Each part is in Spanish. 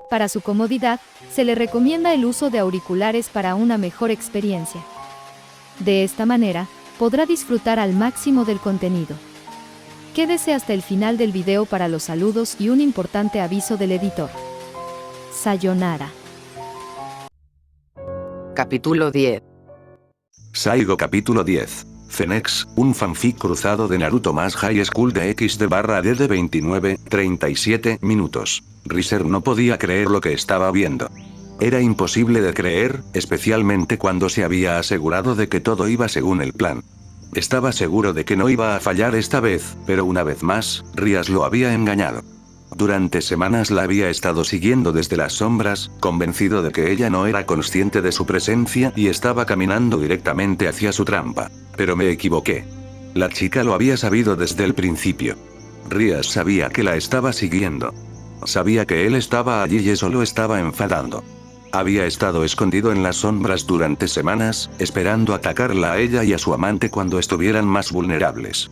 Para su comodidad, se le recomienda el uso de auriculares para una mejor experiencia. De esta manera, podrá disfrutar al máximo del contenido. Quédese hasta el final del video para los saludos y un importante aviso del editor. Sayonara. Capítulo 10. Saigo capítulo 10. Phoenix, un fanfic cruzado de Naruto más High School de XD/D de 29-37 minutos. Riser no podía creer lo que estaba viendo. Era imposible de creer, especialmente cuando se había asegurado de que todo iba según el plan. Estaba seguro de que no iba a fallar esta vez, pero una vez más, Rias lo había engañado. Durante semanas la había estado siguiendo desde las sombras, convencido de que ella no era consciente de su presencia y estaba caminando directamente hacia su trampa. Pero me equivoqué. La chica lo había sabido desde el principio. Rias sabía que la estaba siguiendo. Sabía que él estaba allí y eso lo estaba enfadando. Había estado escondido en las sombras durante semanas, esperando atacarla a ella y a su amante cuando estuvieran más vulnerables.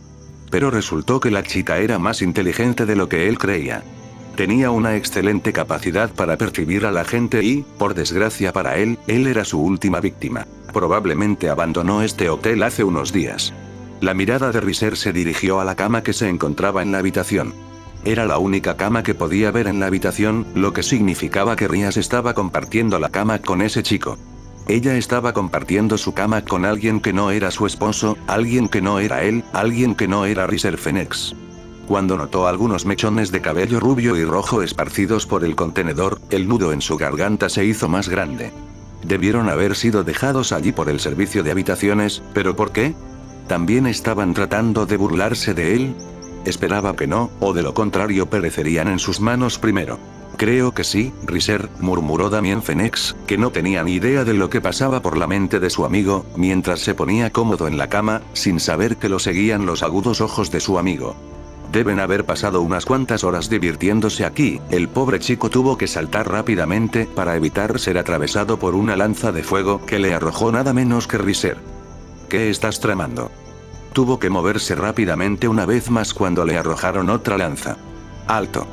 Pero resultó que la chica era más inteligente de lo que él creía. Tenía una excelente capacidad para percibir a la gente y, por desgracia para él era su última víctima. Probablemente abandonó este hotel hace unos días. La mirada de Riser se dirigió a la cama que se encontraba en la habitación. Era la única cama que podía ver en la habitación, lo que significaba que Rias estaba compartiendo la cama con ese chico. Ella estaba compartiendo su cama con alguien que no era su esposo, alguien que no era él, alguien que no era Riser Phoenix. Cuando notó algunos mechones de cabello rubio y rojo esparcidos por el contenedor, el nudo en su garganta se hizo más grande. Debieron haber sido dejados allí por el servicio de habitaciones, ¿pero por qué? ¿También estaban tratando de burlarse de él? Esperaba que no, o de lo contrario perecerían en sus manos primero. Creo que sí, Riser, murmuró Damien Phoenix, que no tenía ni idea de lo que pasaba por la mente de su amigo, mientras se ponía cómodo en la cama, sin saber que lo seguían los agudos ojos de su amigo. Deben haber pasado unas cuantas horas divirtiéndose aquí. El pobre chico tuvo que saltar rápidamente para evitar ser atravesado por una lanza de fuego que le arrojó nada menos que Riser. ¿Qué estás tramando? Tuvo que moverse rápidamente una vez más cuando le arrojaron otra lanza. ¡Alto!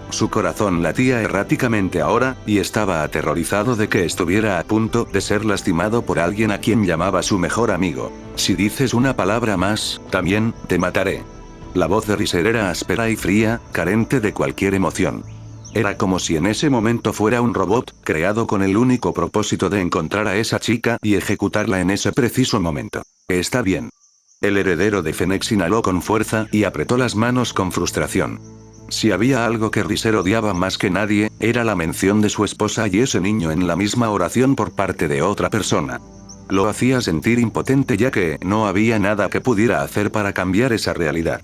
Su corazón latía erráticamente ahora, y estaba aterrorizado de que estuviera a punto de ser lastimado por alguien a quien llamaba su mejor amigo. Si dices una palabra más, también te mataré. La voz de Riser era áspera y fría, carente de cualquier emoción. Era como si en ese momento fuera un robot, creado con el único propósito de encontrar a esa chica y ejecutarla en ese preciso momento. Está bien. El heredero de Phoenix inhaló con fuerza y apretó las manos con frustración. Si había algo que Riser odiaba más que nadie, era la mención de su esposa y ese niño en la misma oración por parte de otra persona. Lo hacía sentir impotente ya que no había nada que pudiera hacer para cambiar esa realidad.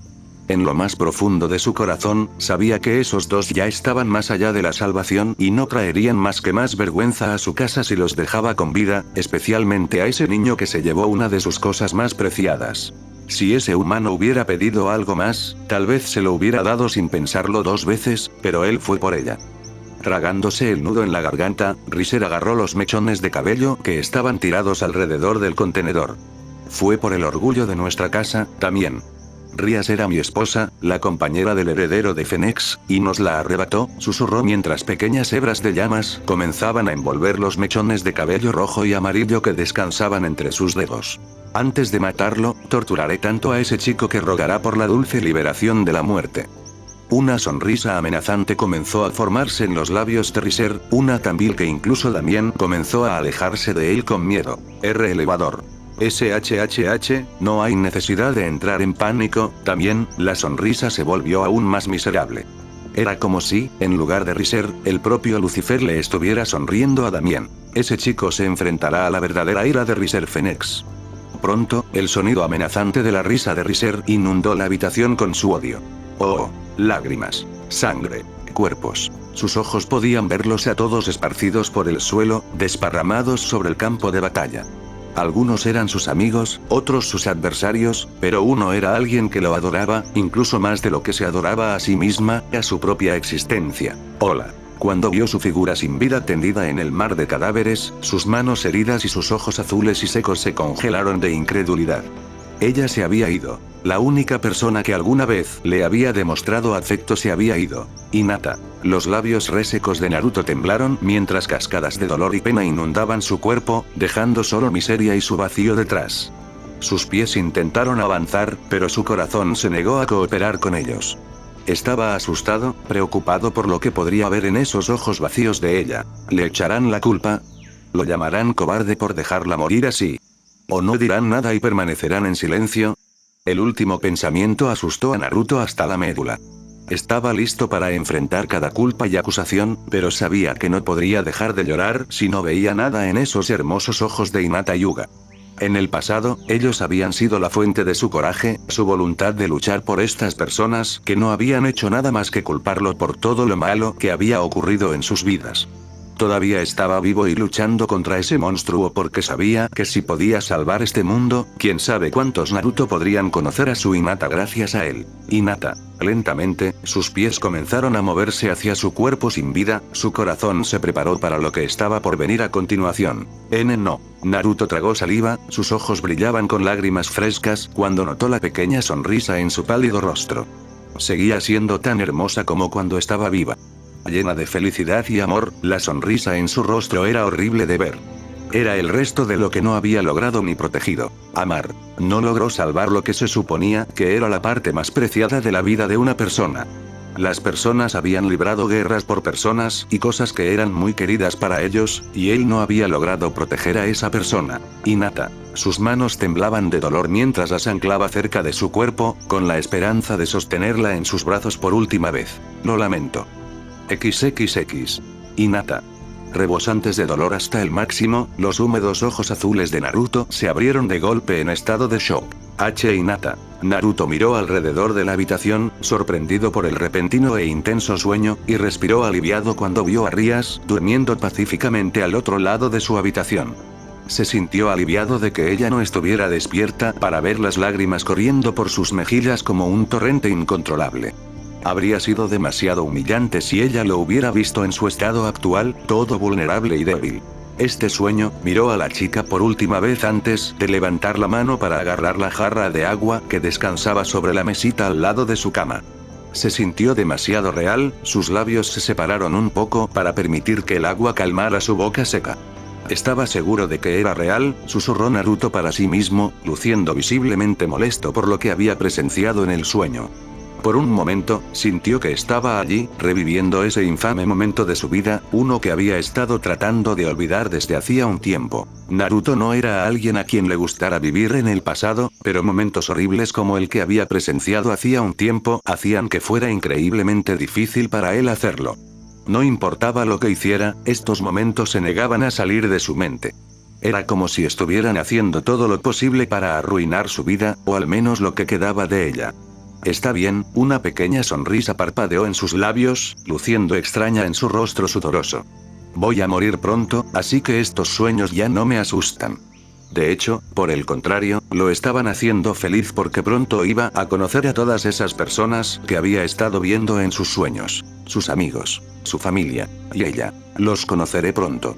En lo más profundo de su corazón, sabía que esos dos ya estaban más allá de la salvación y no traerían más que más vergüenza a su casa si los dejaba con vida, especialmente a ese niño que se llevó una de sus cosas más preciadas. Si ese humano hubiera pedido algo más, tal vez se lo hubiera dado sin pensarlo dos veces, pero él fue por ella. Tragándose el nudo en la garganta, Riser agarró los mechones de cabello que estaban tirados alrededor del contenedor. Fue por el orgullo de nuestra casa, también. Rias era mi esposa, la compañera del heredero de Phoenix, y nos la arrebató, susurró mientras pequeñas hebras de llamas comenzaban a envolver los mechones de cabello rojo y amarillo que descansaban entre sus dedos. Antes de matarlo, torturaré tanto a ese chico que rogará por la dulce liberación de la muerte. Una sonrisa amenazante comenzó a formarse en los labios de Riser, una tan vil que incluso Damien comenzó a alejarse de él con miedo. R elevador. SHHH, no hay necesidad de entrar en pánico, también, la sonrisa se volvió aún más miserable. Era como si, en lugar de Riser, el propio Lucifer le estuviera sonriendo a Damien. Ese chico se enfrentará a la verdadera ira de Riser Phoenix. Pronto, el sonido amenazante de la risa de Riser inundó la habitación con su odio. Oh, lágrimas, sangre, cuerpos. Sus ojos podían verlos a todos esparcidos por el suelo, desparramados sobre el campo de batalla. Algunos eran sus amigos, otros sus adversarios, pero uno era alguien que lo adoraba, incluso más de lo que se adoraba a sí misma, a su propia existencia. Hola. Cuando vio su figura sin vida tendida en el mar de cadáveres, sus manos heridas y sus ojos azules y secos se congelaron de incredulidad. Ella se había ido. La única persona que alguna vez le había demostrado afecto se había ido. Hinata. Los labios resecos de Naruto temblaron mientras cascadas de dolor y pena inundaban su cuerpo, dejando solo miseria y su vacío detrás. Sus pies intentaron avanzar, pero su corazón se negó a cooperar con ellos. Estaba asustado, preocupado por lo que podría haber en esos ojos vacíos de ella. ¿Le echarán la culpa? ¿Lo llamarán cobarde por dejarla morir así? ¿O no dirán nada y permanecerán en silencio? El último pensamiento asustó a Naruto hasta la médula. Estaba listo para enfrentar cada culpa y acusación, pero sabía que no podría dejar de llorar si no veía nada en esos hermosos ojos de Hinata Hyuga. En el pasado, ellos habían sido la fuente de su coraje, su voluntad de luchar por estas personas que no habían hecho nada más que culparlo por todo lo malo que había ocurrido en sus vidas. Todavía estaba vivo y luchando contra ese monstruo porque sabía que si podía salvar este mundo, quién sabe cuántos Naruto podrían conocer a su Hinata gracias a él. Hinata. Lentamente, sus pies comenzaron a moverse hacia su cuerpo sin vida, su corazón se preparó para lo que estaba por venir a continuación. No. Naruto tragó saliva, sus ojos brillaban con lágrimas frescas cuando notó la pequeña sonrisa en su pálido rostro. Seguía siendo tan hermosa como cuando estaba viva. Llena de felicidad y amor, la sonrisa en su rostro era horrible de ver. Era el resto de lo que no había logrado ni protegido. Amar. No logró salvar lo que se suponía que era la parte más preciada de la vida de una persona. Las personas habían librado guerras por personas y cosas que eran muy queridas para ellos, y él no había logrado proteger a esa persona. Hinata. Sus manos temblaban de dolor mientras las anclaba cerca de su cuerpo, con la esperanza de sostenerla en sus brazos por última vez. Lo lamento. XXX. Hinata. Rebosantes de dolor hasta el máximo, los húmedos ojos azules de Naruto se abrieron de golpe en estado de shock. Hinata. Naruto miró alrededor de la habitación, sorprendido por el repentino e intenso sueño, y respiró aliviado cuando vio a Rias durmiendo pacíficamente al otro lado de su habitación. Se sintió aliviado de que ella no estuviera despierta para ver las lágrimas corriendo por sus mejillas como un torrente incontrolable. Habría sido demasiado humillante si ella lo hubiera visto en su estado actual, todo vulnerable y débil. Este sueño, miró a la chica por última vez antes de levantar la mano para agarrar la jarra de agua que descansaba sobre la mesita al lado de su cama. Se sintió demasiado real, sus labios se separaron un poco para permitir que el agua calmara su boca seca. Estaba seguro de que era real, susurró Naruto para sí mismo, luciendo visiblemente molesto por lo que había presenciado en el sueño. Por un momento, sintió que estaba allí, reviviendo ese infame momento de su vida, uno que había estado tratando de olvidar desde hacía un tiempo. Naruto no era alguien a quien le gustara vivir en el pasado, pero momentos horribles como el que había presenciado hacía un tiempo, hacían que fuera increíblemente difícil para él hacerlo. No importaba lo que hiciera, estos momentos se negaban a salir de su mente. Era como si estuvieran haciendo todo lo posible para arruinar su vida, o al menos lo que quedaba de ella. Está bien, una pequeña sonrisa parpadeó en sus labios, luciendo extraña en su rostro sudoroso. Voy a morir pronto, así que estos sueños ya no me asustan. De hecho, por el contrario, lo estaban haciendo feliz porque pronto iba a conocer a todas esas personas que había estado viendo en sus sueños. Sus amigos, su familia, y ella. Los conoceré pronto.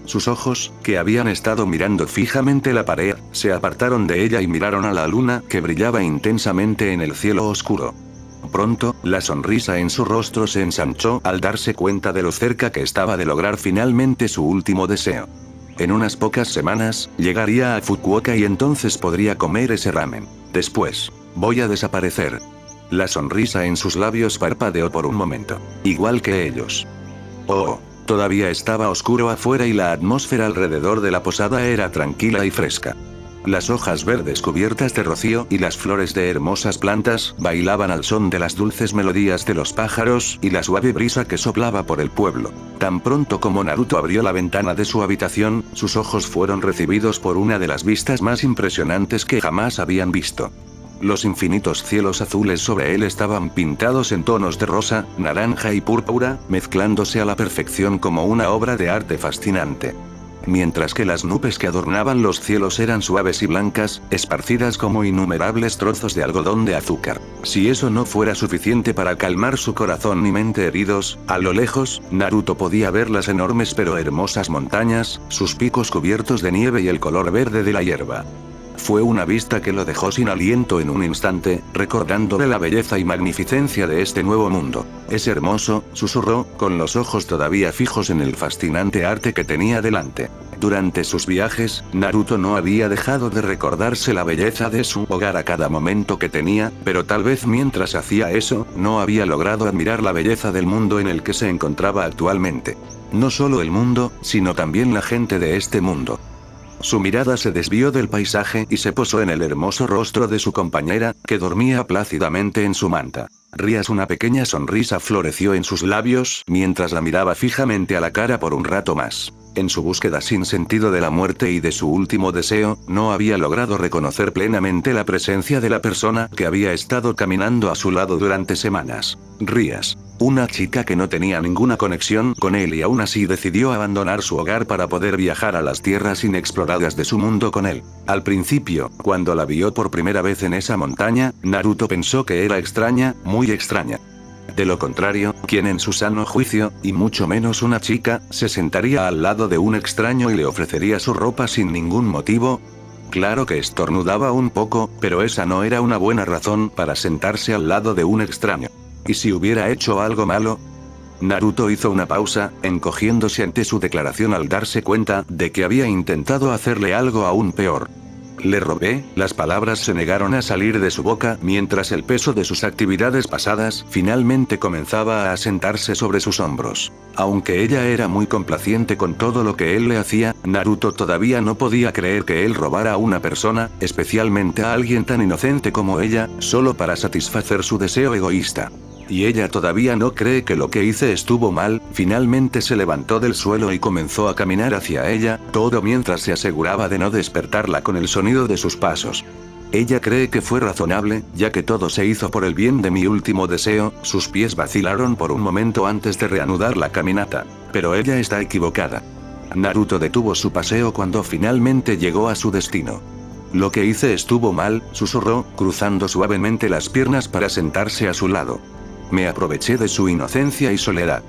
Sus ojos, que habían estado mirando fijamente la pared, se apartaron de ella y miraron a la luna que brillaba intensamente en el cielo oscuro. Pronto, la sonrisa en su rostro se ensanchó al darse cuenta de lo cerca que estaba de lograr finalmente su último deseo. En unas pocas semanas, llegaría a Fukuoka y entonces podría comer ese ramen. Después, voy a desaparecer. La sonrisa en sus labios parpadeó por un momento. Igual que ellos. Oh. Todavía estaba oscuro afuera y la atmósfera alrededor de la posada era tranquila y fresca. Las hojas verdes cubiertas de rocío y las flores de hermosas plantas bailaban al son de las dulces melodías de los pájaros y la suave brisa que soplaba por el pueblo. Tan pronto como Naruto abrió la ventana de su habitación, sus ojos fueron recibidos por una de las vistas más impresionantes que jamás habían visto. Los infinitos cielos azules sobre él estaban pintados en tonos de rosa, naranja y púrpura, mezclándose a la perfección como una obra de arte fascinante. mientras que las nubes que adornaban los cielos eran suaves y blancas, esparcidas como innumerables trozos de algodón de azúcar. Si eso no fuera suficiente para calmar su corazón y mente heridos, a lo lejos, Naruto podía ver las enormes pero hermosas montañas, sus picos cubiertos de nieve y el color verde de la hierba. Fue una vista que lo dejó sin aliento en un instante, recordándole la belleza y magnificencia de este nuevo mundo. «Es hermoso», susurró, con los ojos todavía fijos en el fascinante arte que tenía delante. Durante sus viajes, Naruto no había dejado de recordarse la belleza de su hogar a cada momento que tenía, pero tal vez mientras hacía eso, no había logrado admirar la belleza del mundo en el que se encontraba actualmente. No solo el mundo, sino también la gente de este mundo. Su mirada se desvió del paisaje y se posó en el hermoso rostro de su compañera, que dormía plácidamente en su manta. Una pequeña sonrisa floreció en sus labios, mientras la miraba fijamente a la cara por un rato más. En su búsqueda sin sentido de la muerte y de su último deseo, no había logrado reconocer plenamente la presencia de la persona que había estado caminando a su lado durante semanas. Una chica que no tenía ninguna conexión con él y aún así decidió abandonar su hogar para poder viajar a las tierras inexploradas de su mundo con él. Al principio, cuando la vio por primera vez en esa montaña, Naruto pensó que era extraña, muy extraña. De lo contrario, ¿quién en su sano juicio, y mucho menos una chica, se sentaría al lado de un extraño y le ofrecería su ropa sin ningún motivo? Claro que estornudaba un poco, pero esa no era una buena razón para sentarse al lado de un extraño. ¿Y si hubiera hecho algo malo? Naruto hizo una pausa, encogiéndose ante su declaración al darse cuenta de que había intentado hacerle algo aún peor. «Le robé», las palabras se negaron a salir de su boca mientras el peso de sus actividades pasadas finalmente comenzaba a asentarse sobre sus hombros. Aunque ella era muy complaciente con todo lo que él le hacía, Naruto todavía no podía creer que él robara a una persona, especialmente a alguien tan inocente como ella, solo para satisfacer su deseo egoísta. Y ella todavía no cree que lo que hice estuvo mal. Finalmente se levantó del suelo y comenzó a caminar hacia ella, todo mientras se aseguraba de no despertarla con el sonido de sus pasos. Ella cree que fue razonable, ya que todo se hizo por el bien de mi último deseo. Sus pies vacilaron por un momento antes de reanudar la caminata. Pero ella está equivocada. Naruto detuvo su paseo cuando finalmente llegó a su destino. «Lo que hice estuvo mal», susurró, cruzando suavemente las piernas para sentarse a su lado. «Me aproveché de su inocencia y soledad».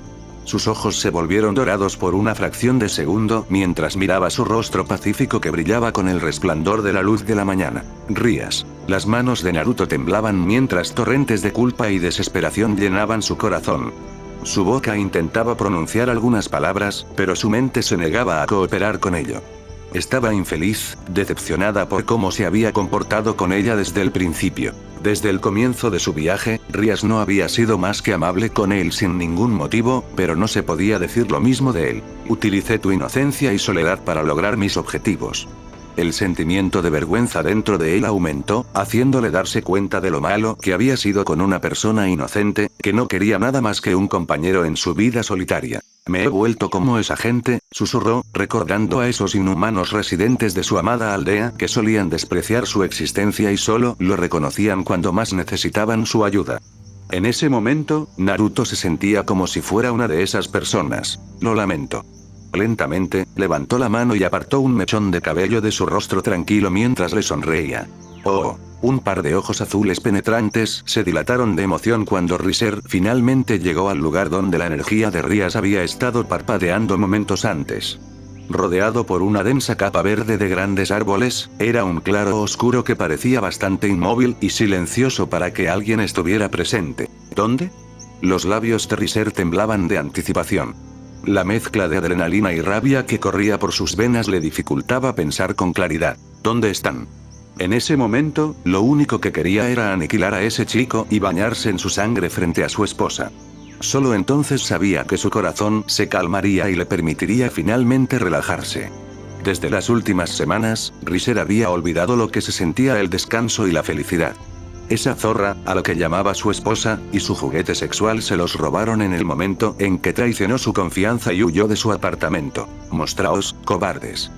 Sus ojos se volvieron dorados por una fracción de segundo mientras miraba su rostro pacífico que brillaba con el resplandor de la luz de la mañana. Las manos de Naruto temblaban mientras torrentes de culpa y desesperación llenaban su corazón. Su boca intentaba pronunciar algunas palabras, pero su mente se negaba a cooperar con ello. Estaba infeliz, decepcionada por cómo se había comportado con ella desde el principio. Desde el comienzo de su viaje, Rias no había sido más que amable con él sin ningún motivo, pero no se podía decir lo mismo de él. «Utilicé tu inocencia y soledad para lograr mis objetivos». El sentimiento de vergüenza dentro de él aumentó, haciéndole darse cuenta de lo malo que había sido con una persona inocente, que no quería nada más que un compañero en su vida solitaria. «Me he vuelto como esa gente», susurró, recordando a esos inhumanos residentes de su amada aldea que solían despreciar su existencia y solo lo reconocían cuando más necesitaban su ayuda. En ese momento, Naruto se sentía como si fuera una de esas personas. «Lo lamento». Lentamente, levantó la mano y apartó un mechón de cabello de su rostro tranquilo mientras le sonreía. «Oh». Un par de ojos azules penetrantes se dilataron de emoción cuando Riser finalmente llegó al lugar donde la energía de Rias había estado parpadeando momentos antes. Rodeado por una densa capa verde de grandes árboles, era un claro oscuro que parecía bastante inmóvil y silencioso para que alguien estuviera presente. ¿Dónde? Los labios de Riser temblaban de anticipación. La mezcla de adrenalina y rabia que corría por sus venas le dificultaba pensar con claridad. ¿Dónde están? En ese momento, lo único que quería era aniquilar a ese chico y bañarse en su sangre frente a su esposa. Solo entonces sabía que su corazón se calmaría y le permitiría finalmente relajarse. Desde las últimas semanas, Riser había olvidado lo que se sentía el descanso y la felicidad. Esa zorra, a lo que llamaba su esposa, y su juguete sexual se los robaron en el momento en que traicionó su confianza y huyó de su apartamento. «Mostraos, cobardes».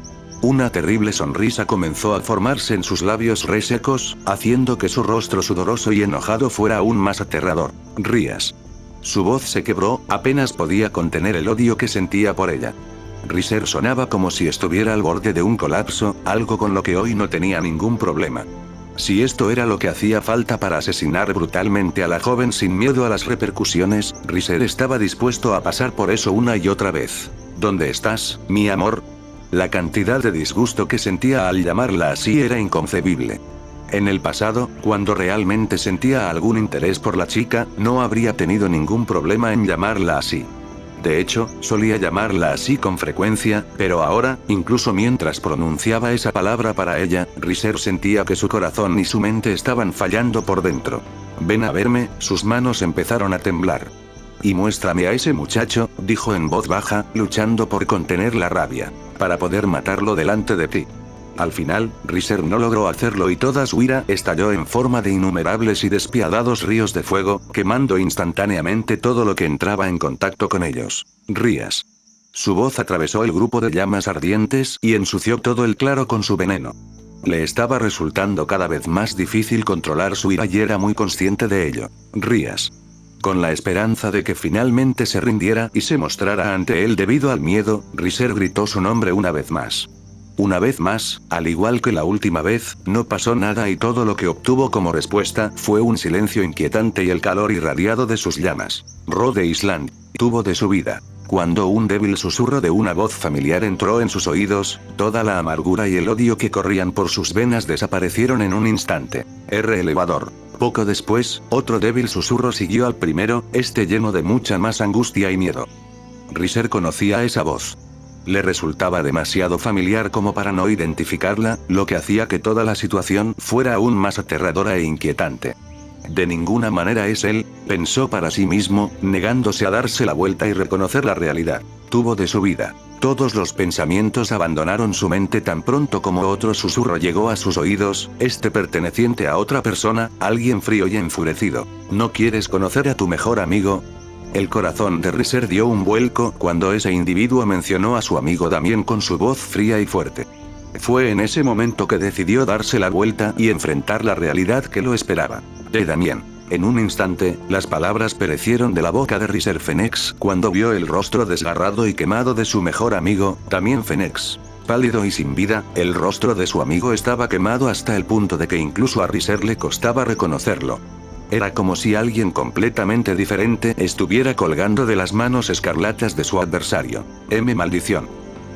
Una terrible sonrisa comenzó a formarse en sus labios resecos, haciendo que su rostro sudoroso y enojado fuera aún más aterrador. «Rias». Su voz se quebró, apenas podía contener el odio que sentía por ella. Riser sonaba como si estuviera al borde de un colapso, algo con lo que hoy no tenía ningún problema. Si esto era lo que hacía falta para asesinar brutalmente a la joven sin miedo a las repercusiones, Riser estaba dispuesto a pasar por eso una y otra vez. ¿Dónde estás, mi amor? La cantidad de disgusto que sentía al llamarla así era inconcebible. En el pasado, cuando realmente sentía algún interés por la chica, no habría tenido ningún problema en llamarla así. De hecho, solía llamarla así con frecuencia, pero ahora, incluso mientras pronunciaba esa palabra para ella, Riser sentía que su corazón y su mente estaban fallando por dentro. Ven a verme, sus manos empezaron a temblar. Y muéstrame a ese muchacho, dijo en voz baja, luchando por contener la rabia, para poder matarlo delante de ti. Al final, Riser no logró hacerlo y toda su ira estalló en forma de innumerables y despiadados ríos de fuego, quemando instantáneamente todo lo que entraba en contacto con ellos. Rías. Su voz atravesó el grupo de llamas ardientes y ensució todo el claro con su veneno. Le estaba resultando cada vez más difícil controlar su ira y era muy consciente de ello. Rías. Con la esperanza de que finalmente se rindiera y se mostrara ante él debido al miedo, Riser gritó su nombre una vez más. Una vez más, al igual que la última vez, no pasó nada y todo lo que obtuvo como respuesta fue un silencio inquietante y el calor irradiado de sus llamas. Rhode Island, tuvo de su vida. Cuando un débil susurro de una voz familiar entró en sus oídos, toda la amargura y el odio que corrían por sus venas desaparecieron en un instante. Elevador. Poco después, otro débil susurro siguió al primero, este lleno de mucha más angustia y miedo. Riser conocía esa voz. Le resultaba demasiado familiar como para no identificarla, lo que hacía que toda la situación fuera aún más aterradora e inquietante. De ninguna manera es él, pensó para sí mismo, negándose a darse la vuelta y reconocer la realidad. Tuvo de su vida. Todos los pensamientos abandonaron su mente tan pronto como otro susurro llegó a sus oídos, este perteneciente a otra persona, alguien frío y enfurecido. ¿No quieres conocer a tu mejor amigo? El corazón de Riser dio un vuelco cuando ese individuo mencionó a su amigo Damien con su voz fría y fuerte. Fue en ese momento que decidió darse la vuelta y enfrentar la realidad que lo esperaba. Damien. En un instante, las palabras perecieron de la boca de Riser Phoenix cuando vio el rostro desgarrado y quemado de su mejor amigo, Damien Phoenix. Pálido y sin vida, el rostro de su amigo estaba quemado hasta el punto de que incluso a Riser le costaba reconocerlo. Era como si alguien completamente diferente estuviera colgando de las manos escarlatas de su adversario. Maldición.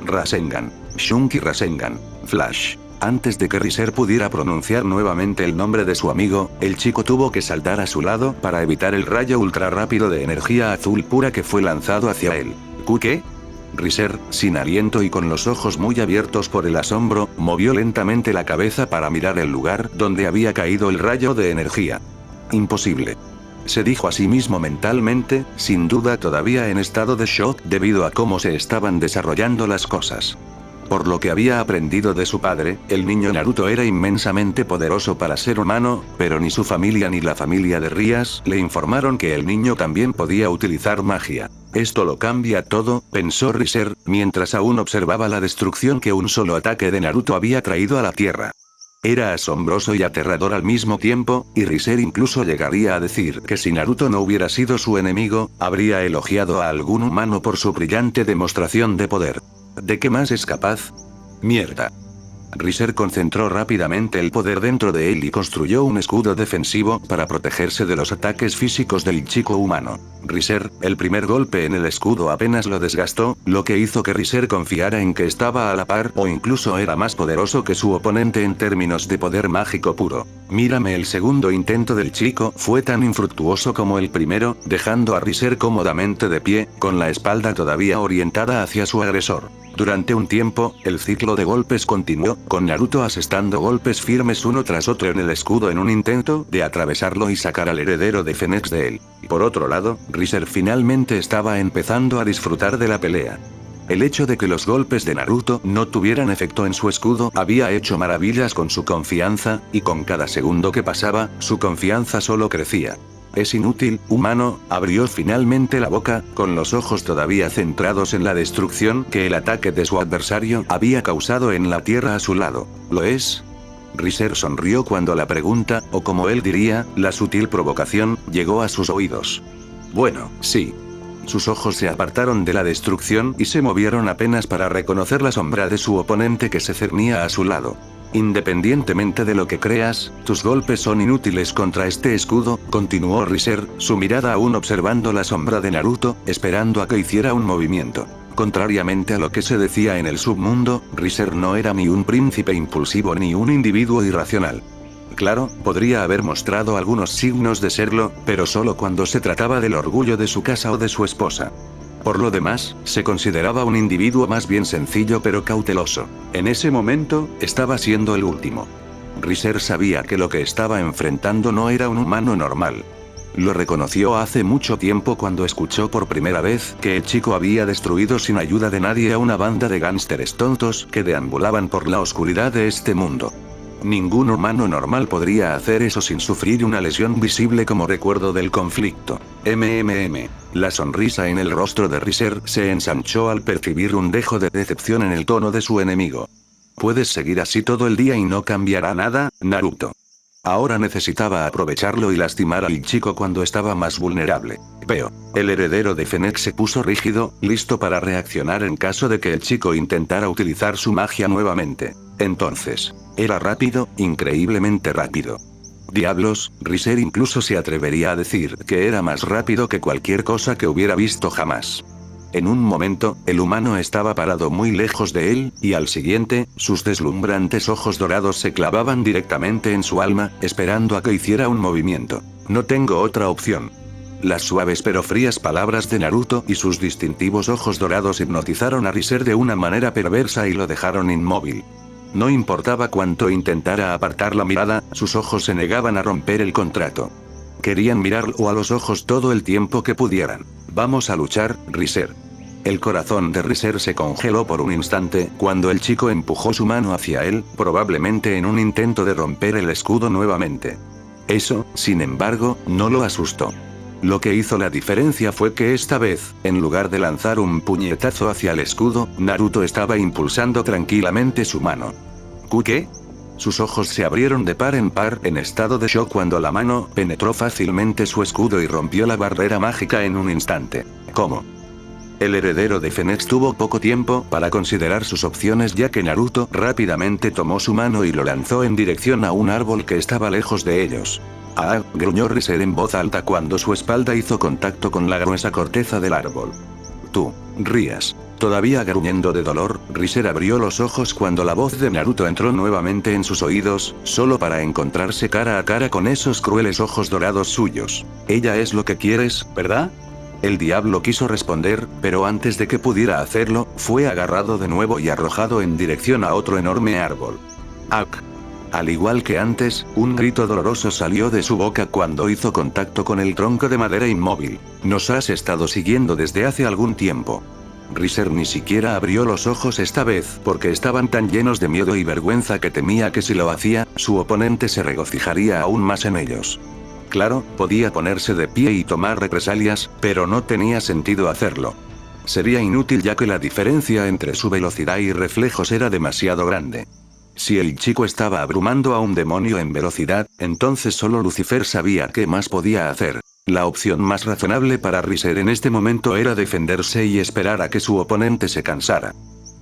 Rasengan. Shunki Rasengan. Flash. Antes de que Riser pudiera pronunciar nuevamente el nombre de su amigo, el chico tuvo que saltar a su lado para evitar el rayo ultra rápido de energía azul pura que fue lanzado hacia él. ¿Qué? Riser, sin aliento y con los ojos muy abiertos por el asombro, movió lentamente la cabeza para mirar el lugar donde había caído el rayo de energía. Imposible. Se dijo a sí mismo mentalmente, sin duda todavía en estado de shock debido a cómo se estaban desarrollando las cosas. Por lo que había aprendido de su padre, el niño Naruto era inmensamente poderoso para ser humano, pero ni su familia ni la familia de Rías le informaron que el niño también podía utilizar magia. Esto lo cambia todo, pensó Riser, mientras aún observaba la destrucción que un solo ataque de Naruto había traído a la Tierra. Era asombroso y aterrador al mismo tiempo, y Riser incluso llegaría a decir que si Naruto no hubiera sido su enemigo, habría elogiado a algún humano por su brillante demostración de poder. ¿De qué más es capaz? Mierda. Riser concentró rápidamente el poder dentro de él y construyó un escudo defensivo para protegerse de los ataques físicos del chico humano. Riser, el primer golpe en el escudo apenas lo desgastó, lo que hizo que Riser confiara en que estaba a la par o incluso era más poderoso que su oponente en términos de poder mágico puro. Mírame, el segundo intento del chico fue tan infructuoso como el primero, dejando a Riser cómodamente de pie, con la espalda todavía orientada hacia su agresor. Durante un tiempo, el ciclo de golpes continuó, con Naruto asestando golpes firmes uno tras otro en el escudo en un intento de atravesarlo y sacar al heredero de Phoenix de él. Por otro lado, Riser finalmente estaba empezando a disfrutar de la pelea. El hecho de que los golpes de Naruto no tuvieran efecto en su escudo había hecho maravillas con su confianza, y con cada segundo que pasaba, su confianza solo crecía. Es inútil, humano, abrió finalmente la boca, con los ojos todavía centrados en la destrucción que el ataque de su adversario había causado en la tierra a su lado. ¿Lo es? Riser sonrió cuando la pregunta, o como él diría, la sutil provocación, llegó a sus oídos. Bueno, sí. sus ojos se apartaron de la destrucción y se movieron apenas para reconocer la sombra de su oponente que se cernía a su lado. Independientemente de lo que creas, tus golpes son inútiles contra este escudo, continuó Riser, su mirada aún observando la sombra de Naruto, esperando a que hiciera un movimiento. Contrariamente a lo que se decía en el submundo, Riser no era ni un príncipe impulsivo ni un individuo irracional. Claro, podría haber mostrado algunos signos de serlo, pero solo cuando se trataba del orgullo de su casa o de su esposa. Por lo demás, se consideraba un individuo más bien sencillo pero cauteloso. En ese momento, estaba siendo el último. Riser sabía que lo que estaba enfrentando no era un humano normal. Lo reconoció hace mucho tiempo cuando escuchó por primera vez que el chico había destruido sin ayuda de nadie a una banda de gánsteres tontos que deambulaban por la oscuridad de este mundo. Ningún humano normal podría hacer eso sin sufrir una lesión visible como recuerdo del conflicto. La sonrisa en el rostro de Riser se ensanchó al percibir un dejo de decepción en el tono de su enemigo. Puedes seguir así todo el día y no cambiará nada, Naruto. Ahora necesitaba aprovecharlo y lastimar al chico cuando estaba más vulnerable. Veo. El heredero de Fennec se puso rígido, listo para reaccionar en caso de que el chico intentara utilizar su magia nuevamente. Entonces, era rápido, increíblemente rápido. Diablos, Riser incluso se atrevería a decir que era más rápido que cualquier cosa que hubiera visto jamás. En un momento, el humano estaba parado muy lejos de él, y al siguiente, sus deslumbrantes ojos dorados se clavaban directamente en su alma, esperando a que hiciera un movimiento. No tengo otra opción. Las suaves pero frías palabras de Naruto y sus distintivos ojos dorados hipnotizaron a Riser de una manera perversa y lo dejaron inmóvil. No importaba cuánto intentara apartar la mirada, sus ojos se negaban a romper el contrato. Querían mirarlo a los ojos todo el tiempo que pudieran. Vamos a luchar, Riser. El corazón de Riser se congeló por un instante cuando el chico empujó su mano hacia él, probablemente en un intento de romper el escudo nuevamente. Eso, sin embargo, no lo asustó. Lo que hizo la diferencia fue que esta vez, en lugar de lanzar un puñetazo hacia el escudo, Naruto estaba impulsando tranquilamente su mano. ¿Qué? Sus ojos se abrieron de par en par en estado de shock cuando la mano penetró fácilmente su escudo y rompió la barrera mágica en un instante. ¿Cómo? El heredero de Fennec tuvo poco tiempo para considerar sus opciones ya que Naruto rápidamente tomó su mano y lo lanzó en dirección a un árbol que estaba lejos de ellos. ¡Ah!, gruñó Riser en voz alta cuando su espalda hizo contacto con la gruesa corteza del árbol. Tú, rías. Todavía gruñendo de dolor, Riser abrió los ojos cuando la voz de Naruto entró nuevamente en sus oídos, solo para encontrarse cara a cara con esos crueles ojos dorados suyos. Ella es lo que quieres, ¿verdad? El diablo quiso responder, pero antes de que pudiera hacerlo, fue agarrado de nuevo y arrojado en dirección a otro enorme árbol. ¡Ak! Al igual que antes, un grito doloroso salió de su boca cuando hizo contacto con el tronco de madera inmóvil. Nos has estado siguiendo desde hace algún tiempo. Riser ni siquiera abrió los ojos esta vez porque estaban tan llenos de miedo y vergüenza que temía que si lo hacía, su oponente se regocijaría aún más en ellos. Claro, podía ponerse de pie y tomar represalias, pero no tenía sentido hacerlo. Sería inútil ya que la diferencia entre su velocidad y reflejos era demasiado grande. Si el chico estaba abrumando a un demonio en velocidad, entonces solo Lucifer sabía qué más podía hacer. La opción más razonable para Riser en este momento era defenderse y esperar a que su oponente se cansara.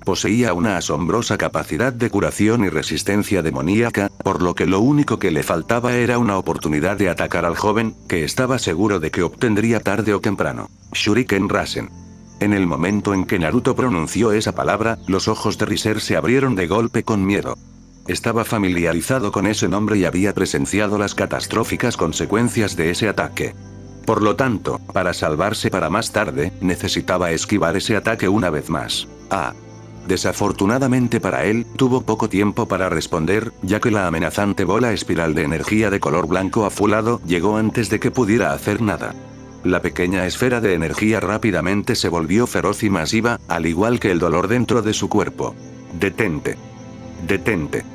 Poseía una asombrosa capacidad de curación y resistencia demoníaca, por lo que lo único que le faltaba era una oportunidad de atacar al joven, que estaba seguro de que obtendría tarde o temprano. Shuriken Rasen. En el momento en que Naruto pronunció esa palabra, los ojos de Riser se abrieron de golpe con miedo. Estaba familiarizado con ese nombre y había presenciado las catastróficas consecuencias de ese ataque. Por lo tanto, para salvarse para más tarde, necesitaba esquivar ese ataque una vez más. Desafortunadamente para él, tuvo poco tiempo para responder, ya que la amenazante bola espiral de energía de color blanco azulado llegó antes de que pudiera hacer nada. La pequeña esfera de energía rápidamente se volvió feroz y masiva, al igual que el dolor dentro de su cuerpo. ¡Detente! ¡Detente!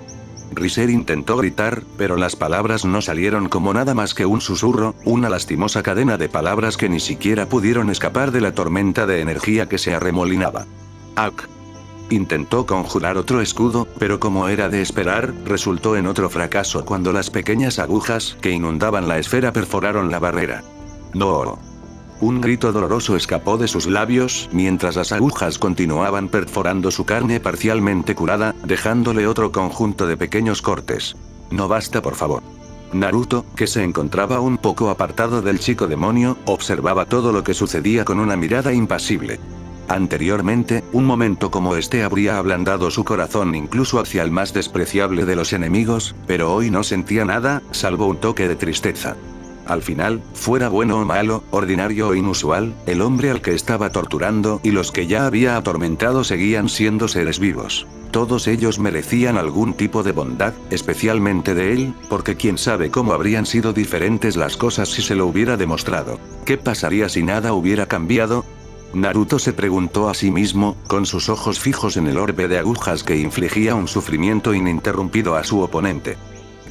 Riser intentó gritar, pero las palabras no salieron como nada más que un susurro, una lastimosa cadena de palabras que ni siquiera pudieron escapar de la tormenta de energía que se arremolinaba. ¡Ak! Intentó conjurar otro escudo, pero como era de esperar, resultó en otro fracaso cuando las pequeñas agujas que inundaban la esfera perforaron la barrera. ¡No! Un grito doloroso escapó de sus labios mientras las agujas continuaban perforando su carne parcialmente curada, dejándole otro conjunto de pequeños cortes. No basta, por favor. Naruto, que se encontraba un poco apartado del chico demonio, observaba todo lo que sucedía con una mirada impasible. Anteriormente, un momento como este habría ablandado su corazón incluso hacia el más despreciable de los enemigos, pero hoy no sentía nada, salvo un toque de tristeza. Al final, fuera bueno o malo, ordinario o inusual, el hombre al que estaba torturando y los que ya había atormentado seguían siendo seres vivos. Todos ellos merecían algún tipo de bondad, especialmente de él, porque quién sabe cómo habrían sido diferentes las cosas si se lo hubiera demostrado. ¿Qué pasaría si nada hubiera cambiado? Naruto se preguntó a sí mismo, con sus ojos fijos en el orbe de agujas que infligía un sufrimiento ininterrumpido a su oponente.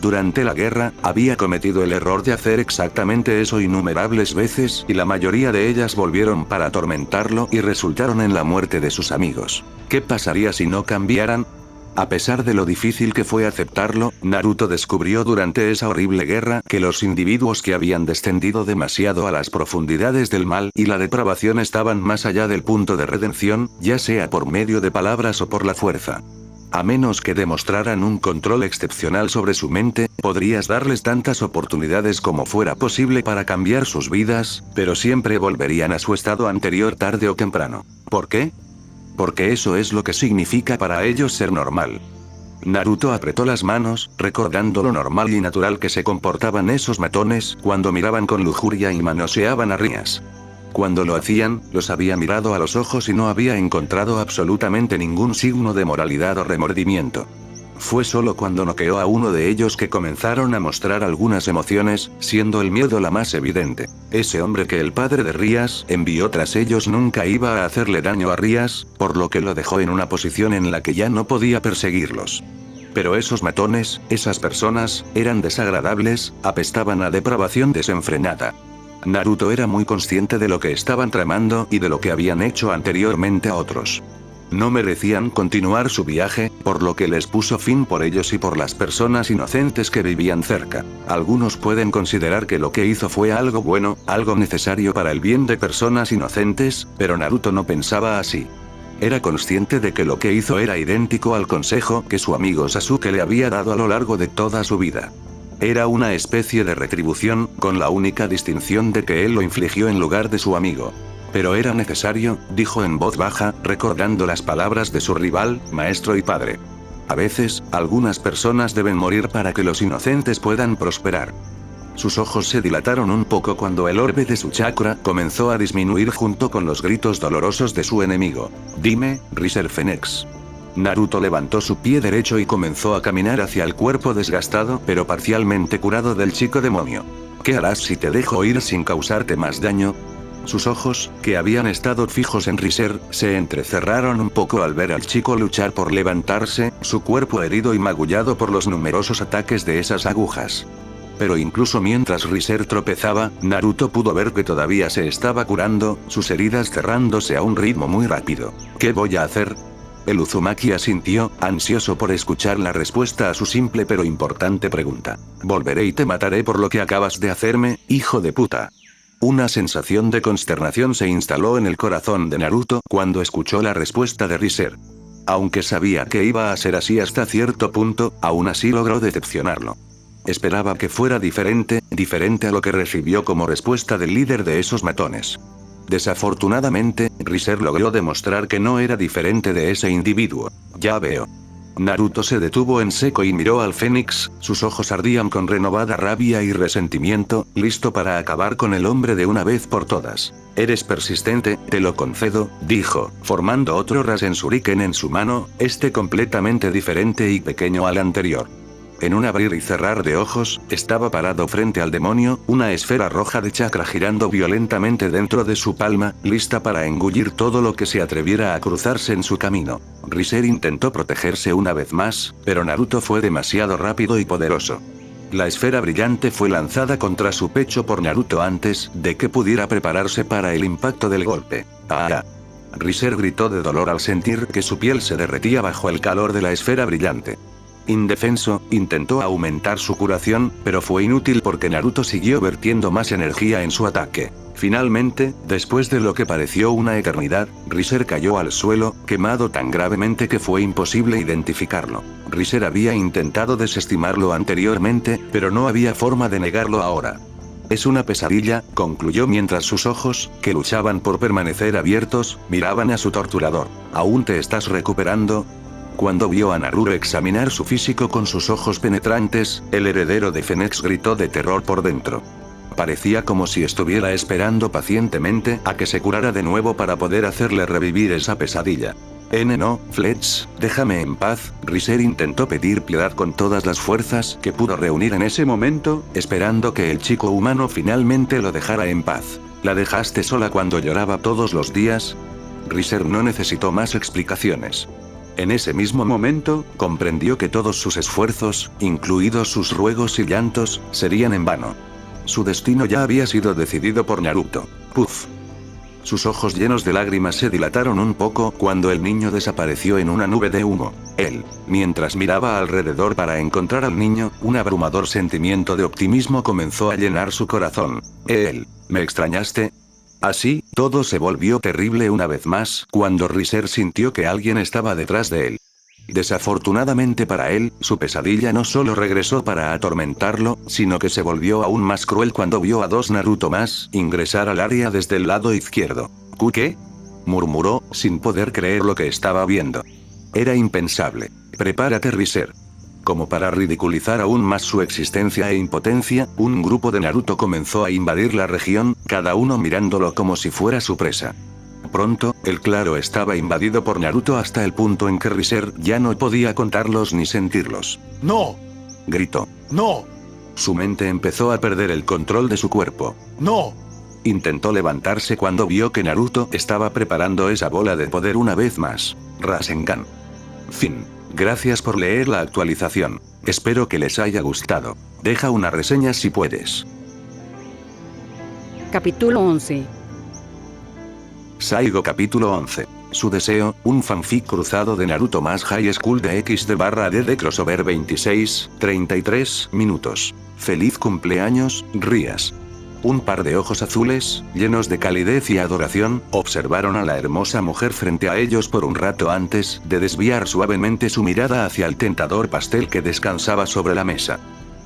Durante la guerra, había cometido el error de hacer exactamente eso innumerables veces y la mayoría de ellas volvieron para atormentarlo y resultaron en la muerte de sus amigos. ¿Qué pasaría si no cambiaran? A pesar de lo difícil que fue aceptarlo, Naruto descubrió durante esa horrible guerra que los individuos que habían descendido demasiado a las profundidades del mal y la depravación estaban más allá del punto de redención, ya sea por medio de palabras o por la fuerza. A menos que demostraran un control excepcional sobre su mente, podrías darles tantas oportunidades como fuera posible para cambiar sus vidas, pero siempre volverían a su estado anterior tarde o temprano. ¿Por qué? Porque eso es lo que significa para ellos ser normal. Naruto apretó las manos, recordando lo normal y natural que se comportaban esos matones cuando miraban con lujuria y manoseaban a Rias. Cuando lo hacían, los había mirado a los ojos y no había encontrado absolutamente ningún signo de moralidad o remordimiento. Fue solo cuando noqueó a uno de ellos que comenzaron a mostrar algunas emociones, siendo el miedo la más evidente. Ese hombre que el padre de Rias envió tras ellos nunca iba a hacerle daño a Rias, por lo que lo dejó en una posición en la que ya no podía perseguirlos. Pero esos matones, esas personas, eran desagradables, apestaban a depravación desenfrenada. Naruto era muy consciente de lo que estaban tramando y de lo que habían hecho anteriormente a otros. No merecían continuar su viaje, por lo que les puso fin por ellos y por las personas inocentes que vivían cerca. Algunos pueden considerar que lo que hizo fue algo bueno, algo necesario para el bien de personas inocentes, pero Naruto no pensaba así. Era consciente de que lo que hizo era idéntico al consejo que su amigo Sasuke le había dado a lo largo de toda su vida. Era una especie de retribución, con la única distinción de que él lo infligió en lugar de su amigo. Pero era necesario, dijo en voz baja, recordando las palabras de su rival, maestro y padre. A veces, algunas personas deben morir para que los inocentes puedan prosperar. Sus ojos se dilataron un poco cuando el orbe de su chakra comenzó a disminuir junto con los gritos dolorosos de su enemigo. Dime, Riser Phoenix. Naruto levantó su pie derecho y comenzó a caminar hacia el cuerpo desgastado pero parcialmente curado del chico demonio. ¿Qué harás si te dejo ir sin causarte más daño? Sus ojos, que habían estado fijos en Riser, se entrecerraron un poco al ver al chico luchar por levantarse, su cuerpo herido y magullado por los numerosos ataques de esas agujas. Pero incluso mientras Riser tropezaba, Naruto pudo ver que todavía se estaba curando, sus heridas cerrándose a un ritmo muy rápido. ¿Qué voy a hacer? El Uzumaki asintió, ansioso por escuchar la respuesta a su simple pero importante pregunta. Volveré y te mataré por lo que acabas de hacerme, hijo de puta. Una sensación de consternación se instaló en el corazón de Naruto cuando escuchó la respuesta de Riser. Aunque sabía que iba a ser así hasta cierto punto, aún así logró decepcionarlo. Esperaba que fuera diferente a lo que recibió como respuesta del líder de esos matones. Desafortunadamente, Riser logró demostrar que no era diferente de ese individuo. Ya veo. Naruto se detuvo en seco y miró al Fénix, sus ojos ardían con renovada rabia y resentimiento, listo para acabar con el hombre de una vez por todas. Eres persistente, te lo concedo, dijo, formando otro Rasen Shuriken en su mano, completamente diferente y pequeño al anterior. En un abrir y cerrar de ojos, estaba parado frente al demonio, una esfera roja de chakra girando violentamente dentro de su palma, lista para engullir todo lo que se atreviera a cruzarse en su camino. Riser intentó protegerse una vez más, pero Naruto fue demasiado rápido y poderoso. La esfera brillante fue lanzada contra su pecho por Naruto antes de que pudiera prepararse para el impacto del golpe. ¡Ah! Riser gritó de dolor al sentir que su piel se derretía bajo el calor de la esfera brillante. Indefenso, intentó aumentar su curación, pero fue inútil porque Naruto siguió vertiendo más energía en su ataque. Finalmente, después de lo que pareció una eternidad, Riser cayó al suelo, quemado tan gravemente que fue imposible identificarlo. Riser había intentado desestimarlo anteriormente, pero no había forma de negarlo ahora. Es una pesadilla, concluyó mientras sus ojos, que luchaban por permanecer abiertos, miraban a su torturador. ¿Aún te estás recuperando? Cuando vio a Naruto examinar su físico con sus ojos penetrantes, el heredero de Phoenix gritó de terror por dentro. Parecía como si estuviera esperando pacientemente a que se curara de nuevo para poder hacerle revivir esa pesadilla. No, Fletch, déjame en paz. Riser intentó pedir piedad con todas las fuerzas que pudo reunir en ese momento, esperando que el chico humano finalmente lo dejara en paz. ¿La dejaste sola cuando lloraba todos los días? Riser no necesitó más explicaciones. En ese mismo momento, comprendió que todos sus esfuerzos, incluidos sus ruegos y llantos, serían en vano. Su destino ya había sido decidido por Naruto. Puff. Sus ojos llenos de lágrimas se dilataron un poco cuando el niño desapareció en una nube de humo. Mientras miraba alrededor para encontrar al niño, un abrumador sentimiento de optimismo comenzó a llenar su corazón. ¿Me extrañaste? Así, todo se volvió terrible una vez más, cuando Riser sintió que alguien estaba detrás de él. Desafortunadamente para él, su pesadilla no solo regresó para atormentarlo, sino que se volvió aún más cruel cuando vio a dos Naruto más ingresar al área desde el lado izquierdo. ¿Qué? Murmuró, sin poder creer lo que estaba viendo. Era impensable. Prepárate, Riser. Como para ridiculizar aún más su existencia e impotencia, un grupo de Naruto comenzó a invadir la región, cada uno mirándolo como si fuera su presa. Pronto, el claro estaba invadido por Naruto hasta el punto en que Riser ya no podía contarlos ni sentirlos. ¡No! Gritó. ¡No! Su mente empezó a perder el control de su cuerpo. ¡No! Intentó levantarse cuando vio que Naruto estaba preparando esa bola de poder una vez más. Rasengan. Fin. Gracias por leer la actualización. Espero que les haya gustado. Deja una reseña si puedes. Capítulo 11. Saigo capítulo 11. Su deseo, un fanfic cruzado de Naruto más High School de XD/D de crossover 26:33 minutos. Feliz cumpleaños, Rías. Un par de ojos azules, llenos de calidez y adoración, observaron a la hermosa mujer frente a ellos por un rato antes de desviar suavemente su mirada hacia el tentador pastel que descansaba sobre la mesa.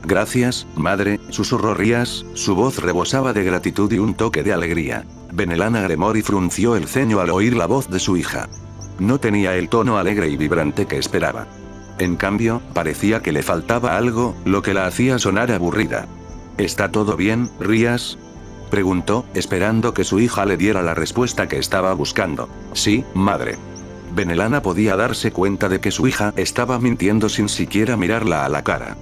Gracias, madre, susurró Rías, su voz rebosaba de gratitud y un toque de alegría. Benelana Gremori frunció el ceño al oír la voz de su hija. No tenía el tono alegre y vibrante que esperaba. En cambio, parecía que le faltaba algo, lo que la hacía sonar aburrida. ¿Está todo bien, Rías? Preguntó, esperando que su hija le diera la respuesta que estaba buscando. Sí, madre. Benelana podía darse cuenta de que su hija estaba mintiendo sin siquiera mirarla a la cara.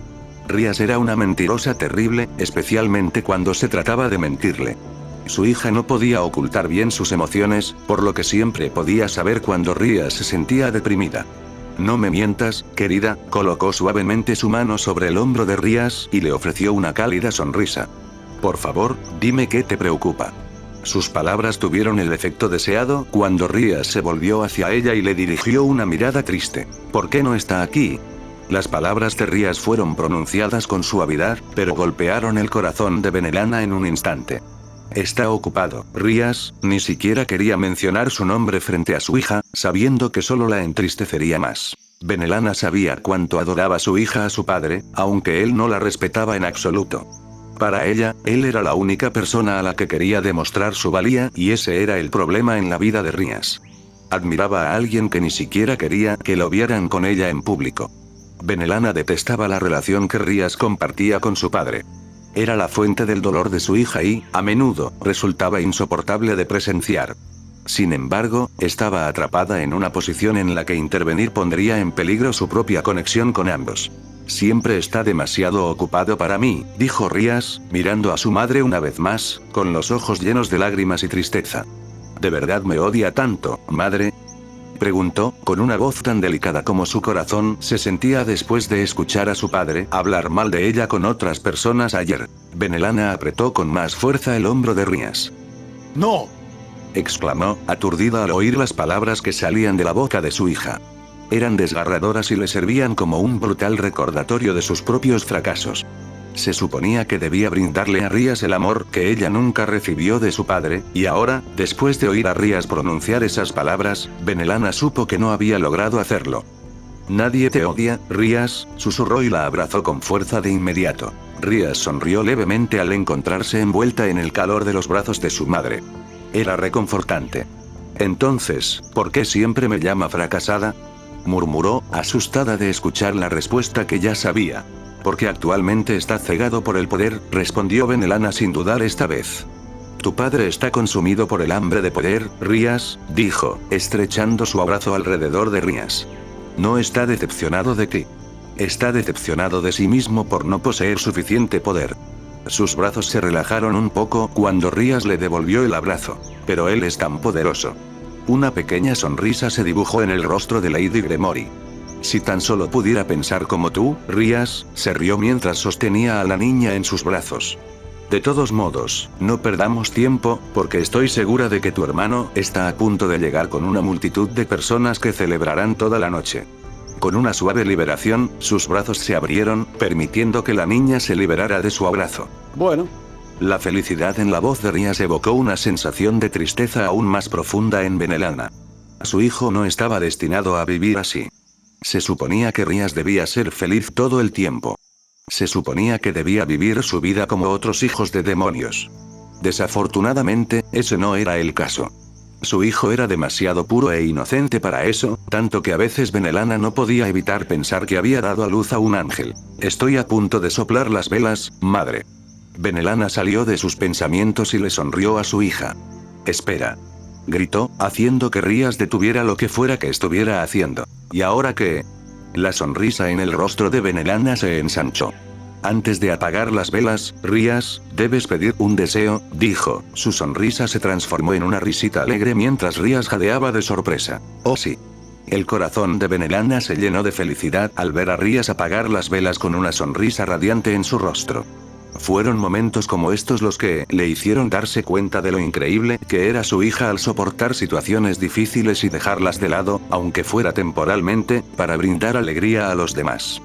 Rías era una mentirosa terrible, especialmente cuando se trataba de mentirle. Su hija no podía ocultar bien sus emociones, por lo que siempre podía saber cuando Rías se sentía deprimida. No me mientas, querida, colocó suavemente su mano sobre el hombro de Rías y le ofreció una cálida sonrisa. Por favor, dime qué te preocupa. Sus palabras tuvieron el efecto deseado cuando Rías se volvió hacia ella y le dirigió una mirada triste. ¿Por qué no está aquí? Las palabras de Rías fueron pronunciadas con suavidad, pero golpearon el corazón de Benelana en un instante. Está ocupado. Rías ni siquiera quería mencionar su nombre frente a su hija, sabiendo que solo la entristecería más. Benelana sabía cuánto adoraba su hija a su padre, aunque él no la respetaba en absoluto. Para ella, él era la única persona a la que quería demostrar su valía y ese era el problema en la vida de Rías. Admiraba a alguien que ni siquiera quería que lo vieran con ella en público. Benelana detestaba la relación que Rías compartía con su padre. Era la fuente del dolor de su hija y, a menudo, resultaba insoportable de presenciar. Sin embargo, estaba atrapada en una posición en la que intervenir pondría en peligro su propia conexión con ambos. Siempre está demasiado ocupado para mí, dijo Rías, mirando a su madre una vez más, con los ojos llenos de lágrimas y tristeza. ¿De verdad me odia tanto, madre? Preguntó, con una voz tan delicada como su corazón se sentía después de escuchar a su padre hablar mal de ella con otras personas ayer. Benelana apretó con más fuerza el hombro de Rías. ¡No! Exclamó, aturdida al oír las palabras que salían de la boca de su hija. Eran desgarradoras y le servían como un brutal recordatorio de sus propios fracasos. Se suponía que debía brindarle a Rías el amor que ella nunca recibió de su padre, y ahora, después de oír a Rías pronunciar esas palabras, Benelana supo que no había logrado hacerlo. «Nadie te odia, Rías», susurró y la abrazó con fuerza de inmediato. Rías sonrió levemente al encontrarse envuelta en el calor de los brazos de su madre. Era reconfortante. «Entonces, ¿por qué siempre me llama fracasada?», murmuró, asustada de escuchar la respuesta que ya sabía. «Porque actualmente está cegado por el poder», respondió Benelana sin dudar esta vez. «Tu padre está consumido por el hambre de poder, Rías», dijo, estrechando su abrazo alrededor de Rías. «No está decepcionado de ti. Está decepcionado de sí mismo por no poseer suficiente poder». Sus brazos se relajaron un poco cuando Rías le devolvió el abrazo. «Pero él es tan poderoso». Una pequeña sonrisa se dibujó en el rostro de Lady Gremory. «Si tan solo pudiera pensar como tú, Rías», se rió mientras sostenía a la niña en sus brazos. «De todos modos, no perdamos tiempo, porque estoy segura de que tu hermano está a punto de llegar con una multitud de personas que celebrarán toda la noche». Con una suave liberación, sus brazos se abrieron, permitiendo que la niña se liberara de su abrazo. «Bueno». La felicidad en la voz de Rías evocó una sensación de tristeza aún más profunda en Benelana. Su hijo no estaba destinado a vivir así. Se suponía que Rías debía ser feliz todo el tiempo. Se suponía que debía vivir su vida como otros hijos de demonios. Desafortunadamente, ese no era el caso. Su hijo era demasiado puro e inocente para eso, tanto que a veces Benelana no podía evitar pensar que había dado a luz a un ángel. «Estoy a punto de soplar las velas, madre». Benelana salió de sus pensamientos y le sonrió a su hija. «Espera», gritó, haciendo que Rías detuviera lo que fuera que estuviera haciendo. «¿Y ahora qué?». La sonrisa en el rostro de Benelana se ensanchó. «Antes de apagar las velas, Rías, debes pedir un deseo», dijo. Su sonrisa se transformó en una risita alegre mientras Rías jadeaba de sorpresa. «Oh sí». El corazón de Benelana se llenó de felicidad al ver a Rías apagar las velas con una sonrisa radiante en su rostro. Fueron momentos como estos los que le hicieron darse cuenta de lo increíble que era su hija al soportar situaciones difíciles y dejarlas de lado, aunque fuera temporalmente, para brindar alegría a los demás.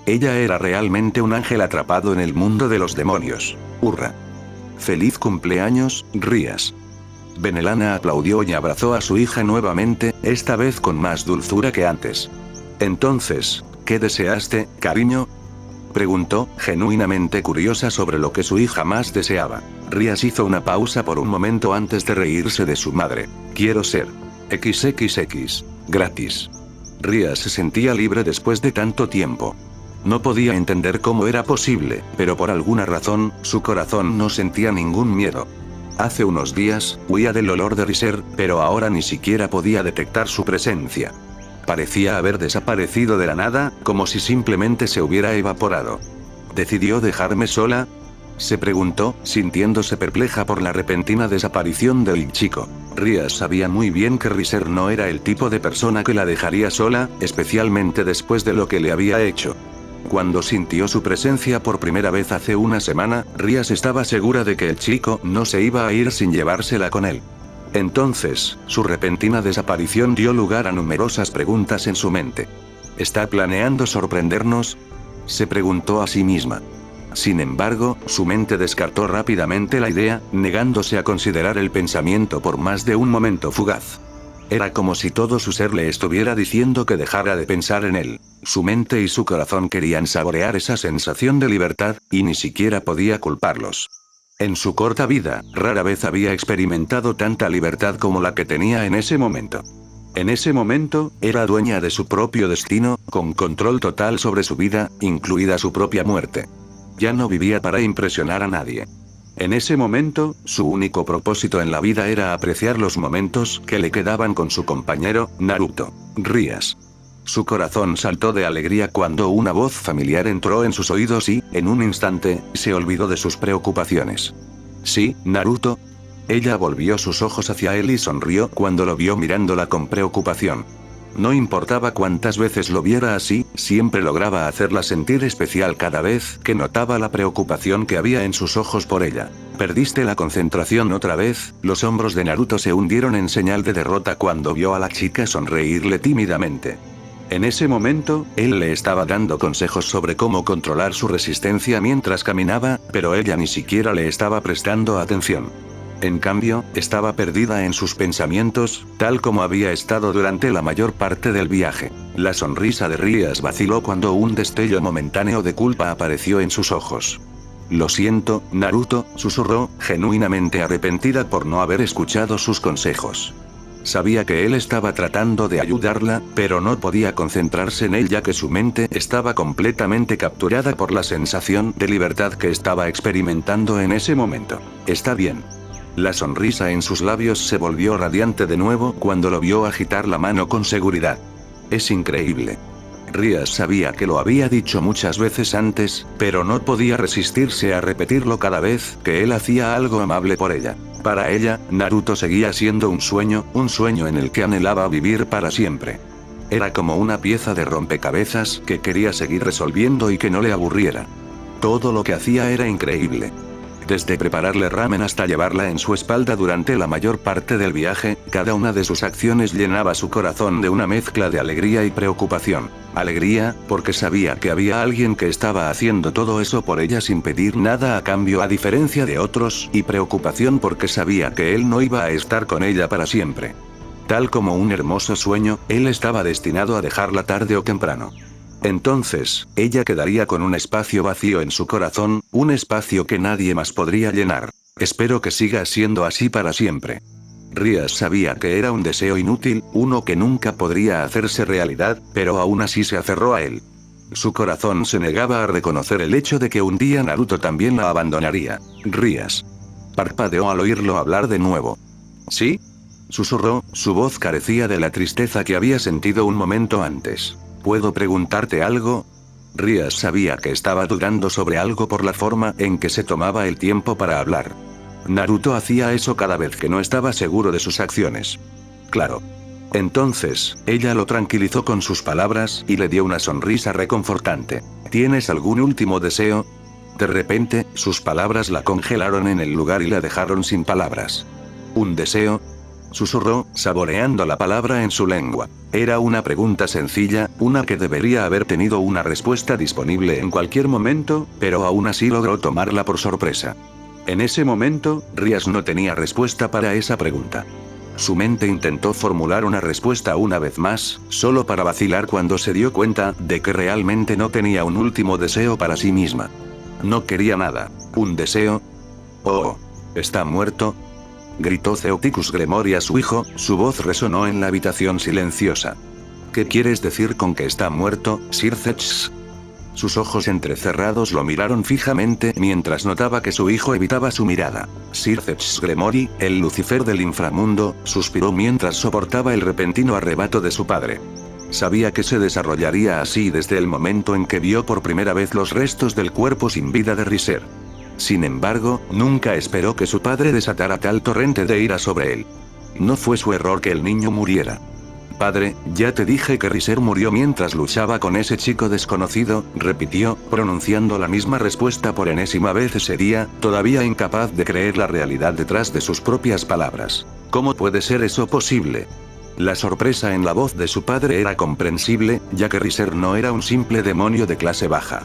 Ella era realmente un ángel atrapado en el mundo de los demonios. ¡Hurra! ¡Feliz cumpleaños, Rías! Benelana aplaudió y abrazó a su hija nuevamente, esta vez con más dulzura que antes. «Entonces, ¿qué deseaste, cariño?», preguntó, genuinamente curiosa sobre lo que su hija más deseaba. Rías hizo una pausa por un momento antes de reírse de su madre. «Quiero ser XXX. Gratis». Rías se sentía libre después de tanto tiempo. No podía entender cómo era posible, pero por alguna razón, su corazón no sentía ningún miedo. Hace unos días, huía del olor de Riser, pero ahora ni siquiera podía detectar su presencia. Parecía haber desaparecido de la nada, como si simplemente se hubiera evaporado. ¿Decidió dejarme sola?, se preguntó, sintiéndose perpleja por la repentina desaparición del chico. Rías sabía muy bien que Riser no era el tipo de persona que la dejaría sola, especialmente después de lo que le había hecho. Cuando sintió su presencia por primera vez hace una semana, Rías estaba segura de que el chico no se iba a ir sin llevársela con él. Entonces, su repentina desaparición dio lugar a numerosas preguntas en su mente. ¿Está planeando sorprendernos?, se preguntó a sí misma. Sin embargo, su mente descartó rápidamente la idea, negándose a considerar el pensamiento por más de un momento fugaz. Era como si todo su ser le estuviera diciendo que dejara de pensar en él. Su mente y su corazón querían saborear esa sensación de libertad, y ni siquiera podía culparlos. En su corta vida, rara vez había experimentado tanta libertad como la que tenía en ese momento. En ese momento, era dueña de su propio destino, con control total sobre su vida, incluida su propia muerte. Ya no vivía para impresionar a nadie. En ese momento, su único propósito en la vida era apreciar los momentos que le quedaban con su compañero, Naruto. Rías. Su corazón saltó de alegría cuando una voz familiar entró en sus oídos y, en un instante, se olvidó de sus preocupaciones. «¿Sí, Naruto?». Ella volvió sus ojos hacia él y sonrió cuando lo vio mirándola con preocupación. No importaba cuántas veces lo viera así, siempre lograba hacerla sentir especial cada vez que notaba la preocupación que había en sus ojos por ella. «¿Perdiste la concentración otra vez?». Los hombros de Naruto se hundieron en señal de derrota cuando vio a la chica sonreírle tímidamente. En ese momento, él le estaba dando consejos sobre cómo controlar su resistencia mientras caminaba, pero ella ni siquiera le estaba prestando atención. En cambio, estaba perdida en sus pensamientos, tal como había estado durante la mayor parte del viaje. La sonrisa de Rias vaciló cuando un destello momentáneo de culpa apareció en sus ojos. Lo siento, Naruto, susurró, genuinamente arrepentida por no haber escuchado sus consejos. Sabía que él estaba tratando de ayudarla, pero no podía concentrarse en él ya que su mente estaba completamente capturada por la sensación de libertad que estaba experimentando en ese momento. Está bien. La sonrisa en sus labios se volvió radiante de nuevo cuando lo vio agitar la mano con seguridad. Es increíble. Rias sabía que lo había dicho muchas veces antes, pero no podía resistirse a repetirlo cada vez que él hacía algo amable por ella. Para ella, Naruto seguía siendo un sueño en el que anhelaba vivir para siempre. Era como una pieza de rompecabezas que quería seguir resolviendo y que no le aburriera. Todo lo que hacía era increíble. Desde prepararle ramen hasta llevarla en su espalda durante la mayor parte del viaje, cada una de sus acciones llenaba su corazón de una mezcla de alegría y preocupación. Alegría, porque sabía que había alguien que estaba haciendo todo eso por ella sin pedir nada a cambio a diferencia de otros, y preocupación porque sabía que él no iba a estar con ella para siempre. Tal como un hermoso sueño, él estaba destinado a dejarla tarde o temprano. Entonces, ella quedaría con un espacio vacío en su corazón, un espacio que nadie más podría llenar. Espero que siga siendo así para siempre. Rias sabía que era un deseo inútil, uno que nunca podría hacerse realidad, pero aún así se aferró a él. Su corazón se negaba a reconocer el hecho de que un día Naruto también la abandonaría. Rias parpadeó al oírlo hablar de nuevo. ¿Sí? Susurró, su voz carecía de la tristeza que había sentido un momento antes. ¿Puedo preguntarte algo? Rias sabía que estaba dudando sobre algo por la forma en que se tomaba el tiempo para hablar. Naruto hacía eso cada vez que no estaba seguro de sus acciones. Claro. Entonces, ella lo tranquilizó con sus palabras y le dio una sonrisa reconfortante. ¿Tienes algún último deseo? De repente, sus palabras la congelaron en el lugar y la dejaron sin palabras. ¿Un deseo? Susurró, saboreando la palabra en su lengua. Era una pregunta sencilla, una que debería haber tenido una respuesta disponible en cualquier momento, pero aún así logró tomarla por sorpresa. En ese momento, Rias no tenía respuesta para esa pregunta. Su mente intentó formular una respuesta una vez más, solo para vacilar cuando se dio cuenta de que realmente no tenía un último deseo para sí misma. No quería nada. ¿Un deseo? Oh, ¿está muerto?, gritó Zeoticus Gremory a su hijo, su voz resonó en la habitación silenciosa. ¿Qué quieres decir con que está muerto, Sir Zetch? Sus ojos entrecerrados lo miraron fijamente mientras notaba que su hijo evitaba su mirada. Sir Zetch Gremory, el Lucifer del inframundo, suspiró mientras soportaba el repentino arrebato de su padre. Sabía que se desarrollaría así desde el momento en que vio por primera vez los restos del cuerpo sin vida de Riser. Sin embargo, nunca esperó que su padre desatara tal torrente de ira sobre él. No fue su error que el niño muriera. Padre, ya te dije que Riser murió mientras luchaba con ese chico desconocido, repitió, pronunciando la misma respuesta por enésima vez ese día, todavía incapaz de creer la realidad detrás de sus propias palabras. ¿Cómo puede ser eso posible? La sorpresa en la voz de su padre era comprensible, ya que Riser no era un simple demonio de clase baja.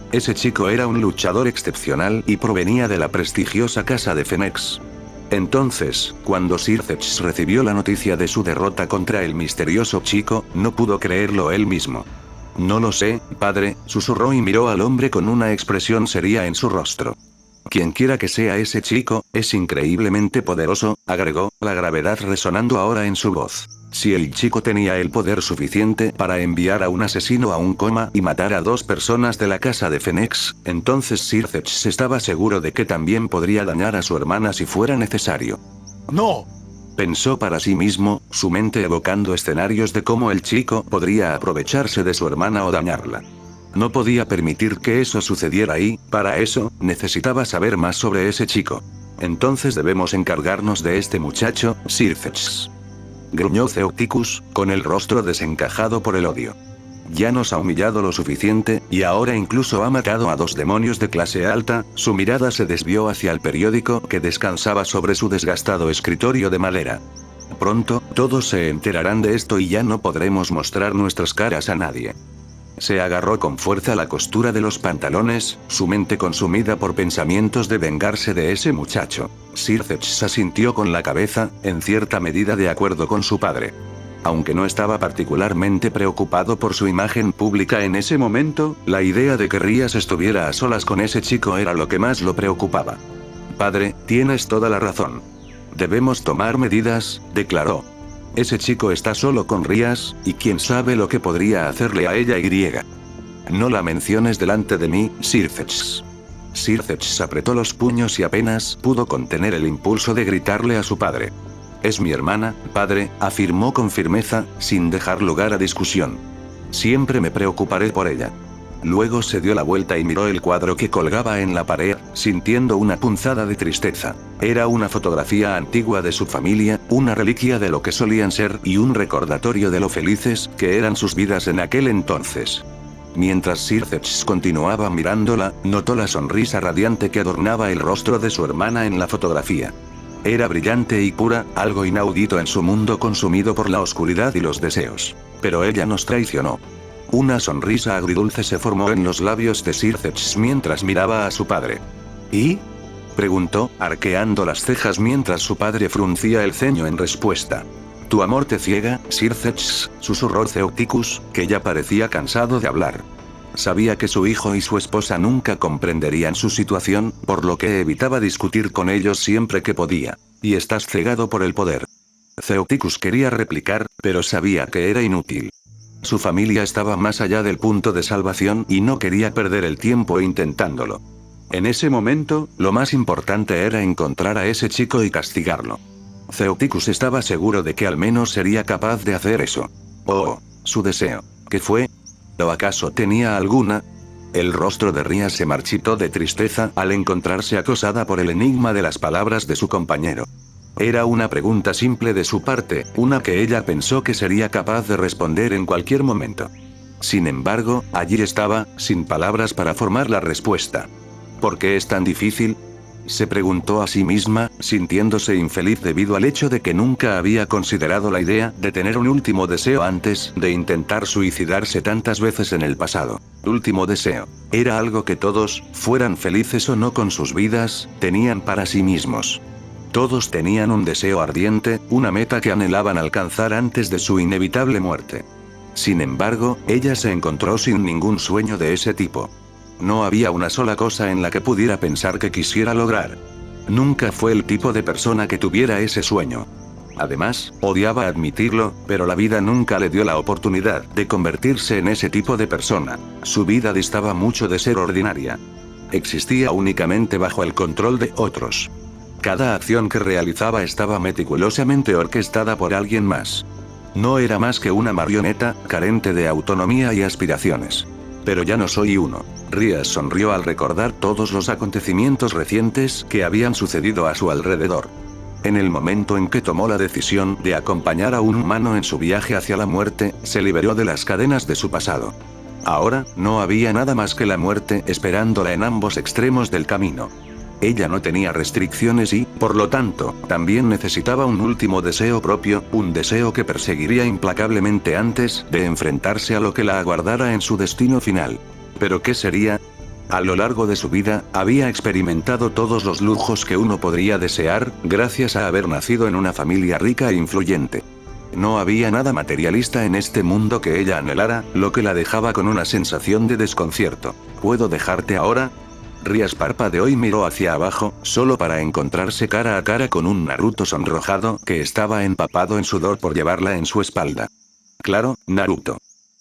Ese chico era un luchador excepcional y provenía de la prestigiosa casa de Fenex. Entonces, cuando Sir Zetch recibió la noticia de su derrota contra el misterioso chico, no pudo creerlo él mismo. No lo sé, padre, susurró y miró al hombre con una expresión seria en su rostro. Quienquiera que sea ese chico, es increíblemente poderoso, agregó, la gravedad resonando ahora en su voz. Si el chico tenía el poder suficiente para enviar a un asesino a un coma y matar a 2 personas de la casa de Fenex, entonces Sir Zetch estaba seguro de que también podría dañar a su hermana si fuera necesario. ¡No! Pensó para sí mismo, su mente evocando escenarios de cómo el chico podría aprovecharse de su hermana o dañarla. No podía permitir que eso sucediera y, para eso, necesitaba saber más sobre ese chico. Entonces debemos encargarnos de este muchacho, Sir Zetch. Gruñó Zeoticus, con el rostro desencajado por el odio. Ya nos ha humillado lo suficiente, y ahora incluso ha matado a 2 demonios de clase alta. Su mirada se desvió hacia el periódico que descansaba sobre su desgastado escritorio de madera. Pronto, todos se enterarán de esto y ya no podremos mostrar nuestras caras a nadie. Se agarró con fuerza la costura de los pantalones, su mente consumida por pensamientos de vengarse de ese muchacho. Circeps asintió con la cabeza, en cierta medida de acuerdo con su padre. Aunque no estaba particularmente preocupado por su imagen pública en ese momento, la idea de que Rías estuviera a solas con ese chico era lo que más lo preocupaba. Padre, tienes toda la razón. Debemos tomar medidas, declaró. Ese chico está solo con Rías, y quién sabe lo que podría hacerle a ella y. No la menciones delante de mí, Circeps. Circeps apretó los puños y apenas pudo contener el impulso de gritarle a su padre. Es mi hermana, padre, afirmó con firmeza, sin dejar lugar a discusión. Siempre me preocuparé por ella. Luego se dio la vuelta y miró el cuadro que colgaba en la pared, sintiendo una punzada de tristeza. Era una fotografía antigua de su familia, una reliquia de lo que solían ser y un recordatorio de lo felices que eran sus vidas en aquel entonces. Mientras Circeps continuaba mirándola, notó la sonrisa radiante que adornaba el rostro de su hermana en la fotografía. Era brillante y pura, algo inaudito en su mundo consumido por la oscuridad y los deseos. Pero ella nos traicionó. Una sonrisa agridulce se formó en los labios de Circeps mientras miraba a su padre. ¿Y? Preguntó, arqueando las cejas mientras su padre fruncía el ceño en respuesta. Tu amor te ciega, Circeps, susurró Ceuticus, que ya parecía cansado de hablar. Sabía que su hijo y su esposa nunca comprenderían su situación, por lo que evitaba discutir con ellos siempre que podía. Y estás cegado por el poder. Ceuticus quería replicar, pero sabía que era inútil. Su familia estaba más allá del punto de salvación y no quería perder el tiempo intentándolo. En ese momento, lo más importante era encontrar a ese chico y castigarlo. Ceuticus estaba seguro de que al menos sería capaz de hacer eso. Oh, su deseo. ¿Qué fue? ¿O acaso tenía alguna? El rostro de Rías se marchitó de tristeza al encontrarse acosada por el enigma de las palabras de su compañero. Era una pregunta simple de su parte, una que ella pensó que sería capaz de responder en cualquier momento. Sin embargo, allí estaba, sin palabras para formar la respuesta. ¿Por qué es tan difícil? Se preguntó a sí misma, sintiéndose infeliz debido al hecho de que nunca había considerado la idea de tener un último deseo antes de intentar suicidarse tantas veces en el pasado. Último deseo. Era algo que todos, fueran felices o no con sus vidas, tenían para sí mismos. Todos tenían un deseo ardiente, una meta que anhelaban alcanzar antes de su inevitable muerte. Sin embargo, ella se encontró sin ningún sueño de ese tipo. No había una sola cosa en la que pudiera pensar que quisiera lograr. Nunca fue el tipo de persona que tuviera ese sueño. Además, odiaba admitirlo, pero la vida nunca le dio la oportunidad de convertirse en ese tipo de persona. Su vida distaba mucho de ser ordinaria. Existía únicamente bajo el control de otros. Cada acción que realizaba estaba meticulosamente orquestada por alguien más. No era más que una marioneta, carente de autonomía y aspiraciones. Pero ya no soy uno. Rías sonrió al recordar todos los acontecimientos recientes que habían sucedido a su alrededor. En el momento en que tomó la decisión de acompañar a un humano en su viaje hacia la muerte, se liberó de las cadenas de su pasado. Ahora, no había nada más que la muerte esperándola en ambos extremos del camino. Ella no tenía restricciones y, por lo tanto, también necesitaba un último deseo propio, un deseo que perseguiría implacablemente antes de enfrentarse a lo que la aguardara en su destino final. ¿Pero qué sería? A lo largo de su vida, había experimentado todos los lujos que uno podría desear, gracias a haber nacido en una familia rica e influyente. No había nada materialista en este mundo que ella anhelara, lo que la dejaba con una sensación de desconcierto. ¿Puedo dejarte ahora? Rías parpadeó y miró hacia abajo, solo para encontrarse cara a cara con un Naruto sonrojado que estaba empapado en sudor por llevarla en su espalda. Claro, Naruto.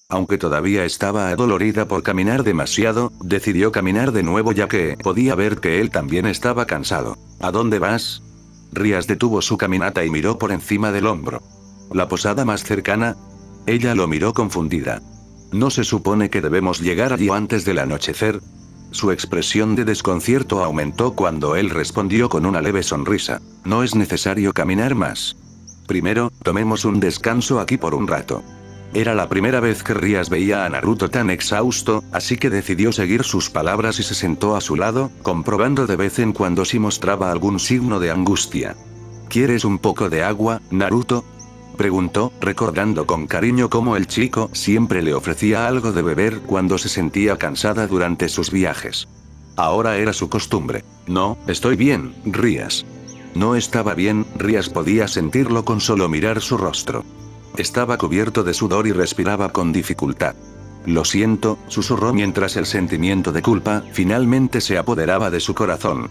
Aunque todavía estaba adolorida por caminar demasiado, decidió caminar de nuevo ya que podía ver que él también estaba cansado. ¿A dónde vas? Rías detuvo su caminata y miró por encima del hombro. ¿La posada más cercana? Ella lo miró confundida. ¿No se supone que debemos llegar allí antes del anochecer? Su expresión de desconcierto aumentó cuando él respondió con una leve sonrisa. No es necesario caminar más. Primero, tomemos un descanso aquí por un rato. Era la primera vez que Rías veía a Naruto tan exhausto, así que decidió seguir sus palabras y se sentó a su lado, comprobando de vez en cuando si mostraba algún signo de angustia. ¿Quieres un poco de agua, Naruto?, preguntó, recordando con cariño cómo el chico siempre le ofrecía algo de beber cuando se sentía cansada durante sus viajes. Ahora era su costumbre. No, estoy bien, Rías. No estaba bien, Rías podía sentirlo con solo mirar su rostro. Estaba cubierto de sudor y respiraba con dificultad. Lo siento, susurró mientras el sentimiento de culpa finalmente se apoderaba de su corazón.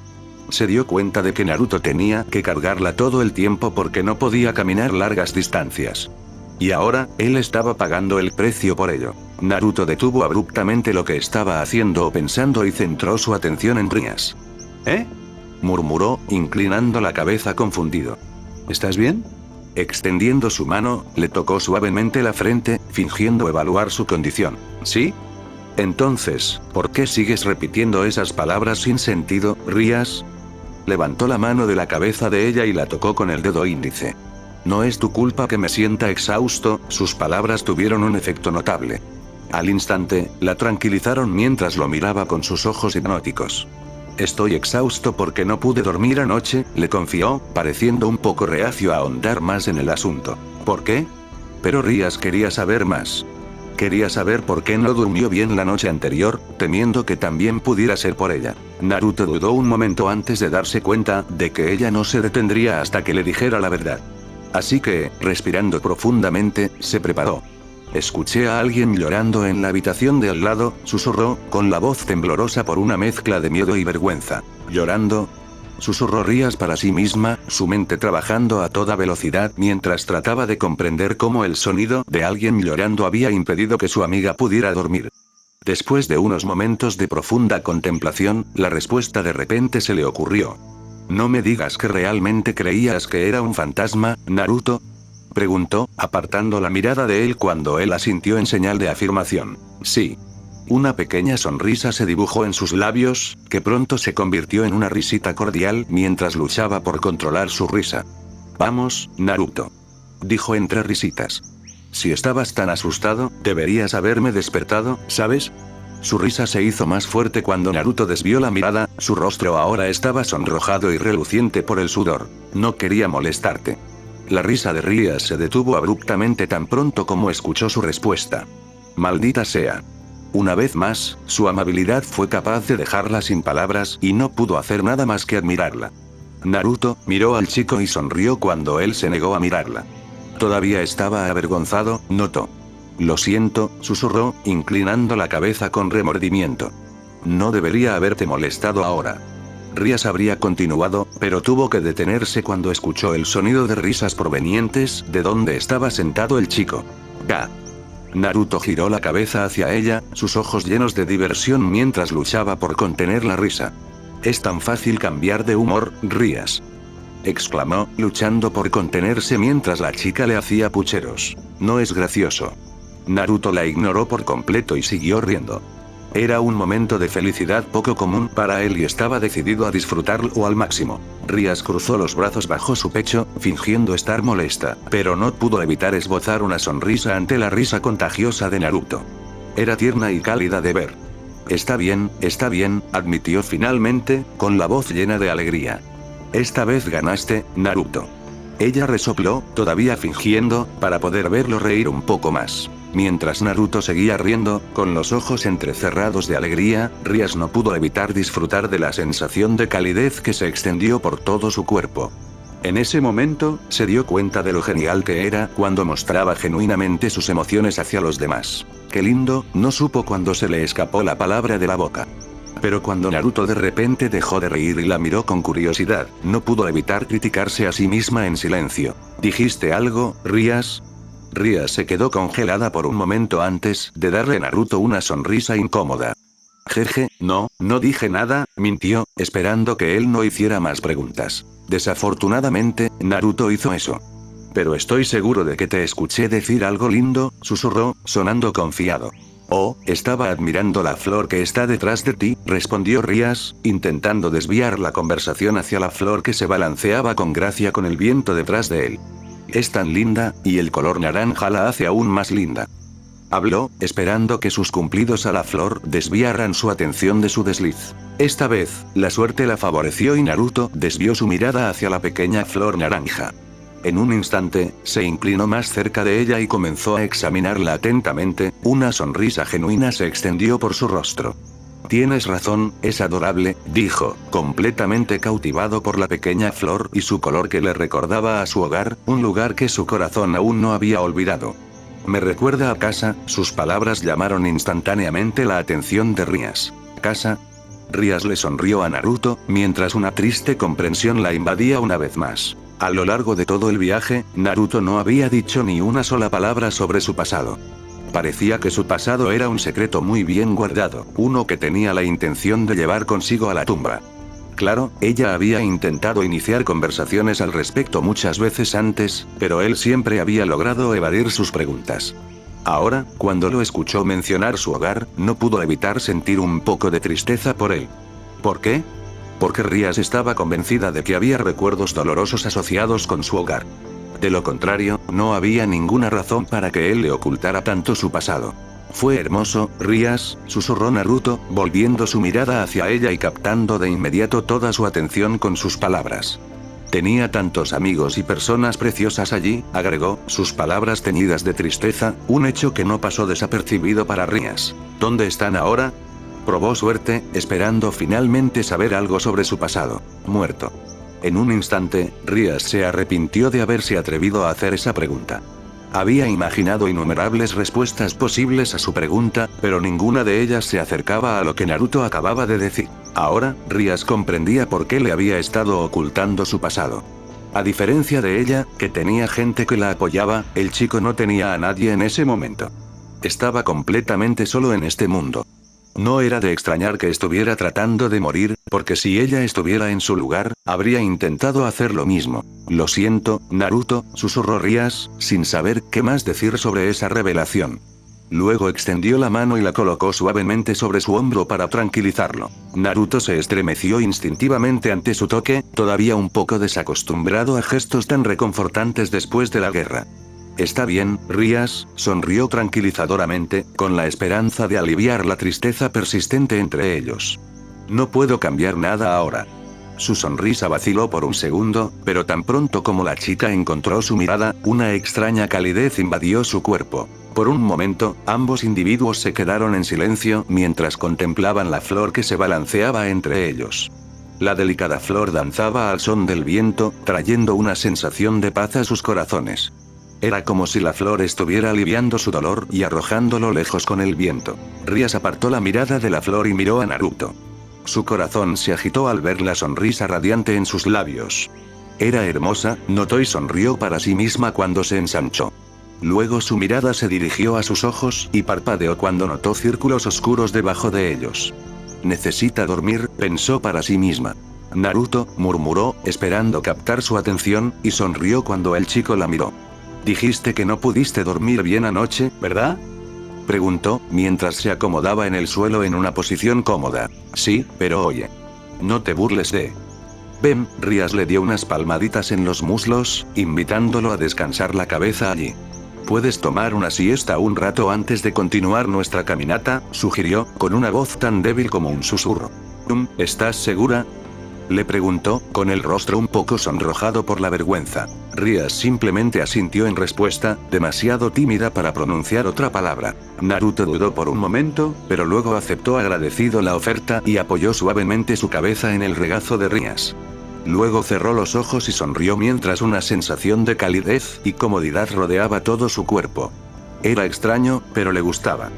Se dio cuenta de que Naruto tenía que cargarla todo el tiempo porque no podía caminar largas distancias. Y ahora, él estaba pagando el precio por ello. Naruto detuvo abruptamente lo que estaba haciendo o pensando y centró su atención en Rías. ¿Eh?, murmuró, inclinando la cabeza confundido. ¿Estás bien? Extendiendo su mano, le tocó suavemente la frente, fingiendo evaluar su condición. ¿Sí? Entonces, ¿por qué sigues repitiendo esas palabras sin sentido, Rías? Levantó la mano de la cabeza de ella y la tocó con el dedo índice. No es tu culpa que me sienta exhausto, sus palabras tuvieron un efecto notable. Al instante, la tranquilizaron mientras lo miraba con sus ojos hipnóticos. Estoy exhausto porque no pude dormir anoche, le confió, pareciendo un poco reacio a ahondar más en el asunto. ¿Por qué? Pero Rías quería saber más. Quería saber por qué no durmió bien la noche anterior, temiendo que también pudiera ser por ella. Naruto dudó un momento antes de darse cuenta de que ella no se detendría hasta que le dijera la verdad. Así que, respirando profundamente, se preparó. Escuché a alguien llorando en la habitación de al lado, susurró, con la voz temblorosa por una mezcla de miedo y vergüenza. ¿Llorando?, susurró Rías para sí misma, su mente trabajando a toda velocidad mientras trataba de comprender cómo el sonido de alguien llorando había impedido que su amiga pudiera dormir. Después de unos momentos de profunda contemplación, la respuesta de repente se le ocurrió. ¿No me digas que realmente creías que era un fantasma, Naruto?, preguntó, apartando la mirada de él cuando él asintió en señal de afirmación. Sí. Una pequeña sonrisa se dibujó en sus labios, que pronto se convirtió en una risita cordial mientras luchaba por controlar su risa. Vamos, Naruto, dijo entre risitas. Si estabas tan asustado, deberías haberme despertado, ¿sabes? Su risa se hizo más fuerte cuando Naruto desvió la mirada, su rostro ahora estaba sonrojado y reluciente por el sudor. No quería molestarte. La risa de Rías se detuvo abruptamente tan pronto como escuchó su respuesta. Maldita sea. Una vez más, su amabilidad fue capaz de dejarla sin palabras y no pudo hacer nada más que admirarla. Naruto miró al chico y sonrió cuando él se negó a mirarla. Todavía estaba avergonzado, notó. Lo siento, susurró, inclinando la cabeza con remordimiento. No debería haberte molestado ahora. Rías habría continuado, pero tuvo que detenerse cuando escuchó el sonido de risas provenientes de donde estaba sentado el chico. ¡Ga! Naruto giró la cabeza hacia ella, sus ojos llenos de diversión mientras luchaba por contener la risa. Es tan fácil cambiar de humor, Rías, exclamó, luchando por contenerse mientras la chica le hacía pucheros. No es gracioso. Naruto la ignoró por completo y siguió riendo. Era un momento de felicidad poco común para él y estaba decidido a disfrutarlo al máximo. Rías cruzó los brazos bajo su pecho, fingiendo estar molesta, pero no pudo evitar esbozar una sonrisa ante la risa contagiosa de Naruto. Era tierna y cálida de ver. Está bien, admitió finalmente, con la voz llena de alegría. Esta vez ganaste, Naruto. Ella resopló, todavía fingiendo, para poder verlo reír un poco más. Mientras Naruto seguía riendo, con los ojos entrecerrados de alegría, Rías no pudo evitar disfrutar de la sensación de calidez que se extendió por todo su cuerpo. En ese momento, se dio cuenta de lo genial que era cuando mostraba genuinamente sus emociones hacia los demás. Qué lindo, no supo cuándo se le escapó la palabra de la boca. Pero cuando Naruto de repente dejó de reír y la miró con curiosidad, no pudo evitar criticarse a sí misma en silencio. ¿Dijiste algo, Rías? Rías se quedó congelada por un momento antes de darle a Naruto una sonrisa incómoda. Jeje, no dije nada, mintió, esperando que él no hiciera más preguntas. Desafortunadamente, Naruto hizo eso. Pero estoy seguro de que te escuché decir algo lindo, susurró, sonando confiado. Oh, estaba admirando la flor que está detrás de ti, respondió Rías, intentando desviar la conversación hacia la flor que se balanceaba con gracia con el viento detrás de él. Es tan linda, y el color naranja la hace aún más linda. Habló, esperando que sus cumplidos a la flor desviaran su atención de su desliz. Esta vez, la suerte la favoreció y Naruto desvió su mirada hacia la pequeña flor naranja. En un instante, se inclinó más cerca de ella y comenzó a examinarla atentamente, una sonrisa genuina se extendió por su rostro. Tienes razón, es adorable, dijo, completamente cautivado por la pequeña flor y su color que le recordaba a su hogar, un lugar que su corazón aún no había olvidado. Me recuerda a casa, sus palabras llamaron instantáneamente la atención de Rias. ¿Casa? Rias le sonrió a Naruto, mientras una triste comprensión la invadía una vez más. A lo largo de todo el viaje, Naruto no había dicho ni una sola palabra sobre su pasado. Parecía que su pasado era un secreto muy bien guardado, uno que tenía la intención de llevar consigo a la tumba. Claro, ella había intentado iniciar conversaciones al respecto muchas veces antes, pero él siempre había logrado evadir sus preguntas. Ahora, cuando lo escuchó mencionar su hogar, no pudo evitar sentir un poco de tristeza por él. ¿Por qué? Porque Rias estaba convencida de que había recuerdos dolorosos asociados con su hogar. De lo contrario, no había ninguna razón para que él le ocultara tanto su pasado. Fue hermoso, Rias, susurró Naruto, volviendo su mirada hacia ella y captando de inmediato toda su atención con sus palabras. Tenía tantos amigos y personas preciosas allí, agregó, sus palabras teñidas de tristeza, un hecho que no pasó desapercibido para Rias. ¿Dónde están ahora? Probó suerte, esperando finalmente saber algo sobre su pasado. Muerto. En un instante, Rias se arrepintió de haberse atrevido a hacer esa pregunta. Había imaginado innumerables respuestas posibles a su pregunta, pero ninguna de ellas se acercaba a lo que Naruto acababa de decir. Ahora, Rias comprendía por qué le había estado ocultando su pasado. A diferencia de ella, que tenía gente que la apoyaba, el chico no tenía a nadie en ese momento. Estaba completamente solo en este mundo. No era de extrañar que estuviera tratando de morir, porque si ella estuviera en su lugar, habría intentado hacer lo mismo. Lo siento, Naruto, susurró Rias, sin saber qué más decir sobre esa revelación. Luego extendió la mano y la colocó suavemente sobre su hombro para tranquilizarlo. Naruto se estremeció instintivamente ante su toque, todavía un poco desacostumbrado a gestos tan reconfortantes después de la guerra. Está bien, Rias, sonrió tranquilizadoramente, con la esperanza de aliviar la tristeza persistente entre ellos. No puedo cambiar nada ahora. Su sonrisa vaciló por un segundo, pero tan pronto como la chica encontró su mirada, una extraña calidez invadió su cuerpo. Por un momento, ambos individuos se quedaron en silencio mientras contemplaban la flor que se balanceaba entre ellos. La delicada flor danzaba al son del viento, trayendo una sensación de paz a sus corazones. Era como si la flor estuviera aliviando su dolor y arrojándolo lejos con el viento. Rias apartó la mirada de la flor y miró a Naruto. Su corazón se agitó al ver la sonrisa radiante en sus labios. Era hermosa, notó y sonrió para sí misma cuando se ensanchó. Luego su mirada se dirigió a sus ojos y parpadeó cuando notó círculos oscuros debajo de ellos. Necesita dormir, pensó para sí misma. Naruto, murmuró, esperando captar su atención, y sonrió cuando el chico la miró. Dijiste que no pudiste dormir bien anoche, ¿verdad? Preguntó, mientras se acomodaba en el suelo en una posición cómoda. Sí, pero oye. No te burles de... Ven, Rias le dio unas palmaditas en los muslos, invitándolo a descansar la cabeza allí. ¿Puedes tomar una siesta un rato antes de continuar nuestra caminata?, sugirió, con una voz tan débil como un susurro. ¿Estás segura?, le preguntó, con el rostro un poco sonrojado por la vergüenza. Rias simplemente asintió en respuesta, demasiado tímida para pronunciar otra palabra. Naruto dudó por un momento, pero luego aceptó agradecido la oferta y apoyó suavemente su cabeza en el regazo de Rias. Luego cerró los ojos y sonrió mientras una sensación de calidez y comodidad rodeaba todo su cuerpo. Era extraño, pero le gustaba.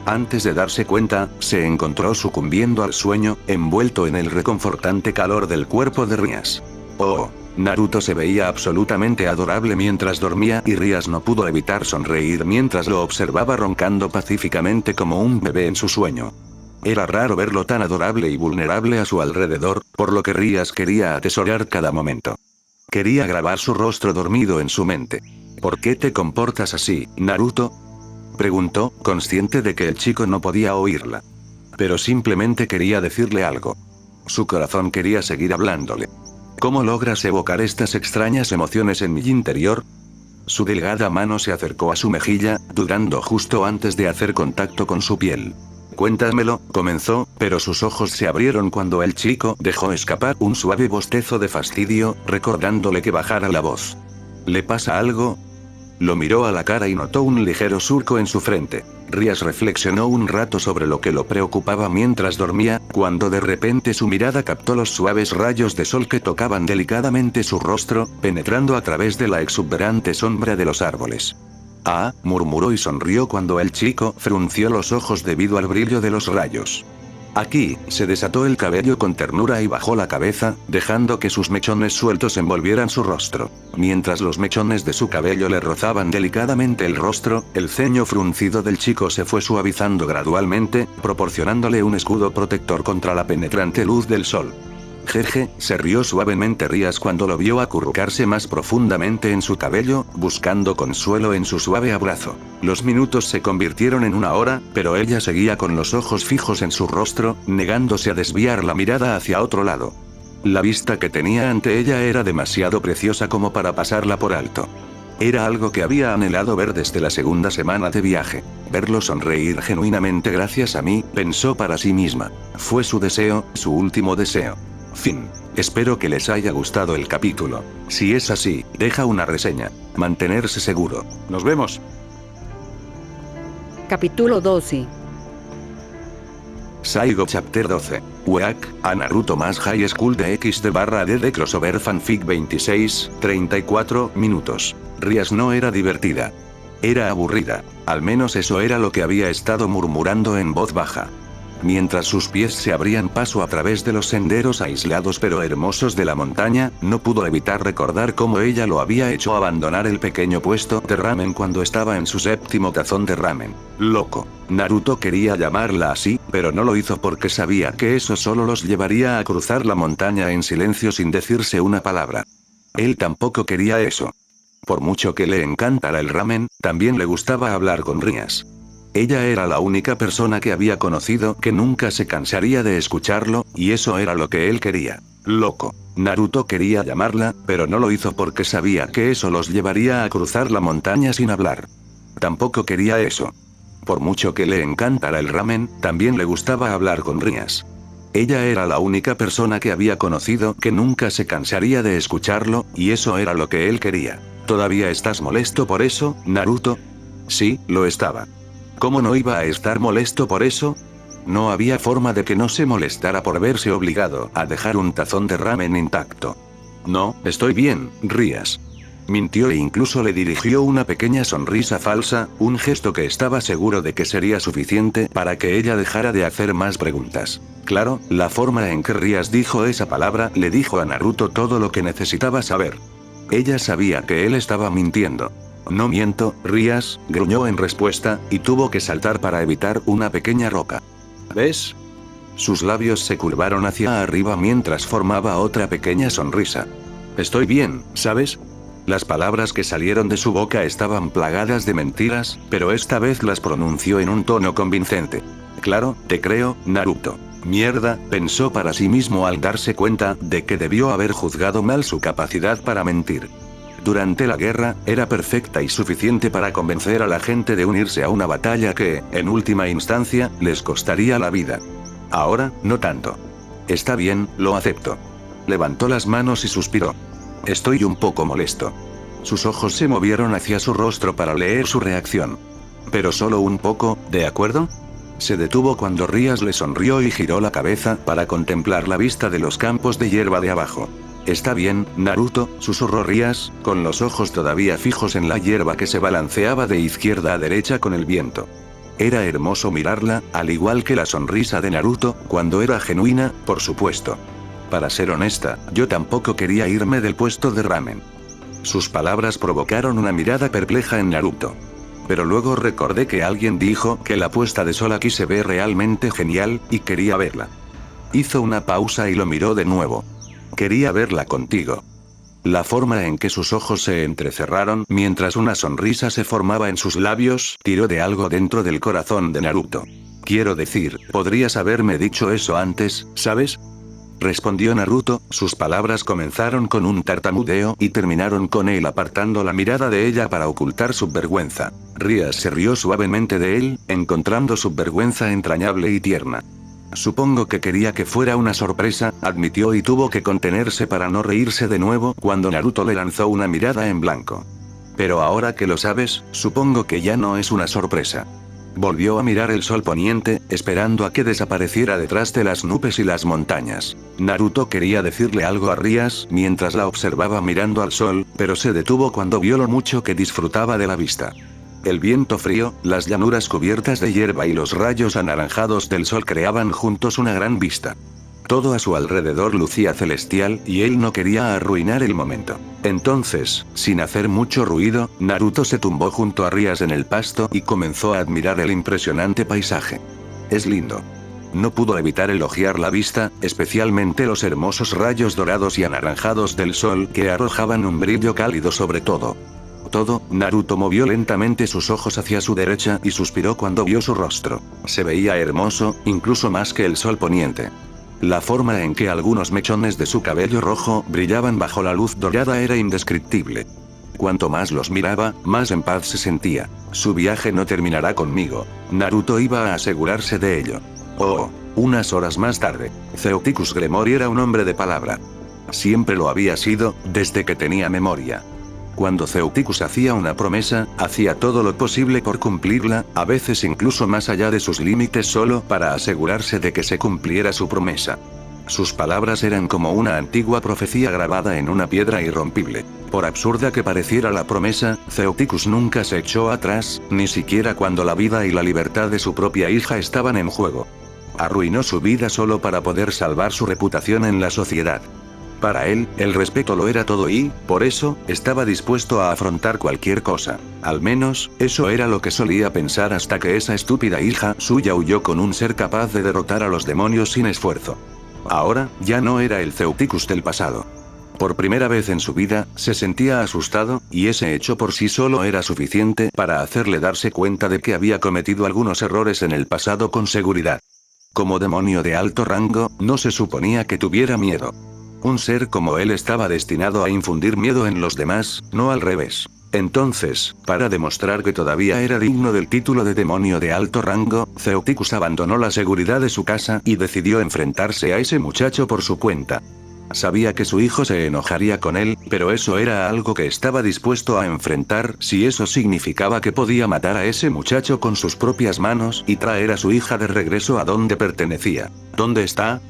Antes de darse cuenta, se encontró sucumbiendo al sueño, envuelto en el reconfortante calor del cuerpo de Rias. Oh, Naruto se veía absolutamente adorable mientras dormía y Rias no pudo evitar sonreír mientras lo observaba roncando pacíficamente como un bebé en su sueño. Era raro verlo tan adorable y vulnerable a su alrededor, por lo que Rias quería atesorar cada momento. Quería grabar su rostro dormido en su mente. ¿Por qué te comportas así, Naruto?, preguntó, consciente de que el chico no podía oírla. Pero simplemente quería decirle algo. Su corazón quería seguir hablándole. ¿Cómo logras evocar estas extrañas emociones en mi interior? Su delgada mano se acercó a su mejilla, dudando justo antes de hacer contacto con su piel. Cuéntamelo, comenzó, pero sus ojos se abrieron cuando el chico dejó escapar un suave bostezo de fastidio, recordándole que bajara la voz. ¿Le pasa algo? Lo miró a la cara y notó un ligero surco en su frente. Rías reflexionó un rato sobre lo que lo preocupaba mientras dormía, cuando de repente su mirada captó los suaves rayos de sol que tocaban delicadamente su rostro, penetrando a través de la exuberante sombra de los árboles. Ah, murmuró y sonrió cuando el chico frunció los ojos debido al brillo de los rayos. Aquí, se desató el cabello con ternura y bajó la cabeza, dejando que sus mechones sueltos envolvieran su rostro. Mientras los mechones de su cabello le rozaban delicadamente el rostro, el ceño fruncido del chico se fue suavizando gradualmente, proporcionándole un escudo protector contra la penetrante luz del sol. Jeje, se rió suavemente Rías cuando lo vio acurrucarse más profundamente en su cabello, buscando consuelo en su suave abrazo. Los minutos se convirtieron en una hora, pero ella seguía con los ojos fijos en su rostro, negándose a desviar la mirada hacia otro lado. La vista que tenía ante ella era demasiado preciosa como para pasarla por alto. Era algo que había anhelado ver desde la segunda semana de viaje. Verlo sonreír genuinamente gracias a mí, pensó para sí misma. Fue su deseo, su último deseo. Fin. Espero que les haya gustado el capítulo. Si es así, deja una reseña. Mantenerse seguro. Nos vemos. Capítulo 12. Saigo Chapter 12. Weak, a Naruto más High School de XD/DD Crossover Fanfic 26, 34 minutos. Rías no era divertida. Era aburrida. Al menos eso era lo que había estado murmurando en voz baja. Mientras sus pies se abrían paso a través de los senderos aislados pero hermosos de la montaña, no pudo evitar recordar cómo ella lo había hecho abandonar el pequeño puesto de ramen cuando estaba en su séptimo tazón de ramen. Loco. Naruto quería llamarla así, pero no lo hizo porque sabía que eso solo los llevaría a cruzar la montaña en silencio sin decirse una palabra. Él tampoco quería eso. Por mucho que le encantara el ramen, también le gustaba hablar con Rías. Ella era la única persona que había conocido que nunca se cansaría de escucharlo, y eso era lo que él quería. Loco. Naruto quería llamarla, pero no lo hizo porque sabía que eso los llevaría a cruzar la montaña sin hablar. Tampoco quería eso. Por mucho que le encantara el ramen, también le gustaba hablar con Rías. Ella era la única persona que había conocido que nunca se cansaría de escucharlo, y eso era lo que él quería. ¿Todavía estás molesto por eso, Naruto? Sí, lo estaba. ¿Cómo no iba a estar molesto por eso? No había forma de que no se molestara por verse obligado a dejar un tazón de ramen intacto. No, estoy bien, Rías. Mintió e incluso le dirigió una pequeña sonrisa falsa, un gesto que estaba seguro de que sería suficiente para que ella dejara de hacer más preguntas. Claro, la forma en que Rías dijo esa palabra le dijo a Naruto todo lo que necesitaba saber. Ella sabía que él estaba mintiendo. No miento, Rías, gruñó en respuesta, y tuvo que saltar para evitar una pequeña roca. ¿Ves? Sus labios se curvaron hacia arriba mientras formaba otra pequeña sonrisa. Estoy bien, ¿sabes? Las palabras que salieron de su boca estaban plagadas de mentiras, pero esta vez las pronunció en un tono convincente. Claro, te creo, Naruto. Mierda, pensó para sí mismo al darse cuenta de que debió haber juzgado mal su capacidad para mentir. Durante la guerra, era perfecta y suficiente para convencer a la gente de unirse a una batalla que, en última instancia, les costaría la vida. Ahora, no tanto. Está bien, lo acepto. Levantó las manos y suspiró. Estoy un poco molesto. Sus ojos se movieron hacia su rostro para leer su reacción. Pero solo un poco, ¿de acuerdo? Se detuvo cuando Rías le sonrió y giró la cabeza para contemplar la vista de los campos de hierba de abajo. Está bien, Naruto, susurró Rías, con los ojos todavía fijos en la hierba que se balanceaba de izquierda a derecha con el viento. Era hermoso mirarla, al igual que la sonrisa de Naruto, cuando era genuina, por supuesto. Para ser honesta, yo tampoco quería irme del puesto de ramen. Sus palabras provocaron una mirada perpleja en Naruto. Pero luego recordé que alguien dijo que la puesta de sol aquí se ve realmente genial, y quería verla. Hizo una pausa y lo miró de nuevo. Quería verla contigo. La forma en que sus ojos se entrecerraron mientras una sonrisa se formaba en sus labios tiró de algo dentro del corazón de Naruto. Quiero decir, podrías haberme dicho eso antes, ¿sabes? respondió Naruto. Sus palabras comenzaron con un tartamudeo y terminaron con él apartando la mirada de ella para ocultar su vergüenza. Rias se rió suavemente de él, encontrando su vergüenza entrañable y tierna. Supongo que quería que fuera una sorpresa, admitió y tuvo que contenerse para no reírse de nuevo cuando Naruto le lanzó una mirada en blanco. Pero ahora que lo sabes, supongo que ya no es una sorpresa. Volvió a mirar el sol poniente, esperando a que desapareciera detrás de las nubes y las montañas. Naruto quería decirle algo a Rias mientras la observaba mirando al sol, pero se detuvo cuando vio lo mucho que disfrutaba de la vista. El viento frío, las llanuras cubiertas de hierba y los rayos anaranjados del sol creaban juntos una gran vista. Todo a su alrededor lucía celestial, y él no quería arruinar el momento. Entonces, sin hacer mucho ruido, Naruto se tumbó junto a Rias en el pasto y comenzó a admirar el impresionante paisaje. Es lindo. No pudo evitar elogiar la vista, especialmente los hermosos rayos dorados y anaranjados del sol que arrojaban un brillo cálido sobre todo. Naruto movió lentamente sus ojos hacia su derecha y suspiró cuando vio su rostro. Se veía hermoso, incluso más que el sol poniente. La forma en que algunos mechones de su cabello rojo brillaban bajo la luz dorada era indescriptible. Cuanto más los miraba, más en paz se sentía. Su viaje no terminará conmigo. Naruto iba a asegurarse de ello. Unas horas más tarde, Zeoticus Gremori era un hombre de palabra. Siempre lo había sido, desde que tenía memoria. Cuando Zeoticus hacía una promesa, hacía todo lo posible por cumplirla, a veces incluso más allá de sus límites solo para asegurarse de que se cumpliera su promesa. Sus palabras eran como una antigua profecía grabada en una piedra irrompible. Por absurda que pareciera la promesa, Zeoticus nunca se echó atrás, ni siquiera cuando la vida y la libertad de su propia hija estaban en juego. Arruinó su vida solo para poder salvar su reputación en la sociedad. Para él, el respeto lo era todo y, por eso, estaba dispuesto a afrontar cualquier cosa. Al menos, eso era lo que solía pensar hasta que esa estúpida hija suya huyó con un ser capaz de derrotar a los demonios sin esfuerzo. Ahora, ya no era el Zeoticus del pasado. Por primera vez en su vida, se sentía asustado, y ese hecho por sí solo era suficiente para hacerle darse cuenta de que había cometido algunos errores en el pasado con seguridad. Como demonio de alto rango, no se suponía que tuviera miedo. Un ser como él estaba destinado a infundir miedo en los demás, no al revés. Entonces, para demostrar que todavía era digno del título de demonio de alto rango, Zeoticus abandonó la seguridad de su casa y decidió enfrentarse a ese muchacho por su cuenta. Sabía que su hijo se enojaría con él, pero eso era algo que estaba dispuesto a enfrentar si eso significaba que podía matar a ese muchacho con sus propias manos y traer a su hija de regreso a donde pertenecía. ¿Dónde está?,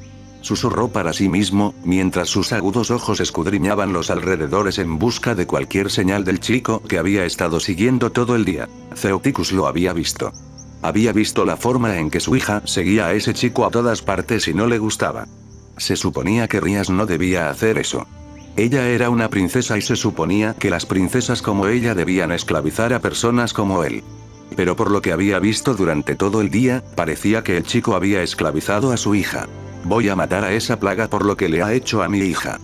susurró para sí mismo, mientras sus agudos ojos escudriñaban los alrededores en busca de cualquier señal del chico que había estado siguiendo todo el día. Zeoticus lo había visto. Había visto la forma en que su hija seguía a ese chico a todas partes y no le gustaba. Se suponía que Rias no debía hacer eso. Ella era una princesa y se suponía que las princesas como ella debían esclavizar a personas como él. Pero por lo que había visto durante todo el día, parecía que el chico había esclavizado a su hija. Voy a matar a esa plaga por lo que le ha hecho a mi hija.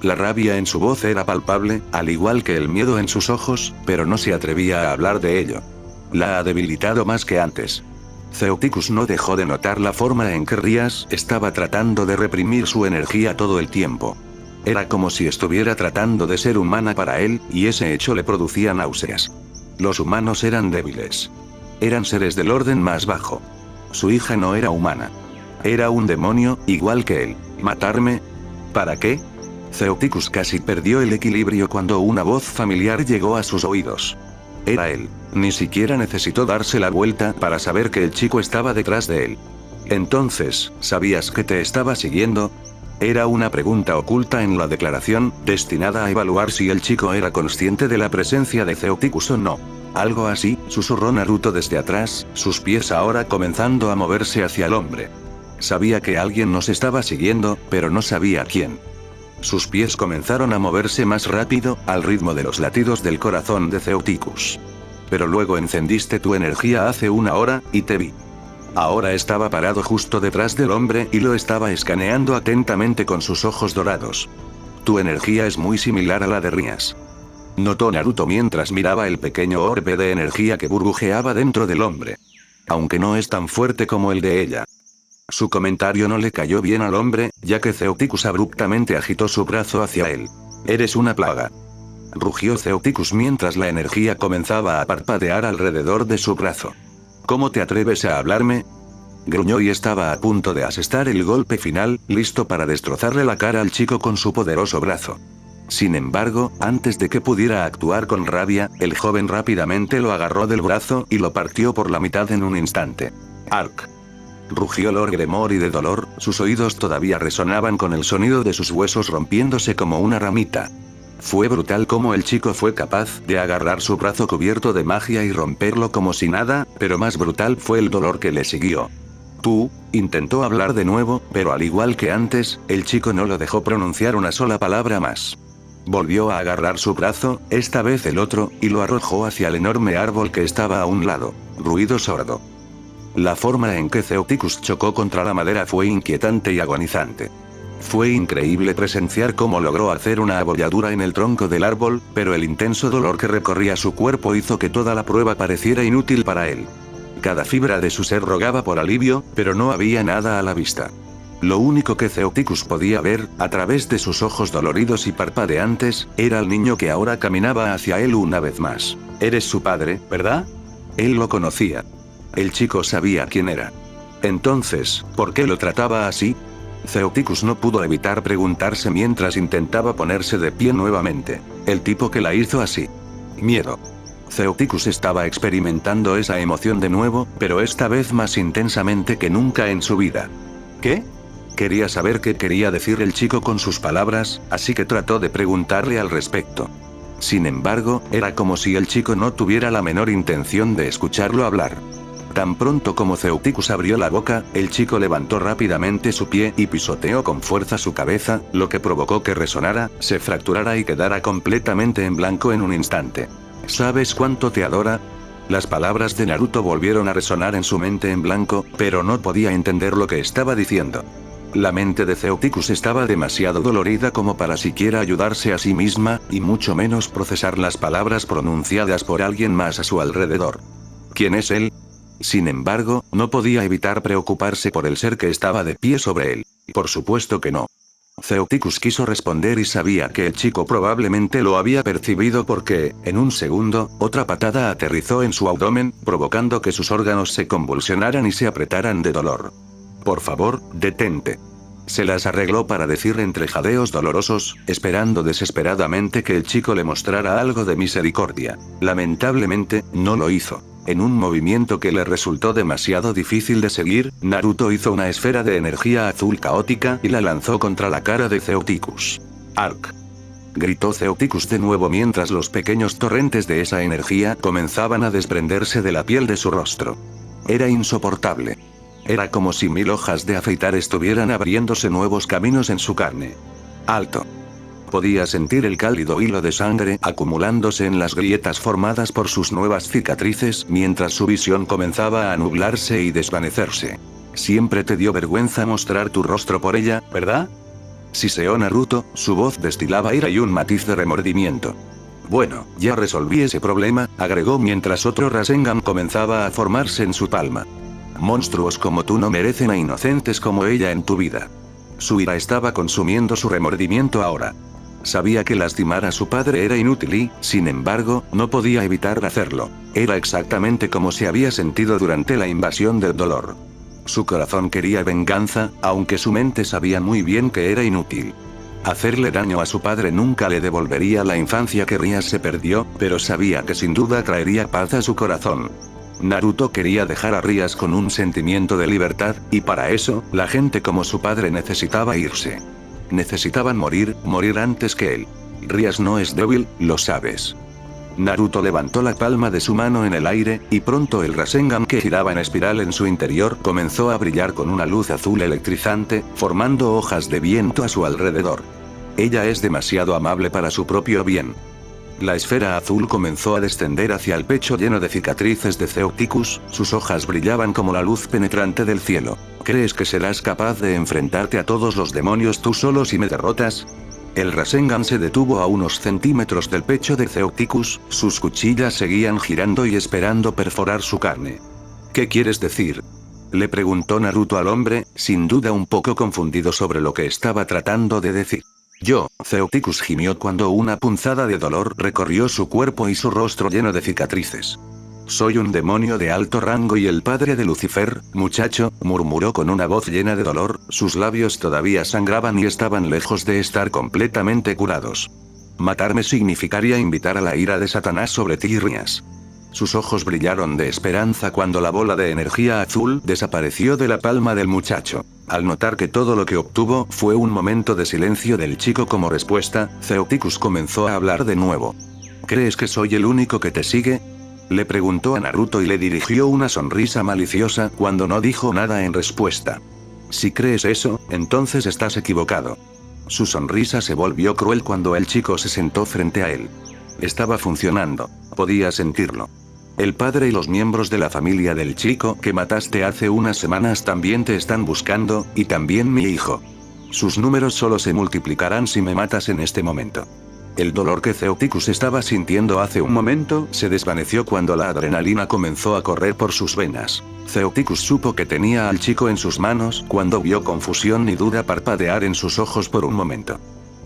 La rabia en su voz era palpable, al igual que el miedo en sus ojos, pero no se atrevía a hablar de ello. La ha debilitado más que antes. Zeoticus no dejó de notar la forma en que Rias estaba tratando de reprimir su energía todo el tiempo. Era como si estuviera tratando de ser humana para él, y ese hecho le producía náuseas. Los humanos eran débiles. Eran seres del orden más bajo. Su hija no era humana. Era un demonio, igual que él. ¿Matarme? ¿Para qué? Zeoticus casi perdió el equilibrio cuando una voz familiar llegó a sus oídos. Era él. Ni siquiera necesitó darse la vuelta para saber que el chico estaba detrás de él. Entonces, ¿sabías que te estaba siguiendo? Era una pregunta oculta en la declaración, destinada a evaluar si el chico era consciente de la presencia de Zeoticus o no. Algo así, susurró Naruto desde atrás, sus pies ahora comenzando a moverse hacia el hombre. Sabía que alguien nos estaba siguiendo, pero no sabía quién. Sus pies comenzaron a moverse más rápido, al ritmo de los latidos del corazón de Zeoticus. Pero luego encendiste tu energía hace una hora, y te vi. Ahora estaba parado justo detrás del hombre y lo estaba escaneando atentamente con sus ojos dorados. Tu energía es muy similar a la de Rias. Notó Naruto mientras miraba el pequeño orbe de energía que burbujeaba dentro del hombre. Aunque no es tan fuerte como el de ella. Su comentario no le cayó bien al hombre, ya que Zeoticus abruptamente agitó su brazo hacia él. «Eres una plaga», rugió Zeoticus mientras la energía comenzaba a parpadear alrededor de su brazo. «¿Cómo te atreves a hablarme?», gruñó y estaba a punto de asestar el golpe final, listo para destrozarle la cara al chico con su poderoso brazo. Sin embargo, antes de que pudiera actuar con rabia, el joven rápidamente lo agarró del brazo y lo partió por la mitad en un instante. «Ark», rugió Lord Gremor y de dolor, sus oídos todavía resonaban con el sonido de sus huesos rompiéndose como una ramita. Fue brutal como el chico fue capaz de agarrar su brazo cubierto de magia y romperlo como si nada, pero más brutal fue el dolor que le siguió. «Tú», intentó hablar de nuevo, pero al igual que antes, el chico no lo dejó pronunciar una sola palabra más. Volvió a agarrar su brazo, esta vez el otro, y lo arrojó hacia el enorme árbol que estaba a un lado. Ruido sordo. La forma en que Zeoticus chocó contra la madera fue inquietante y agonizante. Fue increíble presenciar cómo logró hacer una abolladura en el tronco del árbol, pero el intenso dolor que recorría su cuerpo hizo que toda la prueba pareciera inútil para él. Cada fibra de su ser rogaba por alivio, pero no había nada a la vista. Lo único que Zeoticus podía ver, a través de sus ojos doloridos y parpadeantes, era el niño que ahora caminaba hacia él una vez más. «Eres su padre, ¿verdad?». Él lo conocía. El chico sabía quién era. Entonces, ¿por qué lo trataba así? Zeoticus no pudo evitar preguntarse mientras intentaba ponerse de pie nuevamente. El tipo que la hizo así. Miedo. Zeoticus estaba experimentando esa emoción de nuevo, pero esta vez más intensamente que nunca en su vida. ¿Qué? Quería saber qué quería decir el chico con sus palabras, así que trató de preguntarle al respecto. Sin embargo, era como si el chico no tuviera la menor intención de escucharlo hablar. Tan pronto como Zeoticus abrió la boca, el chico levantó rápidamente su pie y pisoteó con fuerza su cabeza, lo que provocó que resonara, se fracturara y quedara completamente en blanco en un instante. «¿Sabes cuánto te adora?». Las palabras de Naruto volvieron a resonar en su mente en blanco, pero no podía entender lo que estaba diciendo. La mente de Zeoticus estaba demasiado dolorida como para siquiera ayudarse a sí misma, y mucho menos procesar las palabras pronunciadas por alguien más a su alrededor. ¿Quién es él? Sin embargo, no podía evitar preocuparse por el ser que estaba de pie sobre él. Por supuesto que no. Zeoticus quiso responder y sabía que el chico probablemente lo había percibido porque, en un segundo, otra patada aterrizó en su abdomen, provocando que sus órganos se convulsionaran y se apretaran de dolor. «Por favor, detente». Se las arregló para decir entre jadeos dolorosos, esperando desesperadamente que el chico le mostrara algo de misericordia. Lamentablemente, no lo hizo. En un movimiento que le resultó demasiado difícil de seguir, Naruto hizo una esfera de energía azul caótica y la lanzó contra la cara de Zeoticus. «Ark», gritó Zeoticus de nuevo mientras los pequeños torrentes de esa energía comenzaban a desprenderse de la piel de su rostro. Era insoportable. Era como si 1000 hojas de afeitar estuvieran abriéndose nuevos caminos en su carne. «Alto». Podía sentir el cálido hilo de sangre acumulándose en las grietas formadas por sus nuevas cicatrices mientras su visión comenzaba a nublarse y desvanecerse. «Siempre te dio vergüenza mostrar tu rostro por ella, ¿verdad?», siseó Naruto, su voz destilaba ira y un matiz de remordimiento. «Bueno, ya resolví ese problema», agregó mientras otro Rasengan comenzaba a formarse en su palma. «Monstruos como tú no merecen a inocentes como ella en tu vida». Su ira estaba consumiendo su remordimiento ahora. Sabía que lastimar a su padre era inútil y, sin embargo, no podía evitar hacerlo. Era exactamente como se había sentido durante la invasión del dolor. Su corazón quería venganza, aunque su mente sabía muy bien que era inútil. Hacerle daño a su padre nunca le devolvería la infancia que Ria se perdió, pero sabía que sin duda traería paz a su corazón. Naruto quería dejar a Ria con un sentimiento de libertad, y para eso, la gente como su padre necesitaba irse. Necesitaban morir antes que él. Ria no es débil, lo sabes. Naruto levantó la palma de su mano en el aire, y pronto el Rasengan que giraba en espiral en su interior comenzó a brillar con una luz azul electrizante, formando hojas de viento a su alrededor. Ella es demasiado amable para su propio bien. La esfera azul comenzó a descender hacia el pecho lleno de cicatrices de Zeoticus, sus hojas brillaban como la luz penetrante del cielo. ¿Crees que serás capaz de enfrentarte a todos los demonios tú solo si me derrotas? El Rasengan se detuvo a unos centímetros del pecho de Zeoticus, sus cuchillas seguían girando y esperando perforar su carne. ¿Qué quieres decir? Le preguntó Naruto al hombre, sin duda un poco confundido sobre lo que estaba tratando de decir. Zeoticus gimió cuando una punzada de dolor recorrió su cuerpo y su rostro lleno de cicatrices. Soy un demonio de alto rango y el padre de Lucifer, muchacho, murmuró con una voz llena de dolor, sus labios todavía sangraban y estaban lejos de estar completamente curados. Matarme significaría invitar a la ira de Satanás sobre ti y rías. Sus ojos brillaron de esperanza cuando la bola de energía azul desapareció de la palma del muchacho. Al notar que todo lo que obtuvo fue un momento de silencio del chico como respuesta, Zeoticus comenzó a hablar de nuevo. ¿Crees que soy el único que te sigue? Le preguntó a Naruto y le dirigió una sonrisa maliciosa cuando no dijo nada en respuesta. Si crees eso, entonces estás equivocado. Su sonrisa se volvió cruel cuando el chico se sentó frente a él. Estaba funcionando, podía sentirlo. El padre y los miembros de la familia del chico que mataste hace unas semanas también te están buscando, y también mi hijo. Sus números solo se multiplicarán si me matas en este momento. El dolor que Zeoticus estaba sintiendo hace un momento se desvaneció cuando la adrenalina comenzó a correr por sus venas. Zeoticus supo que tenía al chico en sus manos cuando vio confusión y duda parpadear en sus ojos por un momento.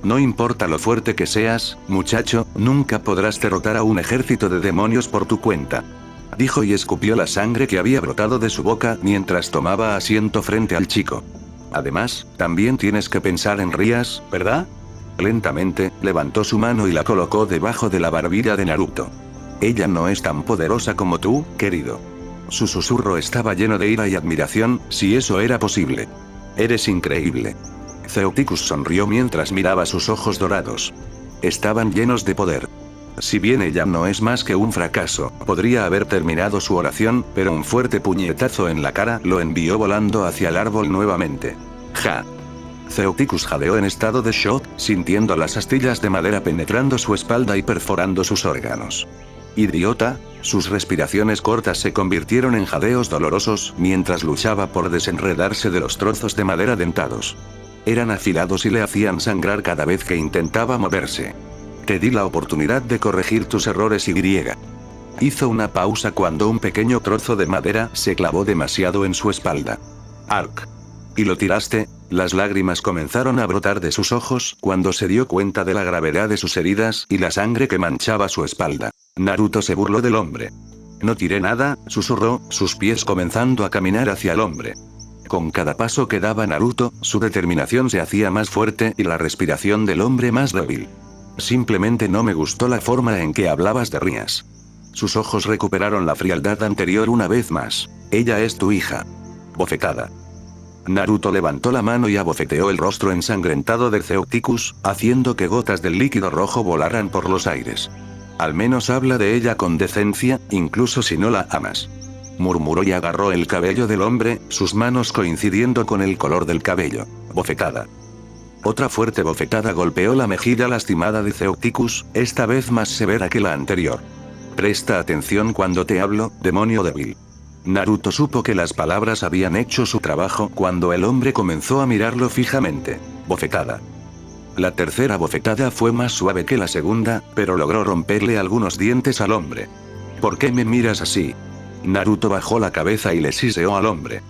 No importa lo fuerte que seas, muchacho, nunca podrás derrotar a un ejército de demonios por tu cuenta. Dijo y escupió la sangre que había brotado de su boca mientras tomaba asiento frente al chico. Además, también tienes que pensar en Rías, ¿verdad? Lentamente, levantó su mano y la colocó debajo de la barbilla de Naruto. Ella no es tan poderosa como tú, querido. Su susurro estaba lleno de ira y admiración, si eso era posible. Eres increíble. Zeoticus sonrió mientras miraba sus ojos dorados. Estaban llenos de poder. Si bien ella no es más que un fracaso, podría haber terminado su oración, pero un fuerte puñetazo en la cara lo envió volando hacia el árbol nuevamente. ¡Ja! Zeoticus jadeó en estado de shock, sintiendo las astillas de madera penetrando su espalda y perforando sus órganos. ¡Idiota! Sus respiraciones cortas se convirtieron en jadeos dolorosos mientras luchaba por desenredarse de los trozos de madera dentados. Eran afilados y le hacían sangrar cada vez que intentaba moverse. Te di la oportunidad de corregir tus errores y griega. Hizo una pausa cuando un pequeño trozo de madera se clavó demasiado en su espalda. Ark. ¿Y lo tiraste? Las lágrimas comenzaron a brotar de sus ojos cuando se dio cuenta de la gravedad de sus heridas y la sangre que manchaba su espalda. Naruto se burló del hombre. No tiré nada, susurró, sus pies comenzando a caminar hacia el hombre. Con cada paso que daba Naruto, su determinación se hacía más fuerte y la respiración del hombre más débil. Simplemente no me gustó la forma en que hablabas de Rías. Sus ojos recuperaron la frialdad anterior una vez más. Ella es tu hija. Bofetada. Naruto levantó la mano y abofeteó el rostro ensangrentado de Zeoticus, haciendo que gotas del líquido rojo volaran por los aires. Al menos habla de ella con decencia, incluso si no la amas. Murmuró y agarró el cabello del hombre, sus manos coincidiendo con el color del cabello. Bofetada. Otra fuerte bofetada golpeó la mejilla lastimada de Zeoticus, esta vez más severa que la anterior. Presta atención cuando te hablo, demonio débil. Naruto supo que las palabras habían hecho su trabajo cuando el hombre comenzó a mirarlo fijamente. Bofetada. La tercera bofetada fue más suave que la segunda, pero logró romperle algunos dientes al hombre. ¿Por qué me miras así? Naruto bajó la cabeza y le siseó al hombre.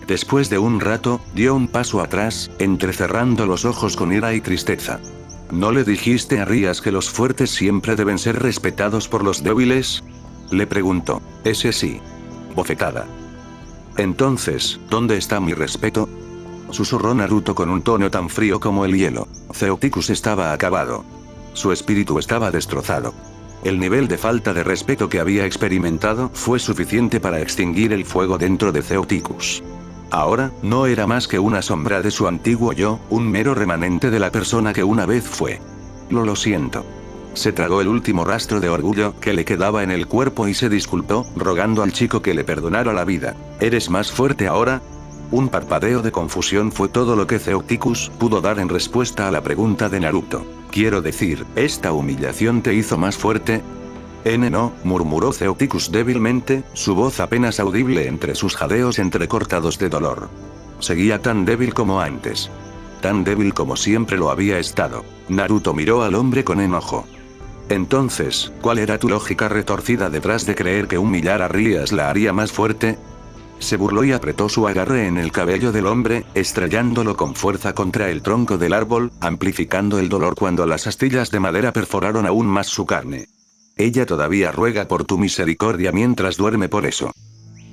Después de un rato, dio un paso atrás, entrecerrando los ojos con ira y tristeza. ¿No le dijiste a Rías que los fuertes siempre deben ser respetados por los débiles? Le preguntó. Ese sí. Bofetada. Entonces, ¿dónde está mi respeto? Susurró Naruto con un tono tan frío como el hielo. Zeoticus estaba acabado. Su espíritu estaba destrozado. El nivel de falta de respeto que había experimentado fue suficiente para extinguir el fuego dentro de Zeoticus. Ahora, no era más que una sombra de su antiguo yo, un mero remanente de la persona que una vez fue. Lo siento. Se tragó el último rastro de orgullo que le quedaba en el cuerpo y se disculpó, rogando al chico que le perdonara la vida. ¿Eres más fuerte ahora? Un parpadeo de confusión fue todo lo que Zeoticus pudo dar en respuesta a la pregunta de Naruto. Quiero decir, ¿esta humillación te hizo más fuerte? No, murmuró Zeoticus débilmente, su voz apenas audible entre sus jadeos entrecortados de dolor. Seguía tan débil como antes. Tan débil como siempre lo había estado. Naruto miró al hombre con enojo. Entonces, ¿cuál era tu lógica retorcida detrás de creer que humillar a Rías la haría más fuerte? Se burló y apretó su agarre en el cabello del hombre, estrellándolo con fuerza contra el tronco del árbol, amplificando el dolor cuando las astillas de madera perforaron aún más su carne. Ella todavía ruega por tu misericordia mientras duerme por eso.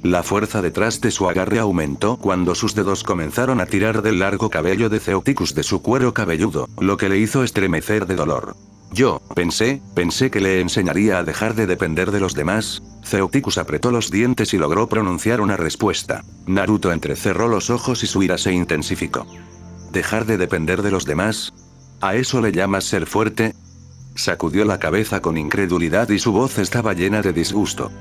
La fuerza detrás de su agarre aumentó cuando sus dedos comenzaron a tirar del largo cabello de Ceuticus de su cuero cabelludo, lo que le hizo estremecer de dolor. Yo, pensé que le enseñaría a dejar de depender de los demás. Ceuticus apretó los dientes y logró pronunciar una respuesta. Naruto entrecerró los ojos y su ira se intensificó. ¿Dejar de depender de los demás? ¿A eso le llamas ser fuerte? Sacudió la cabeza con incredulidad y su voz estaba llena de disgusto.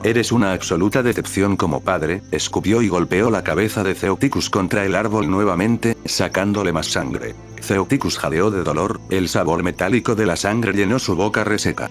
Eres una absoluta decepción como padre, escupió y golpeó la cabeza de Ceuticus contra el árbol nuevamente, sacándole más sangre. Ceuticus jadeó de dolor, el sabor metálico de la sangre llenó su boca reseca.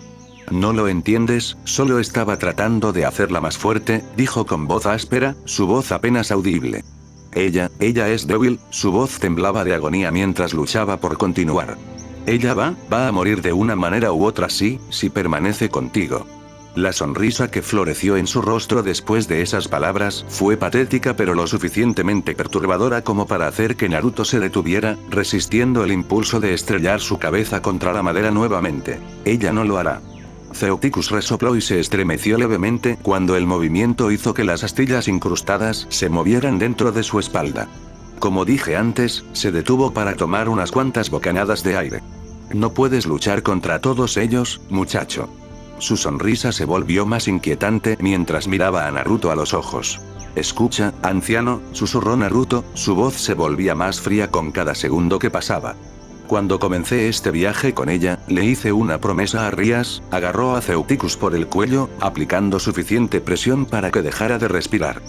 No lo entiendes, solo estaba tratando de hacerla más fuerte, dijo con voz áspera, su voz apenas audible. Ella es débil, su voz temblaba de agonía mientras luchaba por continuar. Ella va a morir de una manera u otra si permanece contigo. La sonrisa que floreció en su rostro después de esas palabras fue patética pero lo suficientemente perturbadora como para hacer que Naruto se detuviera, resistiendo el impulso de estrellar su cabeza contra la madera nuevamente. Ella no lo hará. Ceuticus resopló y se estremeció levemente cuando el movimiento hizo que las astillas incrustadas se movieran dentro de su espalda. Como dije antes, se detuvo para tomar unas cuantas bocanadas de aire. No puedes luchar contra todos ellos, muchacho. Su sonrisa se volvió más inquietante mientras miraba a Naruto a los ojos. Escucha, anciano, susurró Naruto, su voz se volvía más fría con cada segundo que pasaba. Cuando comencé este viaje con ella, le hice una promesa a Rias, agarró a Ceuticus por el cuello, aplicando suficiente presión para que dejara de respirar.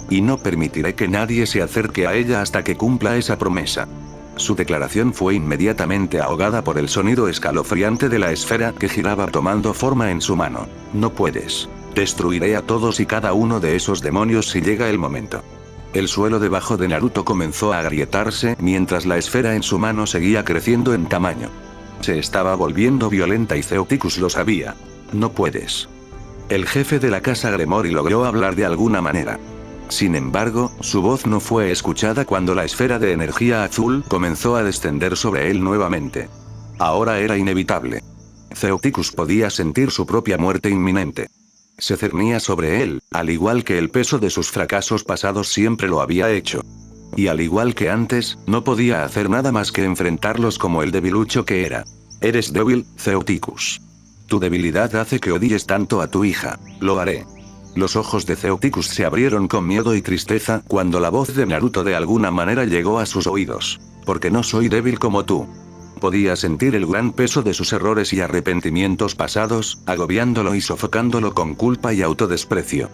Y no permitiré que nadie se acerque a ella hasta que cumpla esa promesa. Su declaración fue inmediatamente ahogada por el sonido escalofriante de la esfera que giraba tomando forma en su mano. No puedes. Destruiré a todos y cada uno de esos demonios si llega el momento. El suelo debajo de Naruto comenzó a agrietarse mientras la esfera en su mano seguía creciendo en tamaño. Se estaba volviendo violenta y Ceuticus lo sabía. No puedes. El jefe de la casa Gremory logró hablar de alguna manera. Sin embargo, su voz no fue escuchada cuando la esfera de energía azul comenzó a descender sobre él nuevamente. Ahora era inevitable. Ceuticus podía sentir su propia muerte inminente. Se cernía sobre él, al igual que el peso de sus fracasos pasados siempre lo había hecho. Y al igual que antes, no podía hacer nada más que enfrentarlos como el debilucho que era. Eres débil, Ceuticus. Tu debilidad hace que odies tanto a tu hija. Lo haré. Los ojos de Ceuticus se abrieron con miedo y tristeza cuando la voz de Naruto de alguna manera llegó a sus oídos. Porque no soy débil como tú. Podía sentir el gran peso de sus errores y arrepentimientos pasados, agobiándolo y sofocándolo con culpa y autodesprecio.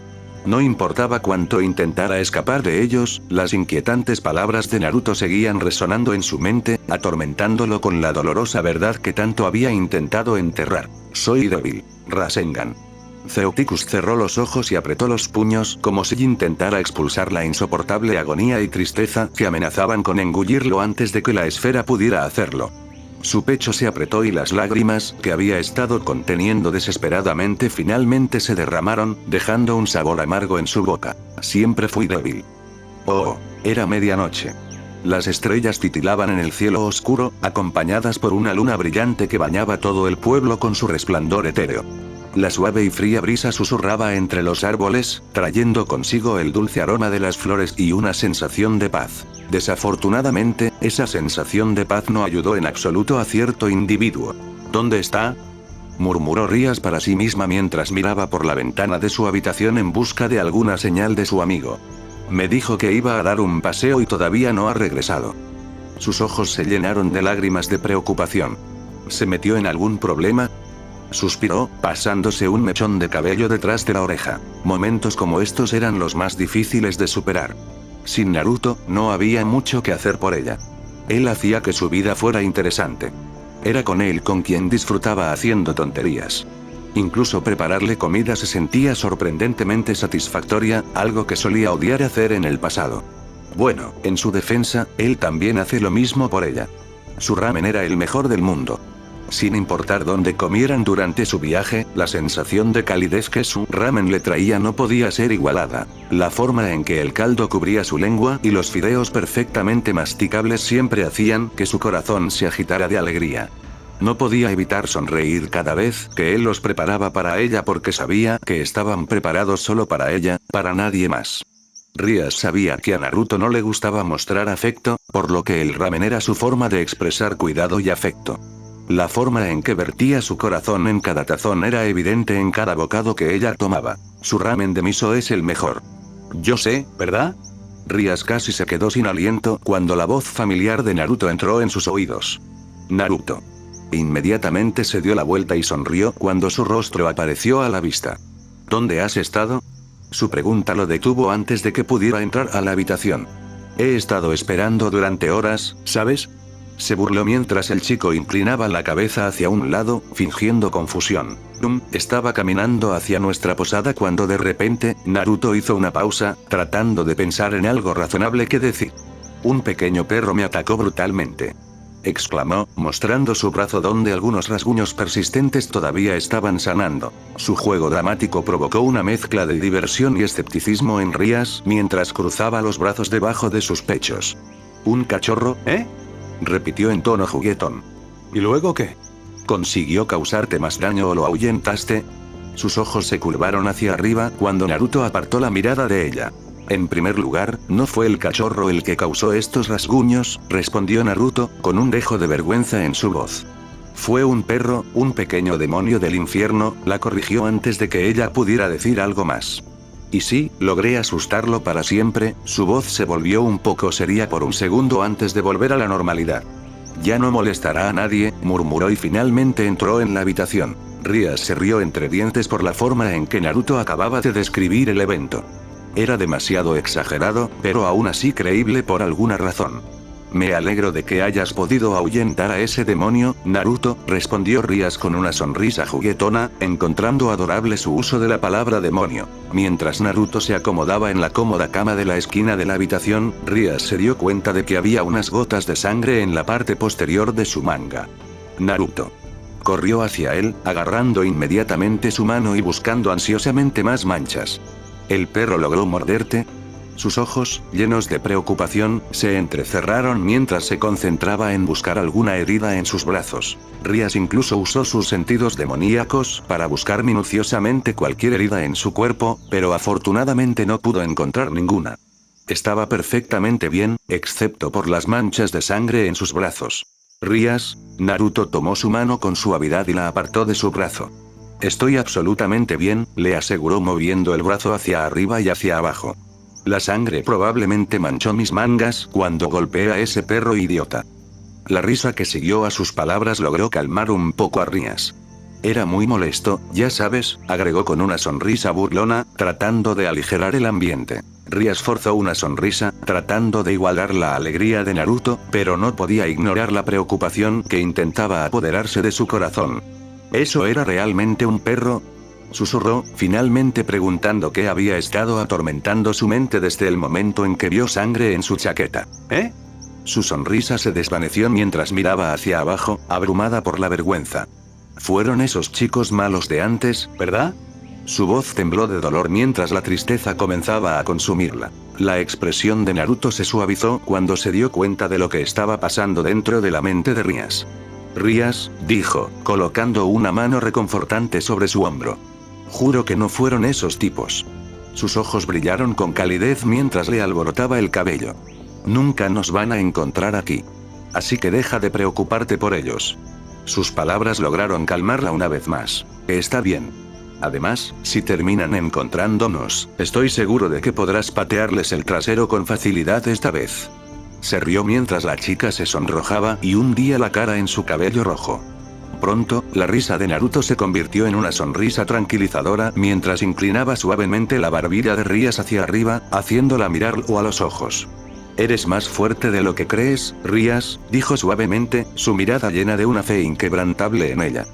No importaba cuánto intentara escapar de ellos, las inquietantes palabras de Naruto seguían resonando en su mente, atormentándolo con la dolorosa verdad que tanto había intentado enterrar. Soy débil. Rasengan. Ceuticus cerró los ojos y apretó los puños como si intentara expulsar la insoportable agonía y tristeza que amenazaban con engullirlo antes de que la esfera pudiera hacerlo. Su pecho se apretó y las lágrimas, que había estado conteniendo desesperadamente, finalmente se derramaron, dejando un sabor amargo en su boca. Siempre fui débil. Oh, era medianoche. Las estrellas titilaban en el cielo oscuro, acompañadas por una luna brillante que bañaba todo el pueblo con su resplandor etéreo. La suave y fría brisa susurraba entre los árboles, trayendo consigo el dulce aroma de las flores y una sensación de paz. Desafortunadamente, esa sensación de paz no ayudó en absoluto a cierto individuo. ¿Dónde está?, murmuró Rias para sí misma mientras miraba por la ventana de su habitación en busca de alguna señal de su amigo. Me dijo que iba a dar un paseo y todavía no ha regresado. Sus ojos se llenaron de lágrimas de preocupación. ¿Se metió en algún problema?, suspiró, pasándose un mechón de cabello detrás de la oreja. Momentos como estos eran los más difíciles de superar. Sin Naruto, no había mucho que hacer por ella. Él hacía que su vida fuera interesante. Era con él con quien disfrutaba haciendo tonterías. Incluso prepararle comida se sentía sorprendentemente satisfactoria, algo que solía odiar hacer en el pasado. Bueno, en su defensa, él también hace lo mismo por ella. Su ramen era el mejor del mundo. Sin importar dónde comieran durante su viaje, la sensación de calidez que su ramen le traía no podía ser igualada. La forma en que el caldo cubría su lengua y los fideos perfectamente masticables siempre hacían que su corazón se agitara de alegría. No podía evitar sonreír cada vez que él los preparaba para ella porque sabía que estaban preparados solo para ella, para nadie más. Rías sabía que a Naruto no le gustaba mostrar afecto, por lo que el ramen era su forma de expresar cuidado y afecto. La forma en que vertía su corazón en cada tazón era evidente en cada bocado que ella tomaba. Su ramen de miso es el mejor. Yo sé, ¿verdad? Rías casi se quedó sin aliento cuando la voz familiar de Naruto entró en sus oídos. Naruto. Inmediatamente se dio la vuelta y sonrió cuando su rostro apareció a la vista. ¿Dónde has estado? Su pregunta lo detuvo antes de que pudiera entrar a la habitación. He estado esperando durante horas, ¿sabes? Se burló mientras el chico inclinaba la cabeza hacia un lado, fingiendo confusión. Estaba caminando hacia nuestra posada cuando de repente, Naruto hizo una pausa, tratando de pensar en algo razonable que decir. Un pequeño perro me atacó brutalmente. Exclamó, mostrando su brazo donde algunos rasguños persistentes todavía estaban sanando. Su juego dramático provocó una mezcla de diversión y escepticismo en Rías mientras cruzaba los brazos debajo de sus pechos. ¿Un cachorro, eh? Repitió en tono juguetón. ¿Y luego qué? ¿Consiguió causarte más daño o lo ahuyentaste? Sus ojos se curvaron hacia arriba cuando Naruto apartó la mirada de ella. En primer lugar, no fue el cachorro el que causó estos rasguños, respondió Naruto, con un dejo de vergüenza en su voz. Fue un perro, un pequeño demonio del infierno, la corrigió antes de que ella pudiera decir algo más. Y sí, logré asustarlo para siempre. Su voz se volvió un poco seria por un segundo antes de volver a la normalidad. Ya no molestará a nadie, murmuró y finalmente entró en la habitación. Rías se rió entre dientes por la forma en que Naruto acababa de describir el evento. Era demasiado exagerado, pero aún así creíble por alguna razón. Me alegro de que hayas podido ahuyentar a ese demonio, Naruto, respondió Rías con una sonrisa juguetona, encontrando adorable su uso de la palabra demonio. Mientras Naruto se acomodaba en la cómoda cama de la esquina de la habitación, Rías se dio cuenta de que había unas gotas de sangre en la parte posterior de su manga. Naruto. Corrió hacia él, agarrando inmediatamente su mano y buscando ansiosamente más manchas. ¿El perro logró morderte? Sus ojos, llenos de preocupación, se entrecerraron mientras se concentraba en buscar alguna herida en sus brazos. Rías incluso usó sus sentidos demoníacos para buscar minuciosamente cualquier herida en su cuerpo, pero afortunadamente no pudo encontrar ninguna. Estaba perfectamente bien, excepto por las manchas de sangre en sus brazos. Rías, Naruto tomó su mano con suavidad y la apartó de su brazo. Estoy absolutamente bien, le aseguró moviendo el brazo hacia arriba y hacia abajo. La sangre probablemente manchó mis mangas cuando golpeé a ese perro idiota. La risa que siguió a sus palabras logró calmar un poco a Rías. Era muy molesto, ya sabes, agregó con una sonrisa burlona, tratando de aligerar el ambiente. Rías forzó una sonrisa, tratando de igualar la alegría de Naruto, pero no podía ignorar la preocupación que intentaba apoderarse de su corazón. ¿Eso era realmente un perro?, susurró, finalmente preguntando qué había estado atormentando su mente desde el momento en que vio sangre en su chaqueta. ¿Eh? Su sonrisa se desvaneció mientras miraba hacia abajo, abrumada por la vergüenza. Fueron esos chicos malos de antes, ¿verdad? Su voz tembló de dolor mientras la tristeza comenzaba a consumirla. La expresión de Naruto se suavizó cuando se dio cuenta de lo que estaba pasando dentro de la mente de Rías. Rías, dijo, colocando una mano reconfortante sobre su hombro. Juro que no fueron esos tipos. Sus ojos brillaron con calidez mientras le alborotaba el cabello. Nunca nos van a encontrar aquí. Así que deja de preocuparte por ellos. Sus palabras lograron calmarla una vez más. Está bien. Además, si terminan encontrándonos, estoy seguro de que podrás patearles el trasero con facilidad esta vez. Se rió mientras la chica se sonrojaba y hundía la cara en su cabello rojo. Pronto, la risa de Naruto se convirtió en una sonrisa tranquilizadora mientras inclinaba suavemente la barbilla de Rías hacia arriba, haciéndola mirarlo a los ojos. Eres más fuerte de lo que crees, Rías, dijo suavemente, su mirada llena de una fe inquebrantable en ella.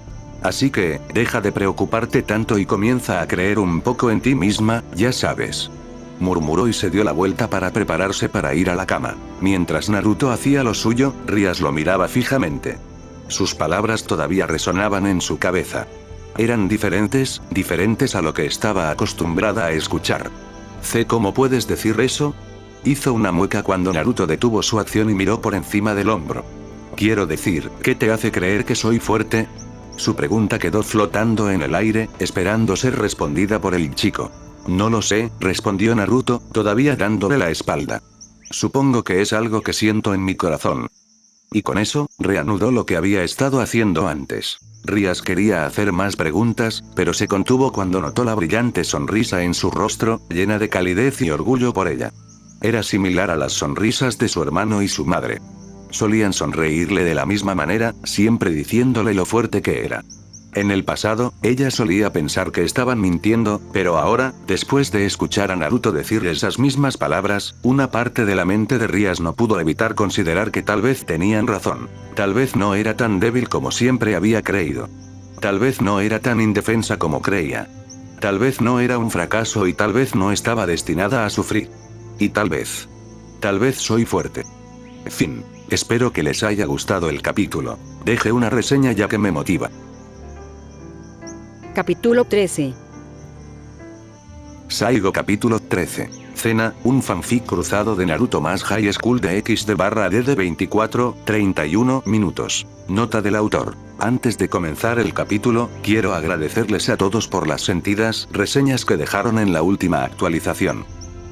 Así que, deja de preocuparte tanto y comienza a creer un poco en ti misma, ya sabes. Murmuró y se dio la vuelta para prepararse para ir a la cama. Mientras Naruto hacía lo suyo, Rías lo miraba fijamente. Sus palabras todavía resonaban en su cabeza. Eran diferentes a lo que estaba acostumbrada a escuchar. ¿Cómo puedes decir eso? Hizo una mueca cuando Naruto detuvo su acción y miró por encima del hombro. Quiero decir, ¿qué te hace creer que soy fuerte? Su pregunta quedó flotando en el aire, esperando ser respondida por el chico. No lo sé, respondió Naruto, todavía dándole la espalda. Supongo que es algo que siento en mi corazón. Y con eso, reanudó lo que había estado haciendo antes. Rias quería hacer más preguntas, pero se contuvo cuando notó la brillante sonrisa en su rostro, llena de calidez y orgullo por ella. Era similar a las sonrisas de su hermano y su madre. Solían sonreírle de la misma manera, siempre diciéndole lo fuerte que era. En el pasado, ella solía pensar que estaban mintiendo, pero ahora, después de escuchar a Naruto decir esas mismas palabras, una parte de la mente de Rias no pudo evitar considerar que tal vez tenían razón. Tal vez no era tan débil como siempre había creído. Tal vez no era tan indefensa como creía. Tal vez no era un fracaso y tal vez no estaba destinada a sufrir. Y tal vez soy fuerte. Fin. Espero que les haya gustado el capítulo. Deje una reseña ya que me motiva. Capítulo 13. Saigo capítulo 13. Cena, un fanfic cruzado de Naruto más High School de XD/D de 24-31 minutos. Nota del autor. Antes de comenzar el capítulo, quiero agradecerles a todos por las sentidas reseñas que dejaron en la última actualización.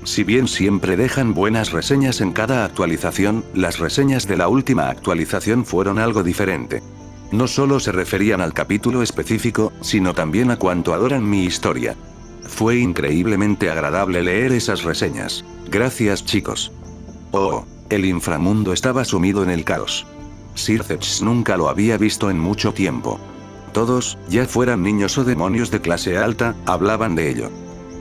Si bien siempre dejan buenas reseñas en cada actualización, las reseñas de la última actualización fueron algo diferente. No solo se referían al capítulo específico, sino también a cuánto adoran mi historia. Fue increíblemente agradable leer esas reseñas. Gracias, chicos. Oh, el inframundo estaba sumido en el caos. Circex nunca lo había visto en mucho tiempo. Todos, ya fueran niños o demonios de clase alta, hablaban de ello.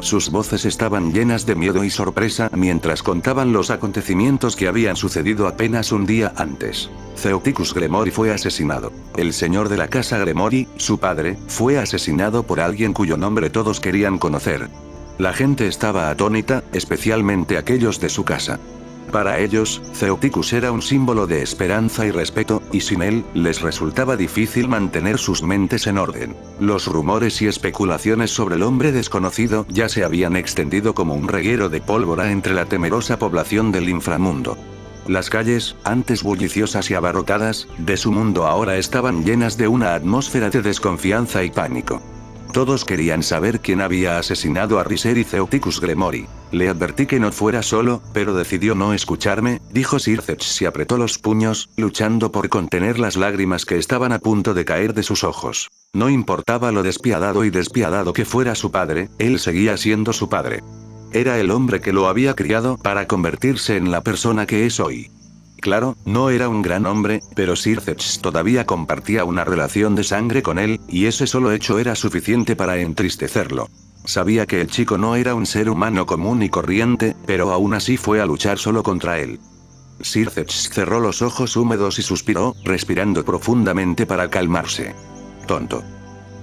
Sus voces estaban llenas de miedo y sorpresa mientras contaban los acontecimientos que habían sucedido apenas un día antes. Ceoticus Gremory fue asesinado. El señor de la casa Gremory, su padre, fue asesinado por alguien cuyo nombre todos querían conocer. La gente estaba atónita, especialmente aquellos de su casa. Para ellos, Ceoticus era un símbolo de esperanza y respeto, y sin él, les resultaba difícil mantener sus mentes en orden. Los rumores y especulaciones sobre el hombre desconocido ya se habían extendido como un reguero de pólvora entre la temerosa población del inframundo. Las calles, antes bulliciosas y abarrotadas, de su mundo ahora estaban llenas de una atmósfera de desconfianza y pánico. Todos querían saber quién había asesinado a Riser y Ceoticus Gremory. Le advertí que no fuera solo, pero decidió no escucharme, dijo Circex y apretó los puños, luchando por contener las lágrimas que estaban a punto de caer de sus ojos. No importaba lo despiadado que fuera su padre, él seguía siendo su padre. Era el hombre que lo había criado para convertirse en la persona que es hoy. Claro, no era un gran hombre, pero Circex todavía compartía una relación de sangre con él, y ese solo hecho era suficiente para entristecerlo. Sabía que el chico no era un ser humano común y corriente, pero aún así fue a luchar solo contra él. Circex cerró los ojos húmedos y suspiró, respirando profundamente para calmarse. «Tonto»,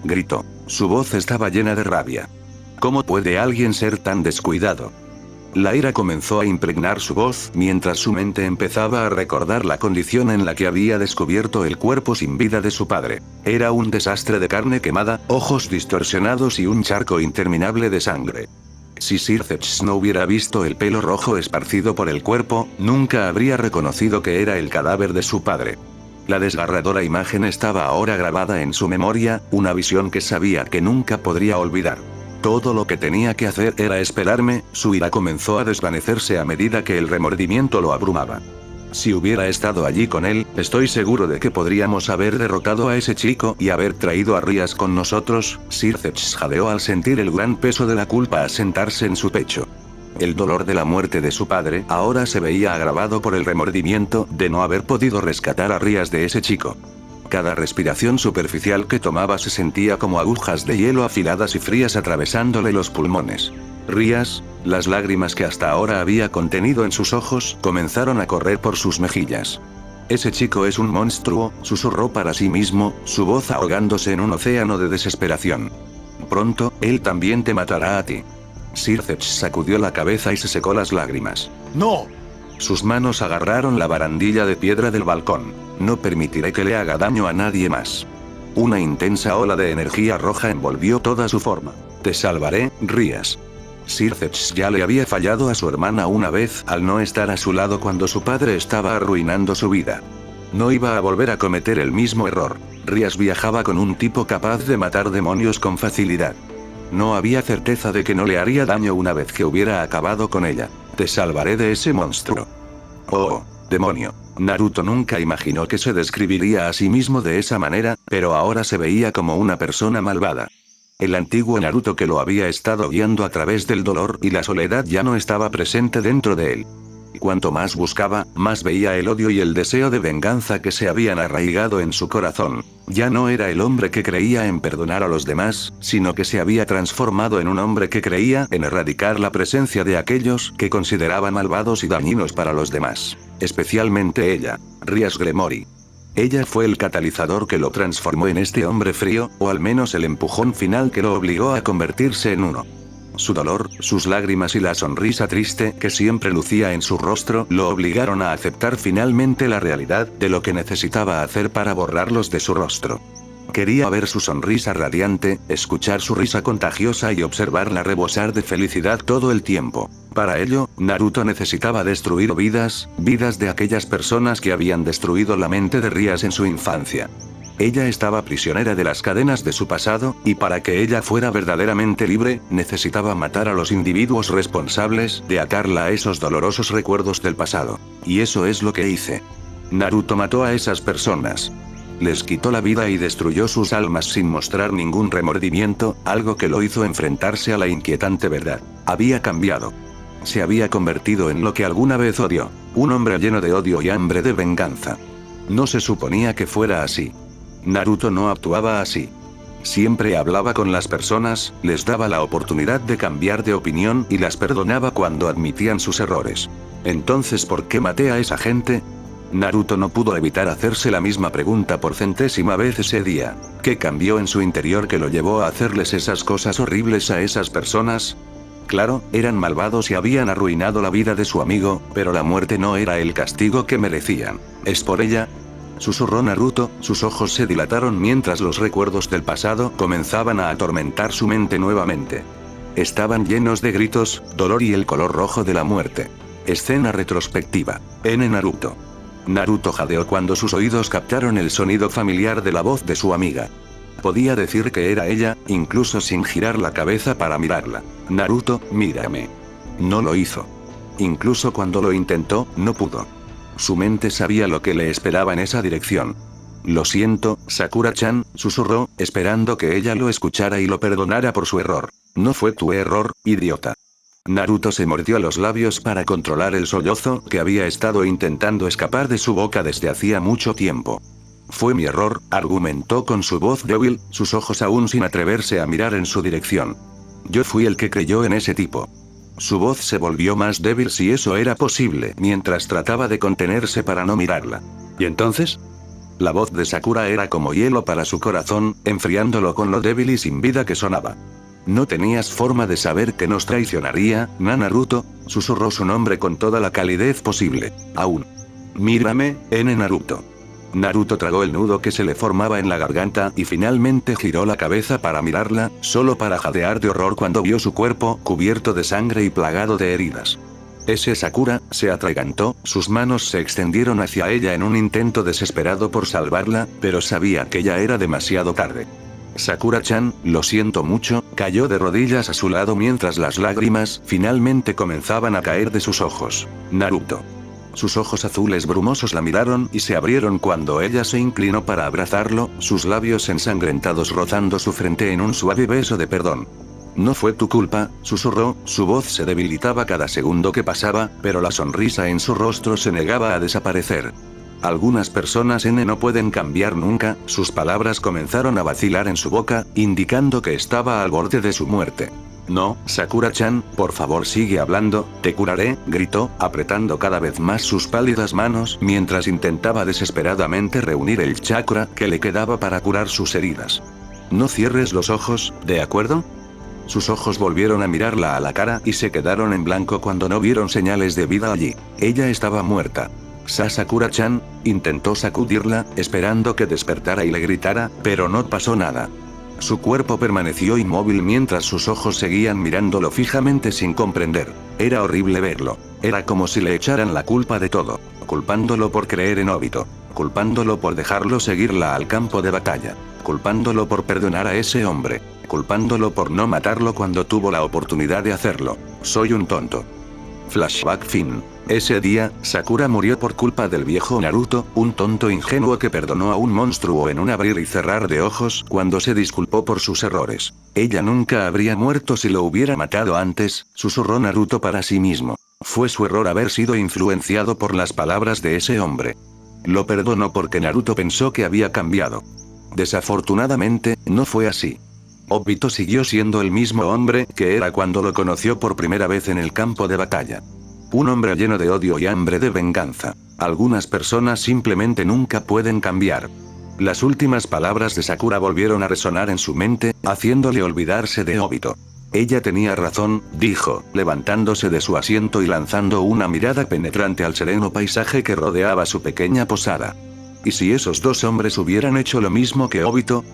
gritó. Su voz estaba llena de rabia. «¿Cómo puede alguien ser tan descuidado?». La ira comenzó a impregnar su voz mientras su mente empezaba a recordar la condición en la que había descubierto el cuerpo sin vida de su padre. Era un desastre de carne quemada, ojos distorsionados y un charco interminable de sangre. Si Circex no hubiera visto el pelo rojo esparcido por el cuerpo, nunca habría reconocido que era el cadáver de su padre. La desgarradora imagen estaba ahora grabada en su memoria, una visión que sabía que nunca podría olvidar. Todo lo que tenía que hacer era esperarme, su ira comenzó a desvanecerse a medida que el remordimiento lo abrumaba. Si hubiera estado allí con él, estoy seguro de que podríamos haber derrotado a ese chico y haber traído a Rias con nosotros. Circex jadeó al sentir el gran peso de la culpa asentarse en su pecho. El dolor de la muerte de su padre ahora se veía agravado por el remordimiento de no haber podido rescatar a Rias de ese chico. Cada respiración superficial que tomaba se sentía como agujas de hielo afiladas y frías atravesándole los pulmones. Rias, las lágrimas que hasta ahora había contenido en sus ojos, comenzaron a correr por sus mejillas. «Ese chico es un monstruo», susurró para sí mismo, su voz ahogándose en un océano de desesperación. «Pronto, él también te matará a ti». Circex sacudió la cabeza y se secó las lágrimas. ¡No! Sus manos agarraron la barandilla de piedra del balcón. No permitiré que le haga daño a nadie más. Una intensa ola de energía roja envolvió toda su forma. Te salvaré, Rías. Circeps ya le había fallado a su hermana una vez al no estar a su lado cuando su padre estaba arruinando su vida. No iba a volver a cometer el mismo error. Rías viajaba con un tipo capaz de matar demonios con facilidad. No había certeza de que no le haría daño una vez que hubiera acabado con ella. Te salvaré de ese monstruo. Oh, demonio. Naruto nunca imaginó que se describiría a sí mismo de esa manera, pero ahora se veía como una persona malvada. El antiguo Naruto que lo había estado guiando a través del dolor y la soledad ya no estaba presente dentro de él. Cuanto más buscaba, más veía el odio y el deseo de venganza que se habían arraigado en su corazón. Ya no era el hombre que creía en perdonar a los demás, sino que se había transformado en un hombre que creía en erradicar la presencia de aquellos que consideraba malvados y dañinos para los demás. Especialmente ella, Rías Gremory. Ella fue el catalizador que lo transformó en este hombre frío, o al menos el empujón final que lo obligó a convertirse en uno. Su dolor, sus lágrimas y la sonrisa triste que siempre lucía en su rostro lo obligaron a aceptar finalmente la realidad de lo que necesitaba hacer para borrarlos de su rostro. Quería ver su sonrisa radiante, escuchar su risa contagiosa y observarla rebosar de felicidad todo el tiempo. Para ello, Naruto necesitaba destruir vidas de aquellas personas que habían destruido la mente de Rías en su infancia. Ella estaba prisionera de las cadenas de su pasado, y para que ella fuera verdaderamente libre, necesitaba matar a los individuos responsables de atarla a esos dolorosos recuerdos del pasado. Y eso es lo que hice. Naruto mató a esas personas. Les quitó la vida y destruyó sus almas sin mostrar ningún remordimiento, algo que lo hizo enfrentarse a la inquietante verdad. Había cambiado. Se había convertido en lo que alguna vez odió, un hombre lleno de odio y hambre de venganza. No se suponía que fuera así. Naruto no actuaba así. Siempre hablaba con las personas, les daba la oportunidad de cambiar de opinión y las perdonaba cuando admitían sus errores. Entonces, ¿por qué maté a esa gente? Naruto no pudo evitar hacerse la misma pregunta por centésima vez ese día. ¿Qué cambió en su interior que lo llevó a hacerles esas cosas horribles a esas personas? Claro, eran malvados y habían arruinado la vida de su amigo, pero la muerte no era el castigo que merecían. ¿Es por ella?, susurró Naruto, sus ojos se dilataron mientras los recuerdos del pasado comenzaban a atormentar su mente nuevamente. Estaban llenos de gritos, dolor y el color rojo de la muerte. Escena retrospectiva. N. Naruto. Naruto jadeó cuando sus oídos captaron el sonido familiar de la voz de su amiga. Podía decir que era ella, incluso sin girar la cabeza para mirarla. Naruto, mírame. No lo hizo. Incluso cuando lo intentó, no pudo. Su mente sabía lo que le esperaba en esa dirección. Lo siento, Sakura-chan, susurró, esperando que ella lo escuchara y lo perdonara por su error. No fue tu error, idiota. Naruto se mordió los labios para controlar el sollozo que había estado intentando escapar de su boca desde hacía mucho tiempo. Fue mi error, argumentó con su voz débil, sus ojos aún sin atreverse a mirar en su dirección. Yo fui el que creyó en ese tipo. Su voz se volvió más débil si eso era posible mientras trataba de contenerse para no mirarla. ¿Y entonces? La voz de Sakura era como hielo para su corazón, enfriándolo con lo débil y sin vida que sonaba. ¿No tenías forma de saber que nos traicionaría, Naruto? Susurró su nombre con toda la calidez posible. Aún. Mírame, N. Naruto. Naruto tragó el nudo que se le formaba en la garganta y finalmente giró la cabeza para mirarla, solo para jadear de horror cuando vio su cuerpo cubierto de sangre y plagado de heridas. Ese Sakura, se atragantó, sus manos se extendieron hacia ella en un intento desesperado por salvarla, pero sabía que ya era demasiado tarde. Sakura-chan, lo siento mucho, cayó de rodillas a su lado mientras las lágrimas finalmente comenzaban a caer de sus ojos. Naruto. Sus ojos azules brumosos la miraron y se abrieron cuando ella se inclinó para abrazarlo, sus labios ensangrentados rozando su frente en un suave beso de perdón. No fue tu culpa, susurró, su voz se debilitaba cada segundo que pasaba, pero la sonrisa en su rostro se negaba a desaparecer. Algunas personas no pueden cambiar nunca, sus palabras comenzaron a vacilar en su boca, indicando que estaba al borde de su muerte. No, Sakura-chan, por favor sigue hablando, te curaré, gritó, apretando cada vez más sus pálidas manos mientras intentaba desesperadamente reunir el chakra que le quedaba para curar sus heridas. No cierres los ojos, ¿de acuerdo? Sus ojos volvieron a mirarla a la cara y se quedaron en blanco cuando no vieron señales de vida allí. Ella estaba muerta. Sakura-chan intentó sacudirla, esperando que despertara y le gritara, pero no pasó nada. Su cuerpo permaneció inmóvil mientras sus ojos seguían mirándolo fijamente sin comprender. Era horrible verlo. Era como si le echaran la culpa de todo. Culpándolo por creer en Obito. Culpándolo por dejarlo seguirla al campo de batalla. Culpándolo por perdonar a ese hombre. Culpándolo por no matarlo cuando tuvo la oportunidad de hacerlo. Soy un tonto. Flashback fin. Ese día, Sakura murió por culpa del viejo Naruto, un tonto ingenuo que perdonó a un monstruo en un abrir y cerrar de ojos cuando se disculpó por sus errores. Ella nunca habría muerto si lo hubiera matado antes, susurró Naruto para sí mismo. Fue su error haber sido influenciado por las palabras de ese hombre. Lo perdonó porque Naruto pensó que había cambiado. Desafortunadamente, no fue así. Obito siguió siendo el mismo hombre que era cuando lo conoció por primera vez en el campo de batalla. Un hombre lleno de odio y hambre de venganza. Algunas personas simplemente nunca pueden cambiar. Las últimas palabras de Sakura volvieron a resonar en su mente, haciéndole olvidarse de Obito. Ella tenía razón, dijo, levantándose de su asiento y lanzando una mirada penetrante al sereno paisaje que rodeaba su pequeña posada. ¿Y si esos dos hombres hubieran hecho lo mismo que Obito?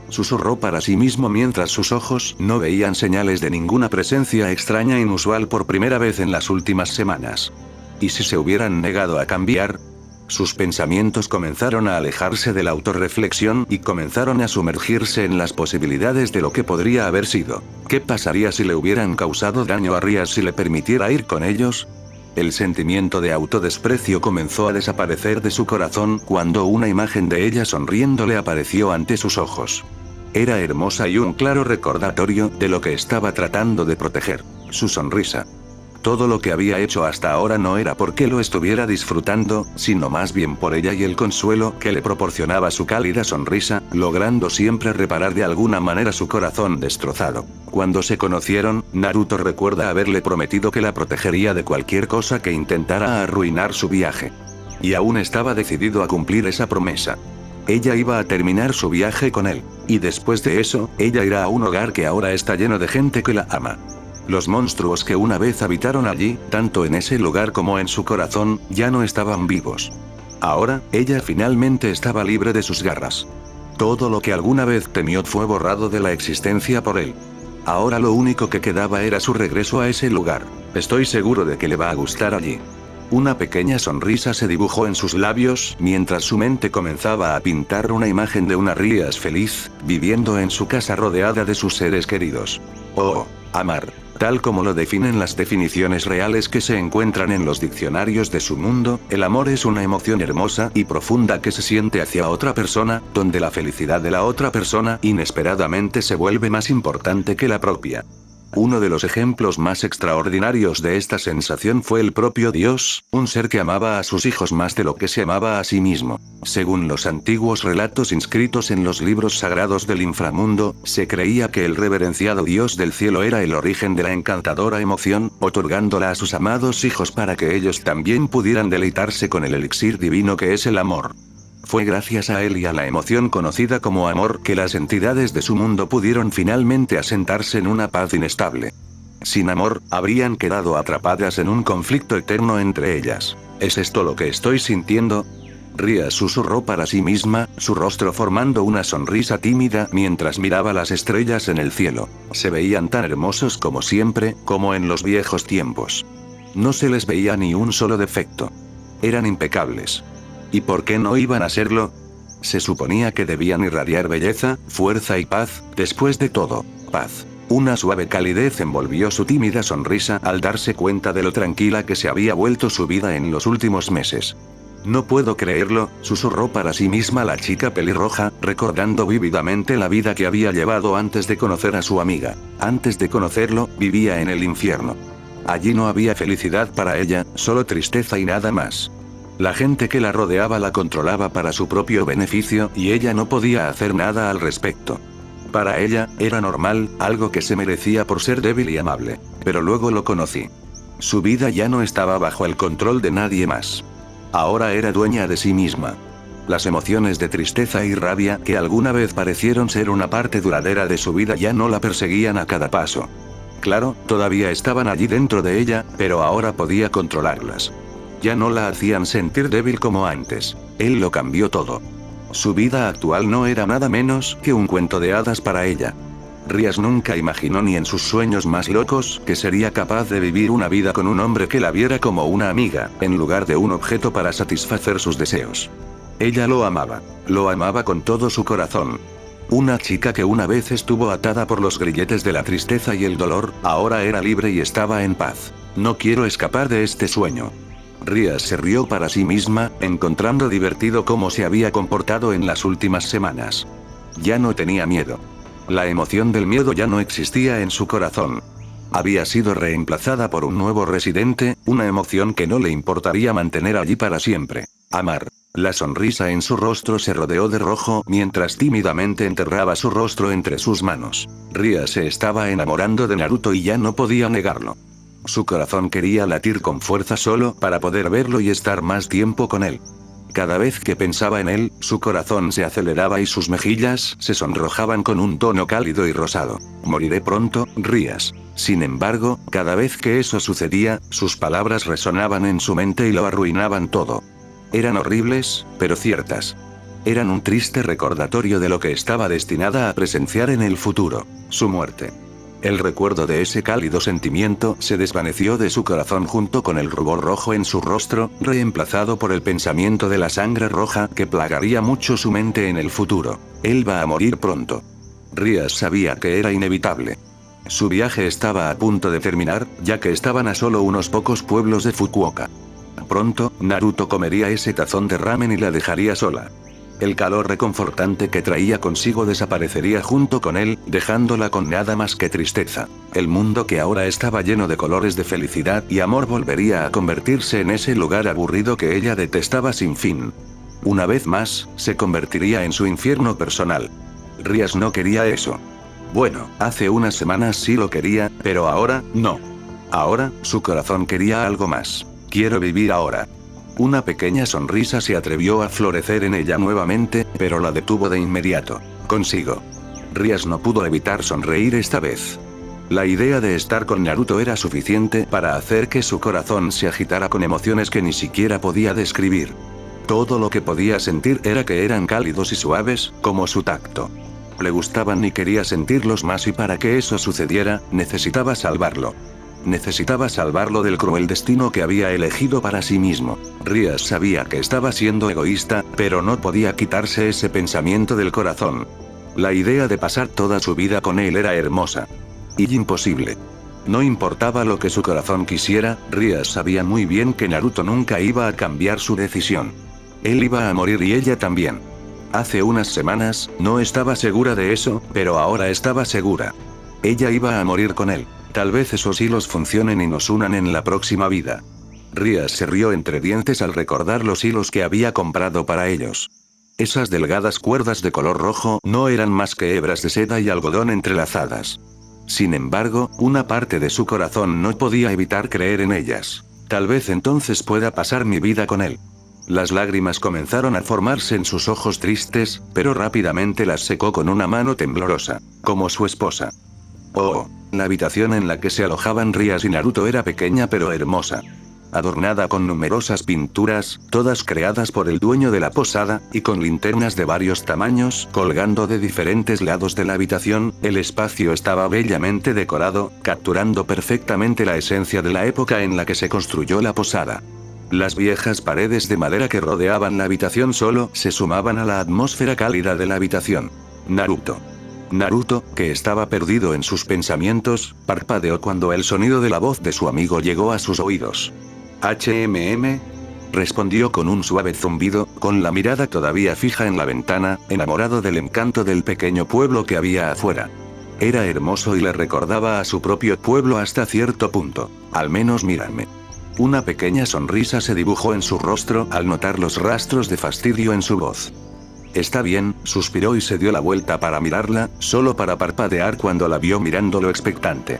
Susurró para sí mismo mientras sus ojos no veían señales de ninguna presencia extraña e inusual por primera vez en las últimas semanas. ¿Y si se hubieran negado a cambiar? Sus pensamientos comenzaron a alejarse de la autorreflexión y comenzaron a sumergirse en las posibilidades de lo que podría haber sido. ¿Qué pasaría si le hubieran causado daño a Ria si le permitiera ir con ellos? El sentimiento de autodesprecio comenzó a desaparecer de su corazón cuando una imagen de ella sonriendo le apareció ante sus ojos. Era hermosa y un claro recordatorio de lo que estaba tratando de proteger, su sonrisa. Todo lo que había hecho hasta ahora no era porque lo estuviera disfrutando, sino más bien por ella y el consuelo que le proporcionaba su cálida sonrisa, logrando siempre reparar de alguna manera su corazón destrozado. Cuando se conocieron, Naruto recuerda haberle prometido que la protegería de cualquier cosa que intentara arruinar su viaje. Y aún estaba decidido a cumplir esa promesa. Ella iba a terminar su viaje con él, y después de eso, ella irá a un hogar que ahora está lleno de gente que la ama. Los monstruos que una vez habitaron allí, tanto en ese lugar como en su corazón, ya no estaban vivos. Ahora, ella finalmente estaba libre de sus garras. Todo lo que alguna vez temió fue borrado de la existencia por él. Ahora lo único que quedaba era su regreso a ese lugar. Estoy seguro de que le va a gustar allí. Una pequeña sonrisa se dibujó en sus labios, mientras su mente comenzaba a pintar una imagen de una Ria feliz, viviendo en su casa rodeada de sus seres queridos. Oh, amar. Tal como lo definen las definiciones reales que se encuentran en los diccionarios de su mundo, el amor es una emoción hermosa y profunda que se siente hacia otra persona, donde la felicidad de la otra persona inesperadamente se vuelve más importante que la propia. Uno de los ejemplos más extraordinarios de esta sensación fue el propio Dios, un ser que amaba a sus hijos más de lo que se amaba a sí mismo. Según los antiguos relatos inscritos en los libros sagrados del inframundo, se creía que el reverenciado Dios del cielo era el origen de la encantadora emoción, otorgándola a sus amados hijos para que ellos también pudieran deleitarse con el elixir divino que es el amor. Fue gracias a él y a la emoción conocida como amor que las entidades de su mundo pudieron finalmente asentarse en una paz inestable. Sin amor, habrían quedado atrapadas en un conflicto eterno entre ellas. ¿Es esto lo que estoy sintiendo? Ria susurró para sí misma, su rostro formando una sonrisa tímida mientras miraba las estrellas en el cielo. Se veían tan hermosos como siempre, como en los viejos tiempos. No se les veía ni un solo defecto. Eran impecables. ¿Y por qué no iban a serlo? Se suponía que debían irradiar belleza, fuerza y paz, después de todo, paz. Una suave calidez envolvió su tímida sonrisa al darse cuenta de lo tranquila que se había vuelto su vida en los últimos meses. No puedo creerlo, susurró para sí misma la chica pelirroja, recordando vívidamente la vida que había llevado antes de conocer a su amiga. Antes de conocerlo, vivía en el infierno. Allí no había felicidad para ella, solo tristeza y nada más. La gente que la rodeaba la controlaba para su propio beneficio y ella no podía hacer nada al respecto. Para ella, era normal, algo que se merecía por ser débil y amable. Pero luego lo conocí. Su vida ya no estaba bajo el control de nadie más. Ahora era dueña de sí misma. Las emociones de tristeza y rabia que alguna vez parecieron ser una parte duradera de su vida ya no la perseguían a cada paso. Claro, todavía estaban allí dentro de ella, pero ahora podía controlarlas. Ya no la hacían sentir débil como antes. Él lo cambió todo. Su vida actual no era nada menos que un cuento de hadas para ella. Rías nunca imaginó ni en sus sueños más locos que sería capaz de vivir una vida con un hombre que la viera como una amiga, en lugar de un objeto para satisfacer sus deseos. Ella lo amaba con todo su corazón. Una chica que una vez estuvo atada por los grilletes de la tristeza y el dolor, ahora era libre y estaba en paz. No quiero escapar de este sueño. Rías se rió para sí misma, encontrando divertido cómo se había comportado en las últimas semanas. Ya no tenía miedo. La emoción del miedo ya no existía en su corazón. Había sido reemplazada por un nuevo residente, una emoción que no le importaría mantener allí para siempre. Amar. La sonrisa en su rostro se rodeó de rojo mientras tímidamente enterraba su rostro entre sus manos. Ría se estaba enamorando de Naruto y ya no podía negarlo. Su corazón quería latir con fuerza solo para poder verlo y estar más tiempo con él. Cada vez que pensaba en él, su corazón se aceleraba y sus mejillas se sonrojaban con un tono cálido y rosado. Moriré pronto, Rías. Sin embargo, cada vez que eso sucedía, sus palabras resonaban en su mente y lo arruinaban todo. Eran horribles, pero ciertas. Eran un triste recordatorio de lo que estaba destinada a presenciar en el futuro, su muerte. El recuerdo de ese cálido sentimiento se desvaneció de su corazón junto con el rubor rojo en su rostro, reemplazado por el pensamiento de la sangre roja que plagaría mucho su mente en el futuro. Él va a morir pronto. Rías sabía que era inevitable. Su viaje estaba a punto de terminar, ya que estaban a solo unos pocos pueblos de Fukuoka. Pronto, Naruto comería ese tazón de ramen y la dejaría sola. El calor reconfortante que traía consigo desaparecería junto con él, dejándola con nada más que tristeza. El mundo que ahora estaba lleno de colores de felicidad y amor volvería a convertirse en ese lugar aburrido que ella detestaba sin fin. Una vez más, se convertiría en su infierno personal. Rías no quería eso. Bueno, hace unas semanas sí lo quería, pero ahora, no. Ahora, su corazón quería algo más. Quiero vivir ahora. Una pequeña sonrisa se atrevió a florecer en ella nuevamente, pero la detuvo de inmediato. Consigo. Rías no pudo evitar sonreír esta vez. La idea de estar con Naruto era suficiente para hacer que su corazón se agitara con emociones que ni siquiera podía describir. Todo lo que podía sentir era que eran cálidos y suaves, como su tacto. Le gustaban y quería sentirlos más, y para que eso sucediera, necesitaba salvarlo. Necesitaba salvarlo del cruel destino que había elegido para sí mismo. Rías sabía que estaba siendo egoísta, pero no podía quitarse ese pensamiento del corazón. La idea de pasar toda su vida con él era hermosa. Y imposible. No importaba lo que su corazón quisiera, Rías sabía muy bien que Naruto nunca iba a cambiar su decisión. Él iba a morir y ella también. Hace unas semanas, no estaba segura de eso, pero ahora estaba segura. Ella iba a morir con él. Tal vez esos hilos funcionen y nos unan en la próxima vida. Rías se rió entre dientes al recordar los hilos que había comprado para ellos. Esas delgadas cuerdas de color rojo no eran más que hebras de seda y algodón entrelazadas. Sin embargo, una parte de su corazón no podía evitar creer en ellas. Tal vez entonces pueda pasar mi vida con él. Las lágrimas comenzaron a formarse en sus ojos tristes, pero rápidamente las secó con una mano temblorosa, como su esposa. Oh. La habitación en la que se alojaban Rías y Naruto era pequeña pero hermosa. Adornada con numerosas pinturas, todas creadas por el dueño de la posada, y con linternas de varios tamaños colgando de diferentes lados de la habitación, el espacio estaba bellamente decorado, capturando perfectamente la esencia de la época en la que se construyó la posada. Las viejas paredes de madera que rodeaban la habitación solo se sumaban a la atmósfera cálida de la habitación. Naruto, que estaba perdido en sus pensamientos, parpadeó cuando el sonido de la voz de su amigo llegó a sus oídos. Respondió con un suave zumbido, con la mirada todavía fija en la ventana, enamorado del encanto del pequeño pueblo que había afuera. Era hermoso y le recordaba a su propio pueblo hasta cierto punto. Al menos mírame. Una pequeña sonrisa se dibujó en su rostro al notar los rastros de fastidio en su voz. Está bien, suspiró y se dio la vuelta para mirarla, solo para parpadear cuando la vio mirándolo expectante.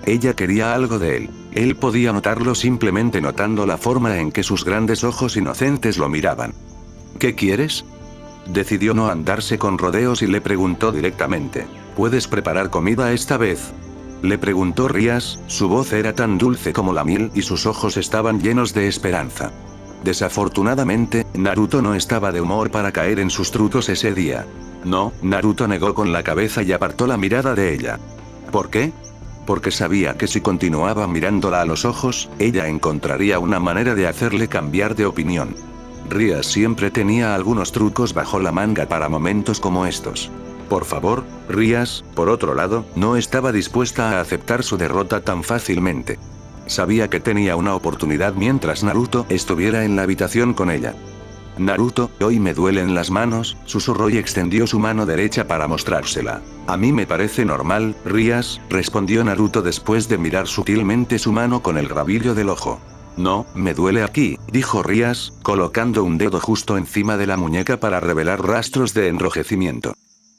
Ella quería algo de él. Él podía notarlo simplemente notando la forma en que sus grandes ojos inocentes lo miraban. ¿Qué quieres? Decidió no andarse con rodeos y le preguntó directamente: ¿puedes preparar comida esta vez? Le preguntó Rías, su voz era tan dulce como la miel y sus ojos estaban llenos de esperanza. Desafortunadamente, Naruto no estaba de humor para caer en sus trucos ese día. No, Naruto negó con la cabeza y apartó la mirada de ella. ¿Por qué? Porque sabía que si continuaba mirándola a los ojos, ella encontraría una manera de hacerle cambiar de opinión. Rías siempre tenía algunos trucos bajo la manga para momentos como estos. Por favor, Rías, por otro lado, no estaba dispuesta a aceptar su derrota tan fácilmente. Sabía que tenía una oportunidad mientras Naruto estuviera en la habitación con ella. Naruto, hoy me duelen las manos, susurró y extendió su mano derecha para mostrársela. A mí me parece normal, Rías, respondió Naruto después de mirar sutilmente su mano con el rabillo del ojo. No, me duele aquí, dijo Rías, colocando un dedo justo encima de la muñeca para revelar rastros de enrojecimiento.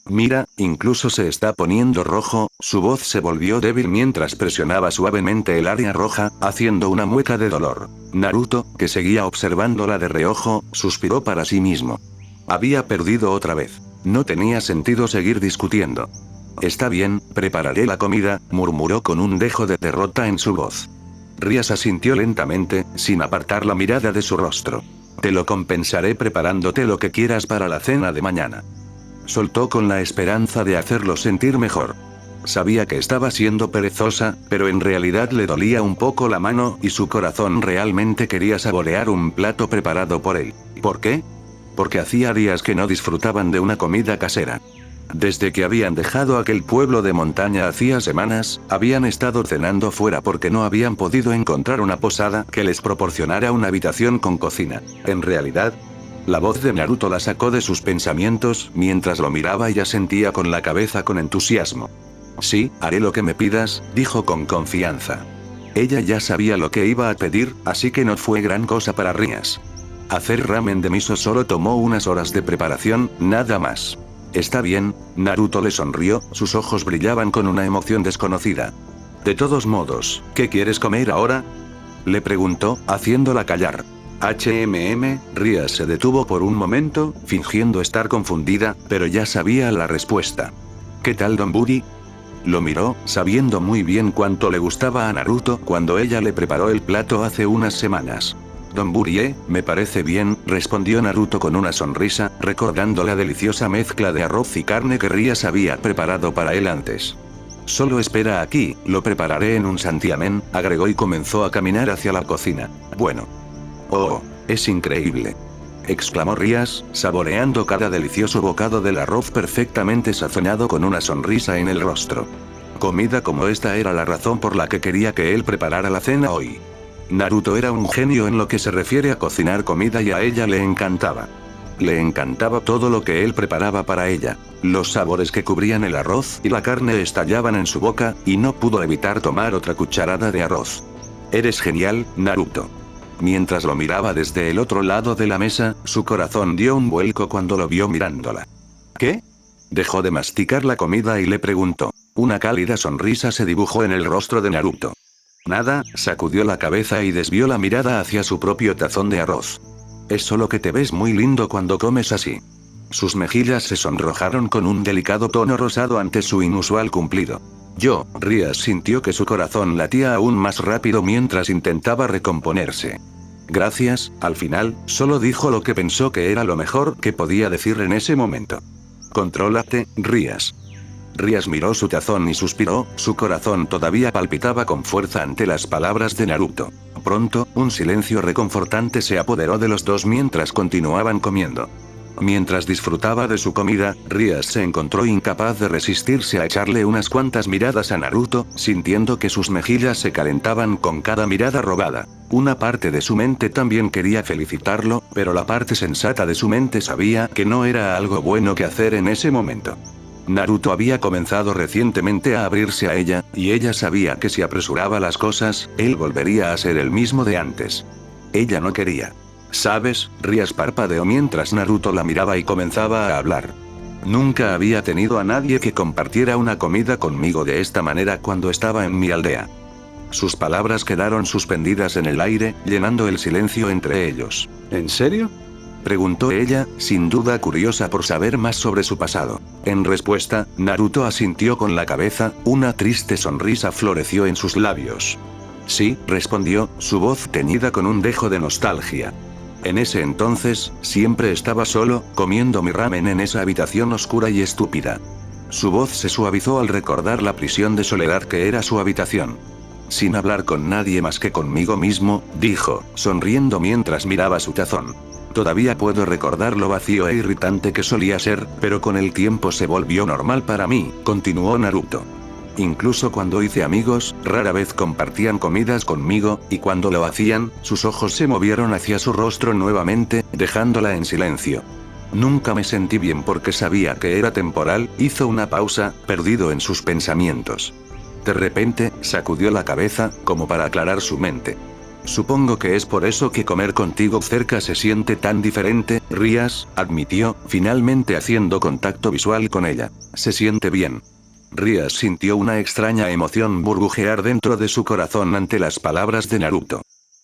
Mira, incluso se está poniendo rojo, su voz se volvió débil mientras presionaba suavemente el área roja, haciendo una mueca de dolor. Naruto, que seguía observándola de reojo, suspiró para sí mismo. Había perdido otra vez. No tenía sentido seguir discutiendo. Está bien, prepararé la comida, murmuró con un dejo de derrota en su voz. Rías asintió lentamente, sin apartar la mirada de su rostro. Te lo compensaré preparándote lo que quieras para la cena de mañana. Soltó con la esperanza de hacerlo sentir mejor. Sabía que estaba siendo perezosa, pero en realidad le dolía un poco la mano y su corazón realmente quería saborear un plato preparado por él. ¿Por qué? Porque hacía días que no disfrutaban de una comida casera. Desde que habían dejado aquel pueblo de montaña hacía semanas, habían estado cenando fuera porque no habían podido encontrar una posada que les proporcionara una habitación con cocina. En realidad, la voz de Naruto la sacó de sus pensamientos, mientras lo miraba y asentía con la cabeza con entusiasmo. Sí, haré lo que me pidas, dijo con confianza. Ella ya sabía lo que iba a pedir, así que no fue gran cosa para Rías. Hacer ramen de miso solo tomó unas horas de preparación, nada más. Está bien, Naruto le sonrió, sus ojos brillaban con una emoción desconocida. De todos modos, ¿qué quieres comer ahora? Le preguntó, haciéndola callar. Rías se detuvo por un momento, fingiendo estar confundida, pero ya sabía la respuesta. ¿Qué tal Donburi? Lo miró, sabiendo muy bien cuánto le gustaba a Naruto cuando ella le preparó el plato hace unas semanas. Donburi, me parece bien, respondió Naruto con una sonrisa, recordando la deliciosa mezcla de arroz y carne que Rías había preparado para él antes. Solo espera aquí, lo prepararé en un santiamén, agregó y comenzó a caminar hacia la cocina. Bueno. Oh, es increíble, exclamó Rías, saboreando cada delicioso bocado del arroz perfectamente sazonado con una sonrisa en el rostro. Comida como esta era la razón por la que quería que él preparara la cena hoy. Naruto era un genio en lo que se refiere a cocinar comida y a ella le encantaba. Le encantaba todo lo que él preparaba para ella. Los sabores que cubrían el arroz y la carne estallaban en su boca, y no pudo evitar tomar otra cucharada de arroz. Eres genial, Naruto. Mientras lo miraba desde el otro lado de la mesa, su corazón dio un vuelco cuando lo vio mirándola. ¿Qué? Dejó de masticar la comida y le preguntó. Una cálida sonrisa se dibujó en el rostro de Naruto. Nada, sacudió la cabeza y desvió la mirada hacia su propio tazón de arroz. Es solo que te ves muy lindo cuando comes así. Sus mejillas se sonrojaron con un delicado tono rosado ante su inusual cumplido. Rías sintió que su corazón latía aún más rápido mientras intentaba recomponerse. Gracias, al final, solo dijo lo que pensó que era lo mejor que podía decir en ese momento. Contrólate, Rías. Rías miró su tazón y suspiró, su corazón todavía palpitaba con fuerza ante las palabras de Naruto. Pronto, un silencio reconfortante se apoderó de los dos mientras continuaban comiendo. Mientras disfrutaba de su comida, Rías se encontró incapaz de resistirse a echarle unas cuantas miradas a Naruto, sintiendo que sus mejillas se calentaban con cada mirada robada. Una parte de su mente también quería felicitarlo, pero la parte sensata de su mente sabía que no era algo bueno que hacer en ese momento. Naruto había comenzado recientemente a abrirse a ella, y ella sabía que si apresuraba las cosas, él volvería a ser el mismo de antes. Ella no quería. ¿Sabes? Rías parpadeó mientras Naruto la miraba y comenzaba a hablar. Nunca había tenido a nadie que compartiera una comida conmigo de esta manera cuando estaba en mi aldea. Sus palabras quedaron suspendidas en el aire, llenando el silencio entre ellos. ¿En serio? Preguntó ella, sin duda curiosa por saber más sobre su pasado. En respuesta, Naruto asintió con la cabeza, una triste sonrisa floreció en sus labios. Sí, respondió, su voz teñida con un dejo de nostalgia. En ese entonces, siempre estaba solo, comiendo mi ramen en esa habitación oscura y estúpida. Su voz se suavizó al recordar la prisión de soledad que era su habitación. Sin hablar con nadie más que conmigo mismo, dijo, sonriendo mientras miraba su tazón. Todavía puedo recordar lo vacío e irritante que solía ser, pero con el tiempo se volvió normal para mí, continuó Naruto. Incluso cuando hice amigos, rara vez compartían comidas conmigo, y cuando lo hacían, sus ojos se movieron hacia su rostro nuevamente, dejándola en silencio. Nunca me sentí bien porque sabía que era temporal, hizo una pausa, perdido en sus pensamientos. De repente, sacudió la cabeza, como para aclarar su mente. Supongo que es por eso que comer contigo cerca se siente tan diferente, Rías, admitió, finalmente haciendo contacto visual con ella. Se siente bien. Rías sintió una extraña emoción burbujear dentro de su corazón ante las palabras de Naruto.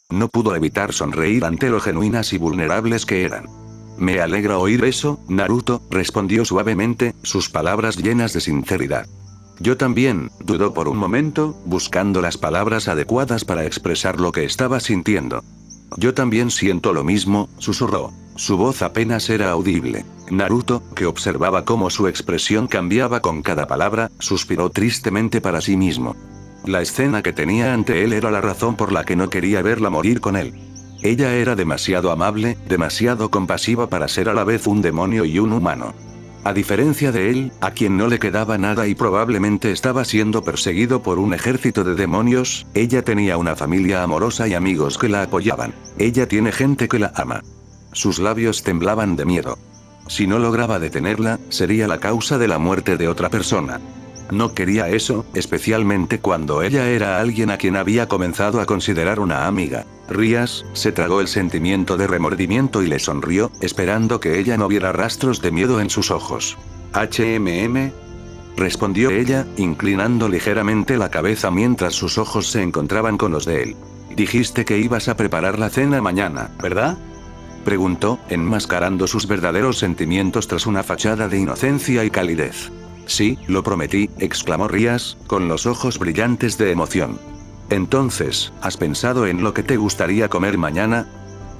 No pudo evitar sonreír ante lo genuinas y vulnerables que eran. Me alegra oír eso, Naruto, respondió suavemente, sus palabras llenas de sinceridad. Yo también, dudó por un momento, buscando las palabras adecuadas para expresar lo que estaba sintiendo. Yo también siento lo mismo, susurró. Su voz apenas era audible. Naruto, que observaba cómo su expresión cambiaba con cada palabra, suspiró tristemente para sí mismo. La escena que tenía ante él era la razón por la que no quería verla morir con él. Ella era demasiado amable, demasiado compasiva para ser a la vez un demonio y un humano. A diferencia de él, a quien no le quedaba nada y probablemente estaba siendo perseguido por un ejército de demonios, ella tenía una familia amorosa y amigos que la apoyaban. Ella tiene gente que la ama. Sus labios temblaban de miedo. Si no lograba detenerla, sería la causa de la muerte de otra persona. No quería eso, especialmente cuando ella era alguien a quien había comenzado a considerar una amiga. Rías, se tragó el sentimiento de remordimiento y le sonrió, esperando que ella no viera rastros de miedo en sus ojos. Respondió ella, inclinando ligeramente la cabeza mientras sus ojos se encontraban con los de él. Dijiste que ibas a preparar la cena mañana, ¿verdad? Preguntó, enmascarando sus verdaderos sentimientos tras una fachada de inocencia y calidez. Sí, lo prometí, exclamó Rías, con los ojos brillantes de emoción. Entonces, ¿has pensado en lo que te gustaría comer mañana?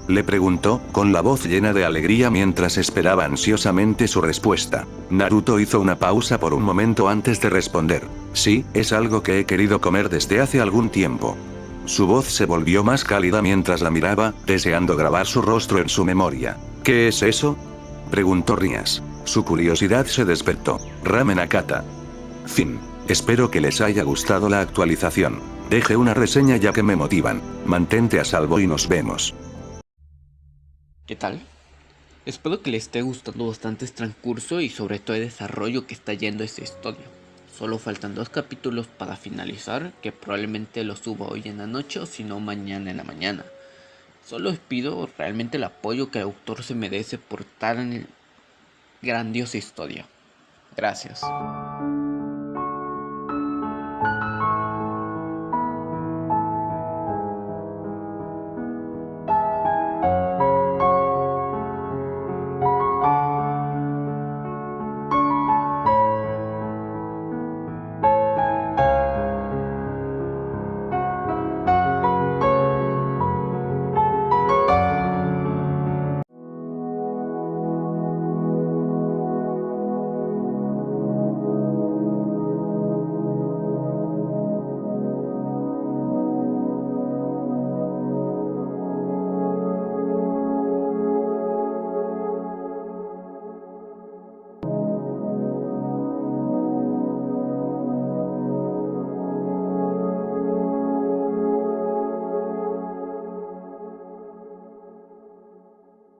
Le preguntó, con la voz llena de alegría mientras esperaba ansiosamente su respuesta. Naruto hizo una pausa por un momento antes de responder. Sí, es algo que he querido comer desde hace algún tiempo. Su voz se volvió más cálida mientras la miraba, deseando grabar su rostro en su memoria. ¿Qué es eso? Preguntó Rías. Su curiosidad se despertó. Ramen Akata. Fin. Espero que les haya gustado la actualización. Deje una reseña ya que me motivan. Mantente a salvo y nos vemos. ¿Qué tal? Espero que les esté gustando bastante este transcurso y sobre todo el desarrollo que está yendo esta historia. Solo faltan 2 capítulos para finalizar, que probablemente los suba hoy en la noche o si no mañana en la mañana. Solo les pido realmente el apoyo que el autor se merece por tan grandiosa historia. Gracias.